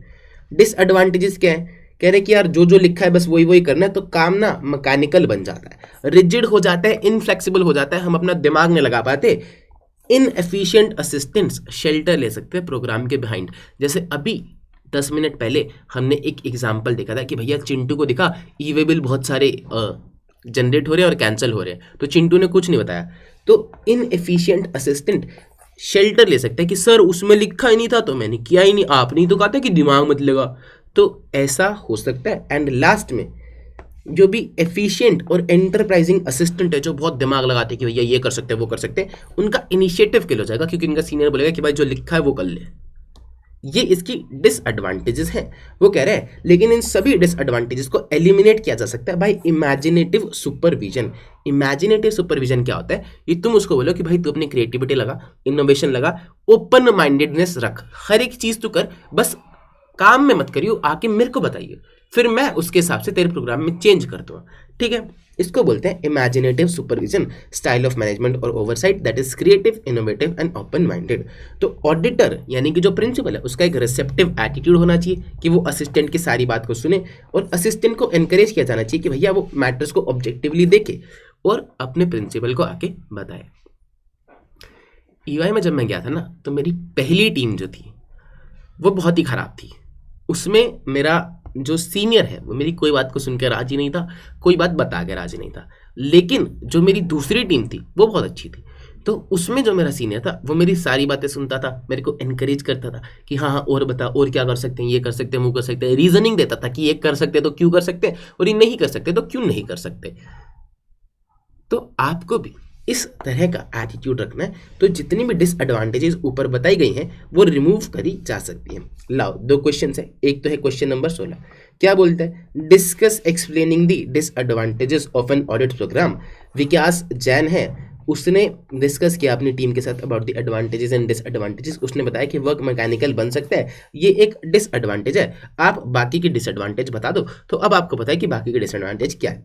डिसएडवांटेजेस क्या है, कह रहे कि यार जो लिखा है बस वही करना है, तो काम ना मैकेनिकल बन जाता है, रिजिड हो जाता है, इनफ्लेक्सिबल हो जाता है, हम अपना दिमाग नहीं लगा पाते। इनएफिशिएंट असिस्टेंट्स शेल्टर ले सकते हैं प्रोग्राम के बिहाइंड। जैसे अभी 10 मिनट पहले हमने एक एग्जाम्पल देखा था कि भैया चिंटू को दिखा ई वे बिल बहुत सारे जनरेट हो रहे हैं और कैंसिल हो रहे हैं, तो चिंटू ने कुछ नहीं बताया। तो इनएफिशिएंट असिस्टेंट शेल्टर ले सकता है कि सर उसमें लिखा ही नहीं था तो मैंने किया ही नहीं, आपने ही तो कहा था कि दिमाग मत लगा। तो ऐसा हो सकता है। एंड लास्ट में जो भी एफिशिएंट और एंटरप्राइजिंग असिस्टेंट है, जो बहुत दिमाग लगाते हैं कि भैया ये कर सकते हैं वो कर सकते हैं, उनका इनिशिएटिव किल हो जाएगा, क्योंकि इनका सीनियर बोलेगा कि भाई जो लिखा है वो कर ले। ये इसकी डिसएडवांटेजेस हैं। वो कह रहे हैं लेकिन इन सभी डिसएडवांटेजेस को एलिमिनेट किया जा सकता है by imaginative supervision. Imaginative supervision क्या होता है? ये तुम उसको बोलो कि भाई तू अपनी क्रिएटिविटी लगा, इनोवेशन लगा, ओपन माइंडेडनेस रख, हर एक चीज तू कर, बस काम में मत करियो, आके मेरे को बताइए, फिर मैं उसके हिसाब से तेरे प्रोग्राम में चेंज कर दूंगा। ठीक है, इसको बोलते हैं imaginative supervision, style of management और oversight that is creative, innovative and open minded. तो ऑडिटर यानी कि जो प्रिंसिपल है उसका एक रिसेप्टिव एटीट्यूड होना चाहिए कि वो असिस्टेंट की सारी बात को सुने, और असिस्टेंट को एनकरेज किया जाना चाहिए कि भैया वो मैटर्स को ऑब्जेक्टिवली देखे और अपने प्रिंसिपल को आके बताए। ईवाई में जब मैं गया था ना, तो मेरी पहली टीम जो थी वो बहुत ही ख़राब थी। उसमें मेरा जो सीनियर है वो मेरी कोई बात को सुन के राजी नहीं था, कोई बात बता के राजी नहीं था। लेकिन जो मेरी दूसरी टीम थी वो बहुत अच्छी थी। तो उसमें जो मेरा सीनियर था वो मेरी सारी बातें सुनता था, मेरे को एनकरेज करता था कि हाँ हाँ और बता, और क्या कर सकते हैं, ये कर सकते हैं, वो कर सकते हैं, रीजनिंग देता था कि ये कर सकते हैं तो क्यों कर सकते हैं, और ये नहीं कर सकते तो क्यों नहीं कर सकते। तो आपको भी इस तरह का एटीट्यूड रखना है, तो जितनी भी डिसएडवांटेजेस ऊपर बताई गई हैं वो रिमूव करी जा सकती हैं। लाओ, दो क्वेश्चन है, एक तो है क्वेश्चन नंबर 16, क्या बोलता है? Discuss explaining the disadvantages of an audit program. Vikas Jain है, उसने डिस्कस किया अपनी टीम के साथ about the advantages and disadvantages. उसने बताया कि वर्क मैकेनिकल बन सकता है, ये एक डिसएडवांटेज है, आप बाकी की डिसएडवांटेज बता दो। तो अब आपको पता है कि बाकी के डिसएडवांटेज क्या है।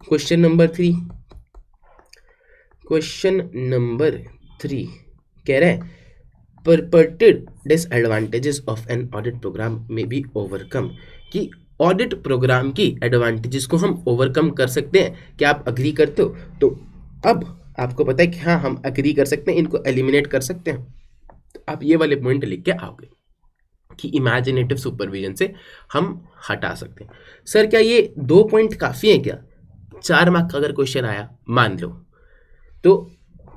क्वेश्चन नंबर 3, क्वेश्चन नंबर 3 कह रहे हैं purported disadvantages of an audit program में बी ओवरकम, कि ऑडिट प्रोग्राम की एडवांटेजेस को हम ओवरकम कर सकते हैं। क्या आप अग्री करते हो? तो अब आपको पता है कि हाँ हम अग्री कर सकते हैं, इनको एलिमिनेट कर सकते हैं। तो आप ये वाले पॉइंट लिख के आओगे कि इमेजिनेटिव सुपरविजन से हम हटा सकते हैं। सर क्या ये 2 पॉइंट काफ़ी है क्या? 4 मार्क का अगर क्वेश्चन आया मान लो, तो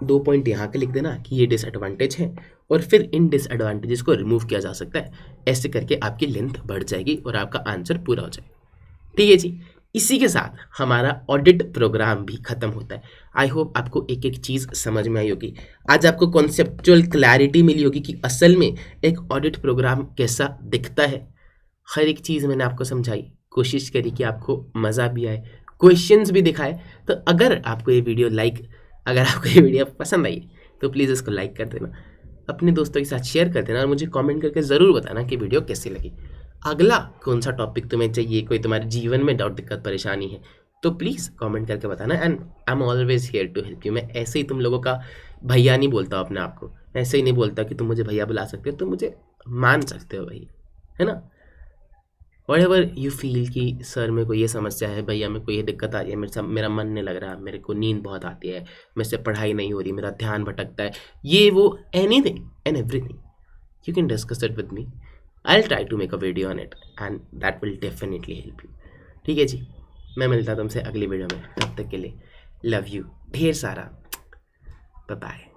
2 पॉइंट यहाँ के लिख देना कि ये डिसएडवांटेज है, और फिर इन डिसएडवांटेजेस को रिमूव किया जा सकता है। ऐसे करके आपकी लेंथ बढ़ जाएगी और आपका आंसर पूरा हो जाएगा। ठीक है जी, इसी के साथ हमारा ऑडिट प्रोग्राम भी खत्म होता है। आई होप आपको एक एक चीज़ समझ में आई होगी। आज आपको कॉन्सेप्चुअल क्लैरिटी मिली होगी कि असल में एक ऑडिट प्रोग्राम कैसा दिखता है। हर एक चीज़ मैंने आपको समझाई, कोशिश करी कि आपको मज़ा भी आए, क्वेश्चंस भी दिखाए। तो अगर आपको ये वीडियो पसंद आई तो प्लीज़ इसको लाइक कर देना, अपने दोस्तों के साथ शेयर कर देना, और मुझे कमेंट करके ज़रूर बताना कि वीडियो कैसी लगी। अगला कौन सा टॉपिक तुम्हें चाहिए, कोई तुम्हारे जीवन में डाउट दिक्कत परेशानी है तो प्लीज़ कमेंट करके बताना, and I am always here to help you. मैं ऐसे ही तुम लोगों का भैया नहीं बोलता अपने आप को, ऐसे ही नहीं बोलता कि तुम मुझे भैया बुला सकते हो, तुम मुझे मान सकते हो भाई, है ना। वटेवर यू फील कि सर मेरे को ये समस्या है, भैया मेरे को ये दिक्कत आ रही है, मेरा मन नहीं लग रहा, मेरे को नींद बहुत आती है, मेरे से पढ़ाई नहीं हो रही, मेरा ध्यान भटकता है, ये वो anything and everything, you can discuss it with me. I will try to make a video on it and that will definitely help you. ठीक है जी, मैं मिलता तुमसे अगली वीडियो में, तब तक के लिए लव यू ढेर सारा, बाय बाय।